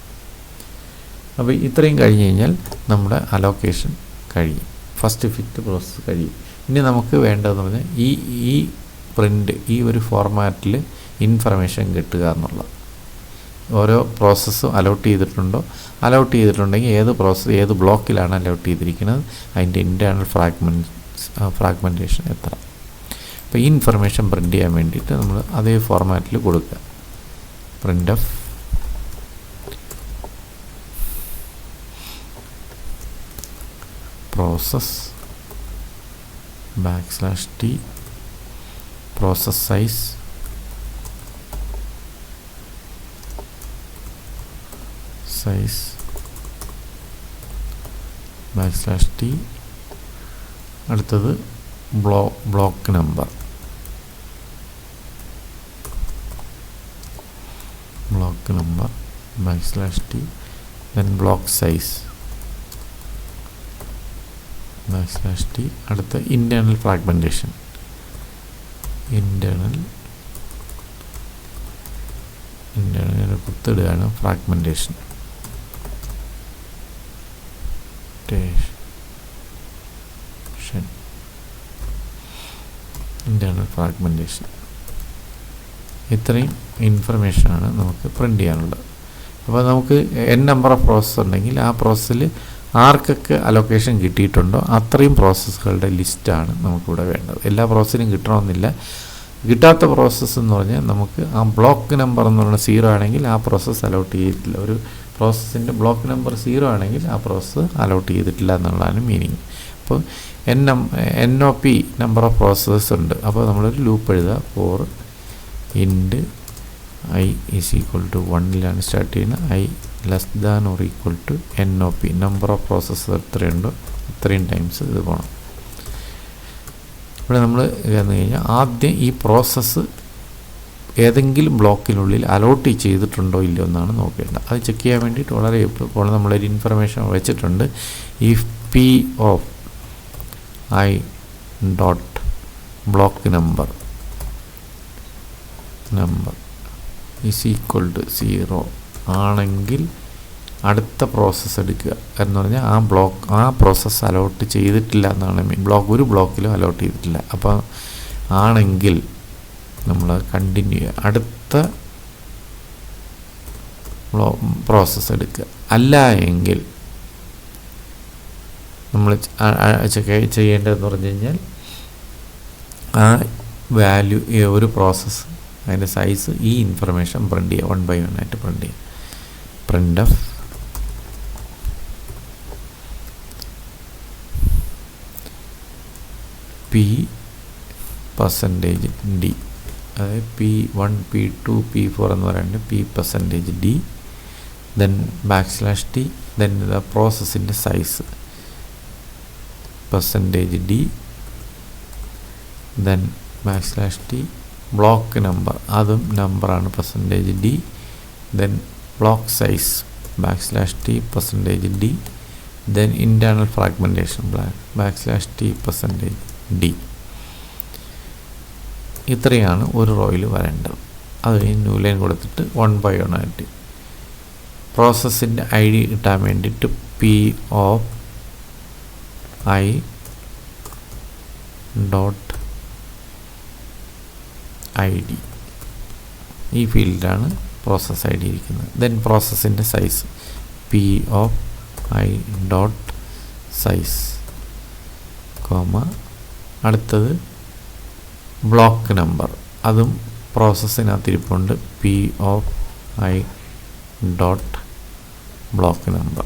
അപ്പോൾ ഇത്രയും കഴിഞ്ഞ് കഴിഞ്ഞാൽ നമ്മുടെ അലോക്കേഷൻ കഴിയും, ഫസ്റ്റ് ഫിറ്റ് പ്രോസസ്സ് കഴിയും. ഇനി നമുക്ക് വേണ്ടതെന്ന് പറഞ്ഞാൽ ഈ പ്രിൻ്റ് ഈ ഒരു ഫോർമാറ്റിൽ ഇൻഫർമേഷൻ കിട്ടുക എന്നുള്ളത്. ഓരോ പ്രോസസ്സും അലോട്ട് ചെയ്തിട്ടുണ്ടെങ്കിൽ ഏത് പ്രോസസ്സ് ഏത് ബ്ലോക്കിലാണ് അലോട്ട് ചെയ്തിരിക്കുന്നത്, അതിൻ്റെ ഇൻറ്റേർണൽ ഫ്രാഗ്മെൻറ്റേഷൻ എത്ര. അപ്പോൾ ഈ ഇൻഫർമേഷൻ പ്രിൻ്റ് ചെയ്യാൻ വേണ്ടിയിട്ട് നമ്മൾ അതേ ഫോർമാറ്റിൽ കൊടുക്കുക. Print of process \t process size \t അടുത്തത് block number \t then block size \t അടുത്ത ഇൻറ്റേർണൽ ഫ്രാഗ്മെൻറ്റേഷൻ ഇൻറ്റേർണൽ കുത്തിടുകയാണ് ഫ്രാഗ്മെൻറ്റേഷൻ ഇൻറ്റേർണൽ ഫ്രാഗ്മെൻറ്റേഷൻ. ഇത്രയും ഇൻഫർമേഷനാണ് നമുക്ക് പ്രിൻ്റ് ചെയ്യാനുള്ളത്. അപ്പോൾ നമുക്ക് n നമ്പർ ഓഫ് പ്രോസസ്സ് ഉണ്ടെങ്കിൽ ആ പ്രോസസ്സിൽ ആർക്കൊക്കെ അലൊക്കേഷൻ കിട്ടിയിട്ടുണ്ടോ അത്രയും പ്രോസസ്സുകളുടെ ലിസ്റ്റാണ് നമുക്കിവിടെ വേണ്ടത്. എല്ലാ പ്രോസസ്സിനും കിട്ടണമെന്നില്ല. കിട്ടാത്ത പ്രോസസ്സ് എന്ന് പറഞ്ഞാൽ നമുക്ക് ആ ബ്ലോക്ക് നമ്പർ എന്ന് പറയുന്നത് 0 ആണെങ്കിൽ ആ പ്രോസസ്സ് അലോട്ട് ചെയ്തിട്ടില്ല. ഒരു പ്രോസസ്സിൻ്റെ ബ്ലോക്ക് നമ്പർ 0 ആണെങ്കിൽ ആ പ്രോസസ്സ് അലോട്ട് ചെയ്തിട്ടില്ല എന്നുള്ളതാണ് മീനിങ്. അപ്പോൾ NOP നമ്പർ ഓഫ് പ്രോസസ്സസ് ഉണ്ട്. അപ്പോൾ നമ്മളൊരു ലൂപ്പ് എഴുതുക. ഫോർ ഇൻറ്റ് i = 1 സ്റ്റാർട്ട് ചെയ്യുന്നത്, i <= NOP number of processes എത്രയുണ്ടോ അത്രയും ടൈംസ് ഇത് പോകണം. ഇവിടെ നമ്മൾ വന്നു കഴിഞ്ഞാൽ ആദ്യം ഈ പ്രോസസ്സ് ഏതെങ്കിലും ബ്ലോക്കിനുള്ളിൽ അലോട്ട് ചെയ്തിട്ടുണ്ടോ ഇല്ലയോ എന്നാണ് നോക്കേണ്ടത്. അത് ചെക്ക് ചെയ്യാൻ വേണ്ടിയിട്ട് വളരെ ഇപ്പോൾ നമ്മളൊരു ഇൻഫർമേഷൻ വെച്ചിട്ടുണ്ട്. If p of i dot block number = 0 ആണെങ്കിൽ അടുത്ത പ്രോസസ്സ് എടുക്കുക എന്ന് പറഞ്ഞാൽ ആ പ്രോസസ്സ് അലോട്ട് ചെയ്തിട്ടില്ല എന്നാണ് ഒരു ബ്ലോക്കിലും അലോട്ട് ചെയ്തിട്ടില്ല. അപ്പോൾ ആണെങ്കിൽ നമ്മൾ കണ്ടിന്യൂ ചെയ്യുക, അടുത്ത പ്രോസസ്സ് എടുക്കുക. അല്ല എങ്കിൽ നമ്മൾ ചെയ്യേണ്ടതെന്ന് പറഞ്ഞു കഴിഞ്ഞാൽ ആ വാല്യൂ ഒരു പ്രോസസ്സ് അതിൻ്റെ സൈസ് ഈ ഇൻഫർമേഷൻ പ്രിൻ്റ് ചെയ്യുക, 1 by 1 ആയിട്ട് പ്രിൻ്റ് ചെയ്യുക. പ്രിൻ്റ് ഓഫ് p%d, അതായത് p1 p2 p4 എന്ന് പറയുന്നത് p%d, then \t, then the പ്രോസസ്സിൻ്റെ size %d, then \t block number അതും നമ്പറാണ് %d, then block size \t %d, then internal fragmentation \t %d. ഇത്രയാണ് ഒരു റോയിൽ വരേണ്ടത്. അത് കഴിഞ്ഞ് ന്യൂ ലൈൻ കൊടുത്തിട്ട് 1 by 1 ആയിട്ട് പ്രോസസ്സിൻ്റെ ID കിട്ടാൻ വേണ്ടിയിട്ട് p of i dot id ഈ ഫീൽഡിലാണ് പ്രോസസ് ID ഇരിക്കുന്നത്. ദെൻ പ്രോസസ്സിൻ്റെ size p of i dot size അടുത്തത് ബ്ലോക്ക് നമ്പർ അതും പ്രോസസ്സിനകത്തിരിപ്പുണ്ട് p of i dot block number.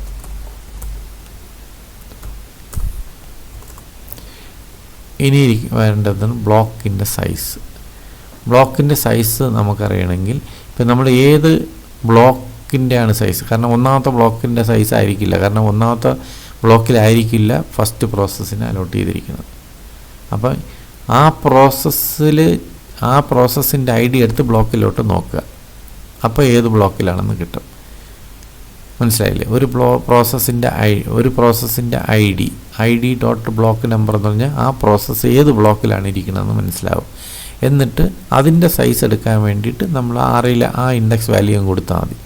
ഇനി വേണ്ടതാണ് ബ്ലോക്കിൻ്റെ സൈസ്. ബ്ലോക്കിൻ്റെ സൈസ് നമുക്കറിയണമെങ്കിൽ ഇപ്പം നമ്മൾ ഏത് ബ്ലോക്കിൻ്റെയാണ് സൈസ്, കാരണം ഒന്നാമത്തെ ബ്ലോക്കിൻ്റെ സൈസ് ആയിരിക്കില്ല, കാരണം ഒന്നാമത്തെ ബ്ലോക്കിലായിരിക്കില്ല ഫസ്റ്റ് പ്രോസസ്സിന് അലോട്ട് ചെയ്തിരിക്കുന്നത്. അപ്പം ആ പ്രോസസ്സിൻ്റെ ID എടുത്ത് ബ്ലോക്കിലോട്ട് നോക്കുക. അപ്പോൾ ഏത് ബ്ലോക്കിലാണെന്ന് കിട്ടും. മനസ്സിലായില്ലേ? ഒരു പ്രോസസ്സിൻ്റെ ID ഡോട്ട് ബ്ലോക്ക് നമ്പർ എന്ന് പറഞ്ഞാൽ ആ പ്രോസസ്സ് ഏത് ബ്ലോക്കിലാണ് ഇരിക്കുന്നതെന്ന് മനസ്സിലാവും. എന്നിട്ട് അതിൻ്റെ സൈസ് എടുക്കാൻ വേണ്ടിയിട്ട് നമ്മൾ ആറിൽ ആ ഇൻഡെക്സ് വാല്യൂ കൊടുത്താൽ മതി.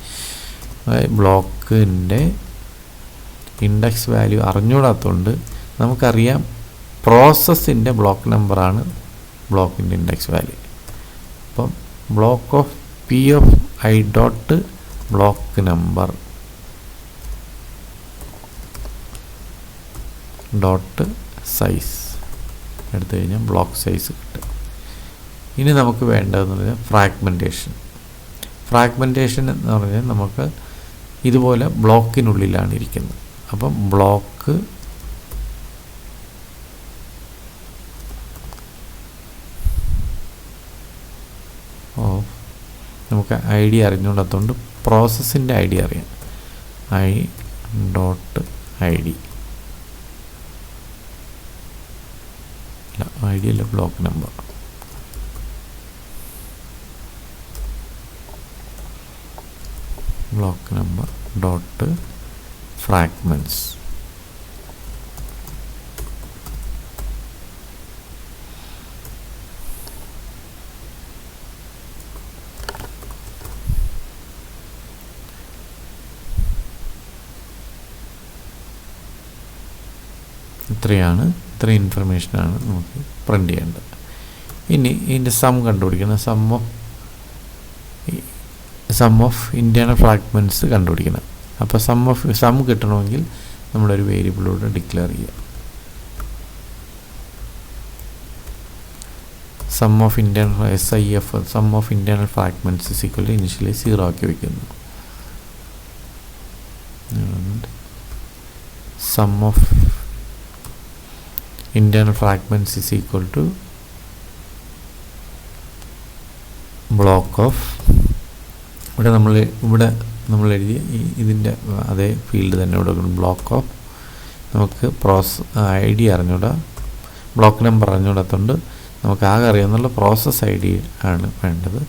ബ്ലോക്കിൻ്റെ ഇൻഡെക്സ് വാല്യൂ അറിഞ്ഞുകൂടാത്തതുകൊണ്ട് നമുക്കറിയാം പ്രോസസ്സിൻ്റെ ബ്ലോക്ക് നമ്പറാണ് ബ്ലോക്കിൻ്റെ ഇൻഡെക്സ് വാല്യൂ. അപ്പം block of P of I dot block number dot size എടുത്തു കഴിഞ്ഞാൽ ബ്ലോക്ക് സൈസ് കിട്ടും. ഇനി നമുക്ക് വേണ്ടതെന്ന് പറഞ്ഞാൽ ഫ്രാഗ്മെൻറ്റേഷൻ എന്ന് പറഞ്ഞാൽ നമുക്ക് ഇതുപോലെ ബ്ലോക്കിനുള്ളിലാണ് ഇരിക്കുന്നത്. അപ്പം ബ്ലോക്ക് ഓഫ് നമുക്ക് ഐ ഡി അറിഞ്ഞുകൊണ്ടതുകൊണ്ട് പ്രോസസ്സിൻ്റെ ഐ ഡി അറിയാം. ഐ ഡോട്ട് ഐ ഡി അല്ല, ഐ ഡി അല്ല, block number. Block number dot fragments. ഇത്ര ഇൻഫർമേഷനാണ് നമുക്ക് പ്രിൻ്റ് ചെയ്യേണ്ടത്. ഇനി ഇതിൻ്റെ സം കണ്ടുപിടിക്കണം. സം ഓഫ് ഇൻറ്റേർണൽ ഫ്രാഗ്മെൻറ്റ്സ് കണ്ടുപിടിക്കണം. അപ്പോൾ സം കിട്ടണമെങ്കിൽ നമ്മളൊരു വേരിയബിളോട് ഡിക്ലെയർ ചെയ്യുക. Sum of internal SIF sum of internal fragments is equal to initially 0 ആക്കി വയ്ക്കുന്നു. Sum of internal fragments is equal to block of ഇവിടെ നമ്മൾ എഴുതിയ ഇതിൻ്റെ അതേ ഫീൽഡ് തന്നെ ഇവിടെ ബ്ലോക്ക് ഓഫ് നമുക്ക് ഐ ഡി അറിഞ്ഞൂടാ, ബ്ലോക്ക് നമ്പർ അറിഞ്ഞൂടാത്തതുകൊണ്ട് നമുക്ക് ആകെ അറിയാവുന്നുള്ള പ്രോസസ് ഐ ഡി ആണ് വേണ്ടത്.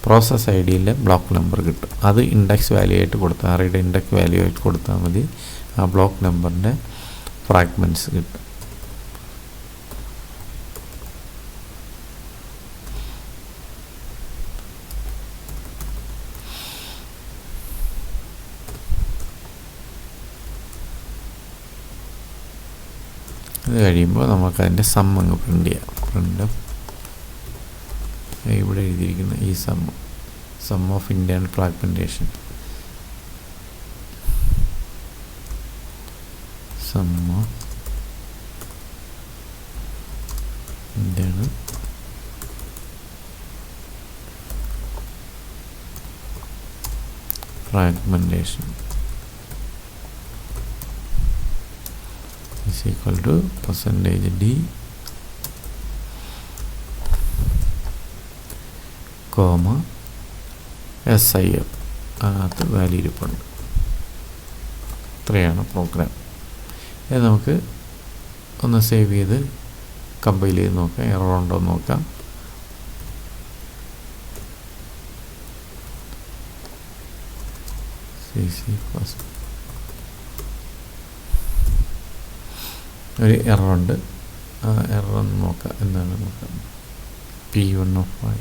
പ്രോസസ് ഐ ഡിയിലെ ബ്ലോക്ക് നമ്പർ കിട്ടും. അത് ഇൻഡെക്സ് വാല്യൂ ആയിട്ട് കൊടുത്താൽ ആറിയുടെ ഇൻഡെക്സ് വാല്യൂ ആയിട്ട് കൊടുത്താൽ മതി. ആ ബ്ലോക്ക് നമ്പറിൻ്റെ ഫ്രാഗ്മെൻറ്റ്സ് കിട്ടും. ഇത് കഴിയുമ്പോൾ നമുക്കതിൻ്റെ സം അങ്ങ് പ്രിൻ്റ് ചെയ്യാം. ഇവിടെ എഴുതിയിരിക്കുന്ന ഈ sum of internal fragmentation sum of internal fragmentation is equal to %d comma SIF അതിനകത്ത് വാല്യൂ ഇരിപ്പുണ്ട്. ഇത്രയാണ് പ്രോഗ്രാം. ഇത് നമുക്ക് ഒന്ന് സേവ് ചെയ്ത് കമ്പൈൽ ചെയ്ത് നോക്കാം, എറർ ഉണ്ടോ എന്ന് നോക്കാം. ഒരു എററുണ്ട്. ആ എറർ ഒന്ന് നോക്കാം, എന്താണ് നോക്കാം. P1 of y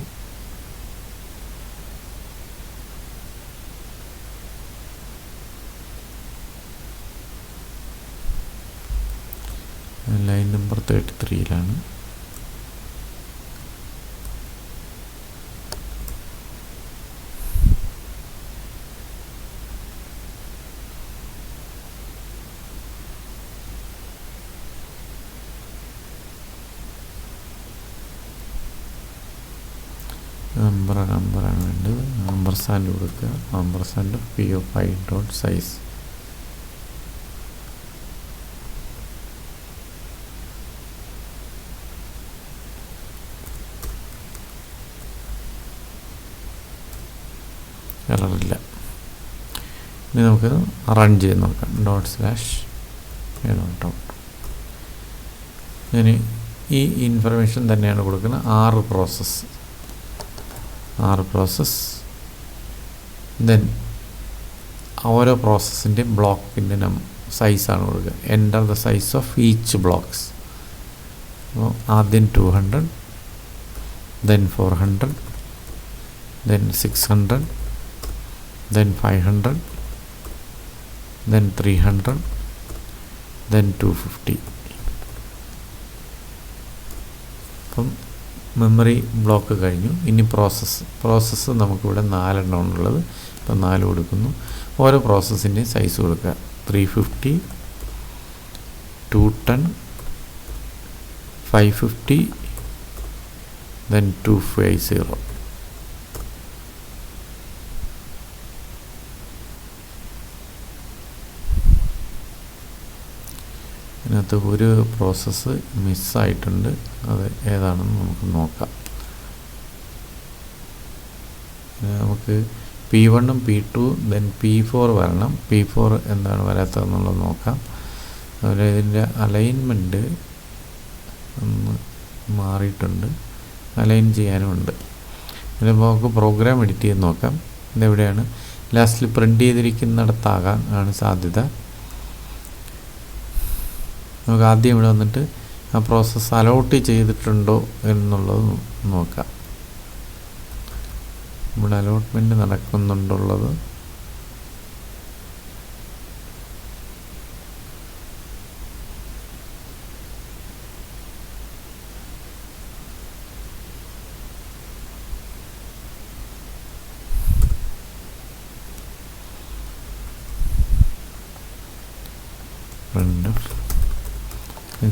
line number 33-ലാണ്. നമ്പറാണ് വേണ്ടത്. ആമ്പർസാൻഡ് കൊടുക്കുക. Ampersand P of I dot size. എററില്ല. ഇനി നമുക്ക് റൺ ചെയ്ത് നോക്കാം. ./ഔട്ട്. ഇനി ഈ ഇൻഫർമേഷൻ തന്നെയാണ് കൊടുക്കുന്നത്. 6 പ്രോസസ്സ് ദെൻ ഓരോ പ്രോസസ്സിൻ്റെ ബ്ലോക്കിൻ്റെ സൈസാണ് കൊടുക്കുക. Enter the size of each blocks. അപ്പോൾ ആദ്യം 200, then 400, then 600, then 500, then 300, then 250. അപ്പം മെമ്മറി ബ്ലോക്ക് കഴിഞ്ഞു. ഇനി പ്രോസസ്സ് നമുക്കിവിടെ 4 എണ്ണമാണുള്ളത്. ഇപ്പം 4 കൊടുക്കുന്നു. ഓരോ പ്രോസസ്സിൻ്റെയും സൈസ് കൊടുക്കുക. 350, 210, 550, then 250. ഇതിനകത്ത് ഒരു പ്രോസസ്സ് മിസ്സായിട്ടുണ്ട്. അത് ഏതാണെന്ന് നമുക്ക് നോക്കാം. നമുക്ക് P1 P2 then P4 വരണം. P4 എന്താണ് വരാത്തതെന്നുള്ളത് നോക്കാം. അതുപോലെ ഇതിൻ്റെ അലൈൻമെൻറ്റ് ഒന്ന് മാറിയിട്ടുണ്ട്. അലൈൻ ചെയ്യാനുമുണ്ട്. ഇതിൽ നമുക്ക് പ്രോഗ്രാം എഡിറ്റ് ചെയ്ത് നോക്കാം. ഇതെവിടെയാണ്? ലാസ്റ്റിൽ പ്രിൻ്റ് ചെയ്തിരിക്കുന്നിടത്താകാൻ ആണ് സാധ്യത. നമുക്ക് ആദ്യം ഇവിടെ വന്നിട്ട് ആ പ്രോസസ്സ് അലോട്ട് ചെയ്തിട്ടുണ്ടോ എന്നുള്ളത് നോക്കാം. ഇവിടെ അലോട്ട്മെൻറ്റ് നടക്കുന്നുണ്ടുള്ളത്.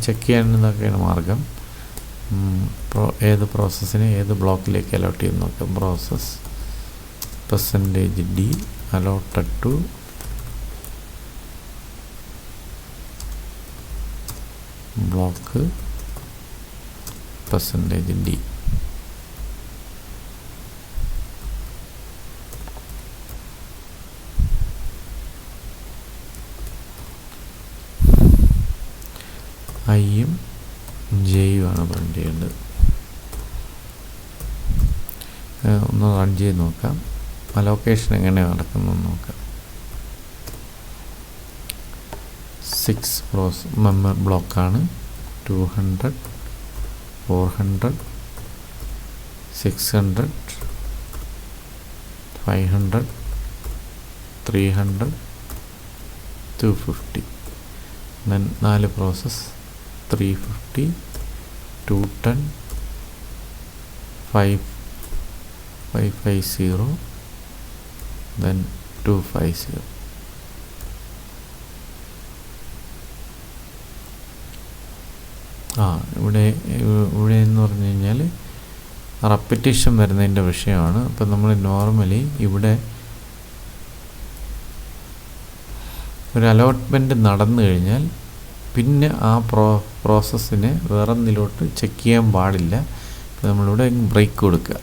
ചെക്ക് ചെയ്യാനൊക്കെയാണ് മാർഗം. ഏത് പ്രോസസ്സിനെ ഏത് ബ്ലോക്കിലേക്ക് അലോട്ട് ചെയ്ത് നോക്കാം. Process %d allotted to block %d. ഐയും ജെയുമാണ് പ്രിൻ്റ് ചെയ്യേണ്ടത്. ഒന്ന് റൺ ചെയ്ത് നോക്കാം. അലോക്കേഷൻ എങ്ങനെയാണ് നടക്കുന്നതെന്ന് നോക്കാം. 6 മെമ്മറി ബ്ലോക്കാണ്. 200, 400, 600, 500, 300, 250. then 4 process 350, 210, 550, then 250. ഇവിടെ എന്ന് പറഞ്ഞു കഴിഞ്ഞാൽ റെപ്പിറ്റേഷൻ വരുന്നതിൻ്റെ വിഷയമാണ്. അപ്പം നമ്മൾ നോർമലി ഇവിടെ ഒരു അലോട്ട്മെൻറ്റ് നടന്നു കഴിഞ്ഞാൽ പിന്നെ ആ പ്രോസസ്സിനെ വേറെ ഒന്നിലോട്ട് ചെക്ക് ചെയ്യാൻ പാടില്ല. അപ്പോൾ നമ്മളിവിടെ ബ്രേക്ക് കൊടുക്കുക.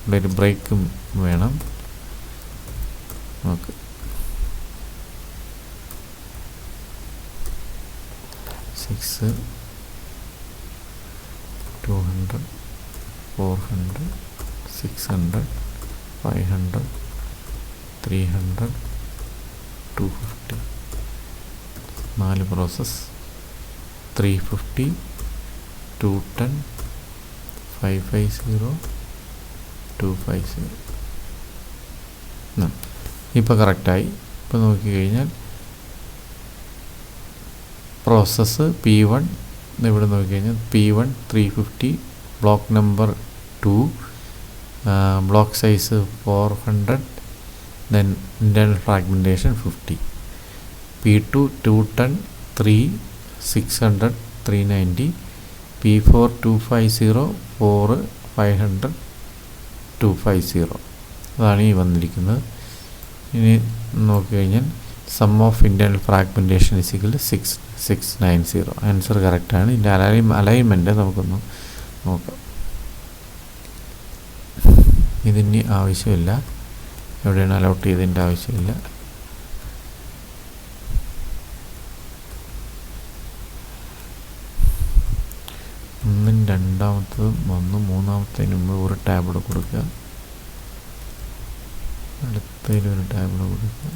ഇവിടെ ഒരു ബ്രേക്കും വേണം. ഓക്കെ, 6, 200, 400, 600, 500, 300, 250. 4 പ്രോസസ് 350, 210, 550, 250. ഇപ്പോൾ കറക്റ്റായി. ഇപ്പോൾ നോക്കിക്കഴിഞ്ഞാൽ പ്രോസസ്സ് P1 ഇവിടെ നോക്കിക്കഴിഞ്ഞാൽ P1 350, block number 2, block size 400, then internal fragmentation 50. P2 210, 3, 600, 390. P4 250, 4, 500, 250. അതാണ് ഈ വന്നിരിക്കുന്നത്. ഇനി നോക്കിക്കഴിഞ്ഞാൽ sum of internal fragmentation = 690. Answer കറക്റ്റാണ്. ഇതിൻ്റെ അലൈൻമെൻറ്റ് നമുക്കൊന്ന് നോക്കാം. ഇതിന് ആവശ്യമില്ല. എവിടെയാണ് അലോട്ട് ചെയ്തതിൻ്റെ ആവശ്യമില്ല. ഒന്നും രണ്ടാമത്തതും മൂന്നാമത്തതിന് മുമ്പ് ഒരു ടാബിൾ കൊടുക്കുക. അടുത്തതിലൊരു ടാബിൾ കൊടുക്കുക.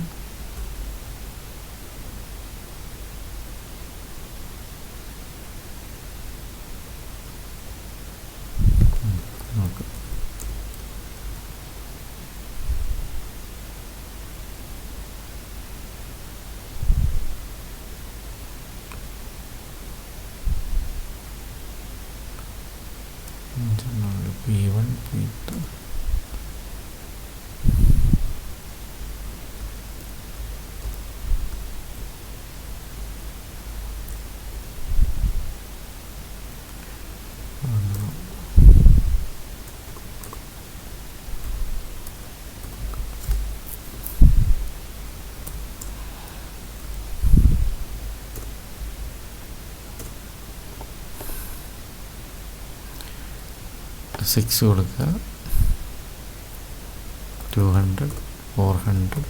P1 P2 6 കൊടുക്കുക 200 400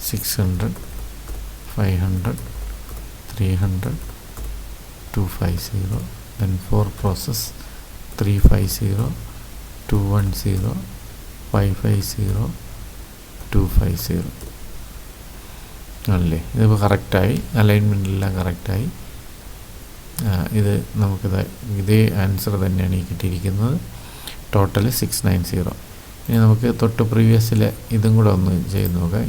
600 500 300 250 then 4 process 350 210 550 250 അല്ലേ. ഇതിപ്പോൾ കറക്റ്റായി, അലൈൻമെൻറ്റെല്ലാം കറക്റ്റായി. ഇത് നമുക്കിത് ഇതേ ആൻസർ തന്നെയാണ് ഈ കിട്ടിയിരിക്കുന്നത്. ടോട്ടൽ 690. ഇനി നമുക്ക് തൊട്ട് പ്രീവിയസിലെ ഇതും കൂടെ ഒന്ന് ചെയ്ത് നോക്കാം.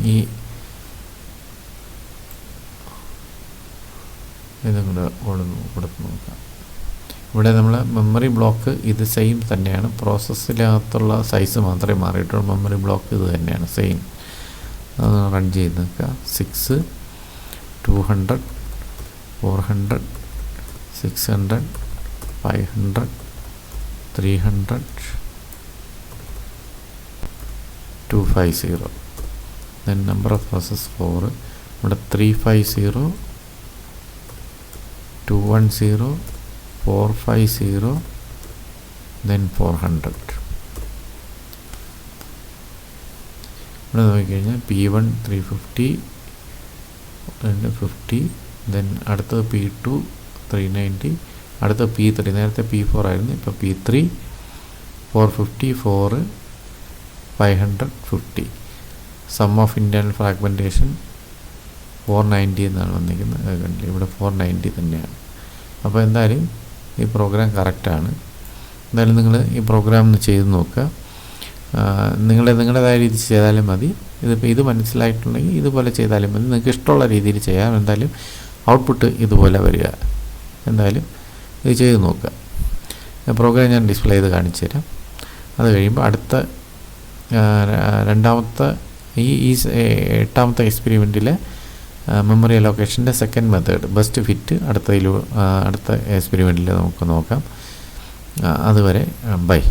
ഇതും കൂടെ കൊടുത്ത് നോക്കാം. ഇവിടെ നമ്മൾ മെമ്മറി ബ്ലോക്ക് ഇത് സെയിം തന്നെയാണ്. പ്രോസസ്സിനകത്തുള്ള സൈസ് മാത്രമേ മാറിയിട്ടുള്ളൂ. മെമ്മറി ബ്ലോക്ക് ഇത് തന്നെയാണ് സെയിം. അത് റൺ ചെയ്ത് നോക്കുക. 6 200 400 600 500 300 250. then number of process 4. ഇവിടെ 350 210 450 then 400. ഇവിടെ നോക്കിക്കഴിഞ്ഞാൽ P1 350 50 then അടുത്തത് P2 390, അടുത്ത P3. നേരത്തെ P4 ആയിരുന്നു, ഇപ്പോൾ P3 450 4 550. Some of internal fragmentation 490 എന്നാണ് വന്നിരിക്കുന്നത്. കണ്ടില്ല, ഇവിടെ 490 തന്നെയാണ്. അപ്പോൾ എന്തായാലും ഈ പ്രോഗ്രാം കറക്റ്റാണ്. എന്തായാലും നിങ്ങൾ ഈ പ്രോഗ്രാം ഒന്ന് ചെയ്ത് നോക്കുക. നിങ്ങളുടേതായ രീതിയിൽ ചെയ്താലും മതി. ഇതിപ്പോൾ ഇത് മനസ്സിലായിട്ടുണ്ടെങ്കിൽ ഇതുപോലെ ചെയ്താലും മതി. നിങ്ങൾക്ക് ഇഷ്ടമുള്ള രീതിയിൽ ചെയ്യാം. എന്തായാലും ഔട്ട്പുട്ട് ഇതുപോലെ വരിക. എന്തായാലും ഇത് ചെയ്ത് നോക്കുക. പ്രോഗ്രാം ഞാൻ ഡിസ്പ്ലേ ചെയ്ത് കാണിച്ചു തരാം. അത് കഴിയുമ്പോൾ അടുത്ത രണ്ടാമത്തെ ഈ 8ാമത്തെ എക്സ്പെരിമെൻറ്റിലെ മെമ്മറി അലോക്കേഷൻ്റെ സെക്കൻഡ് മെത്തേഡ് ബെസ്റ്റ് ഫിറ്റ് അടുത്ത എക്സ്പെരിമെൻറ്റിൽ നമുക്ക് നോക്കാം. അതുവരെ ബൈ.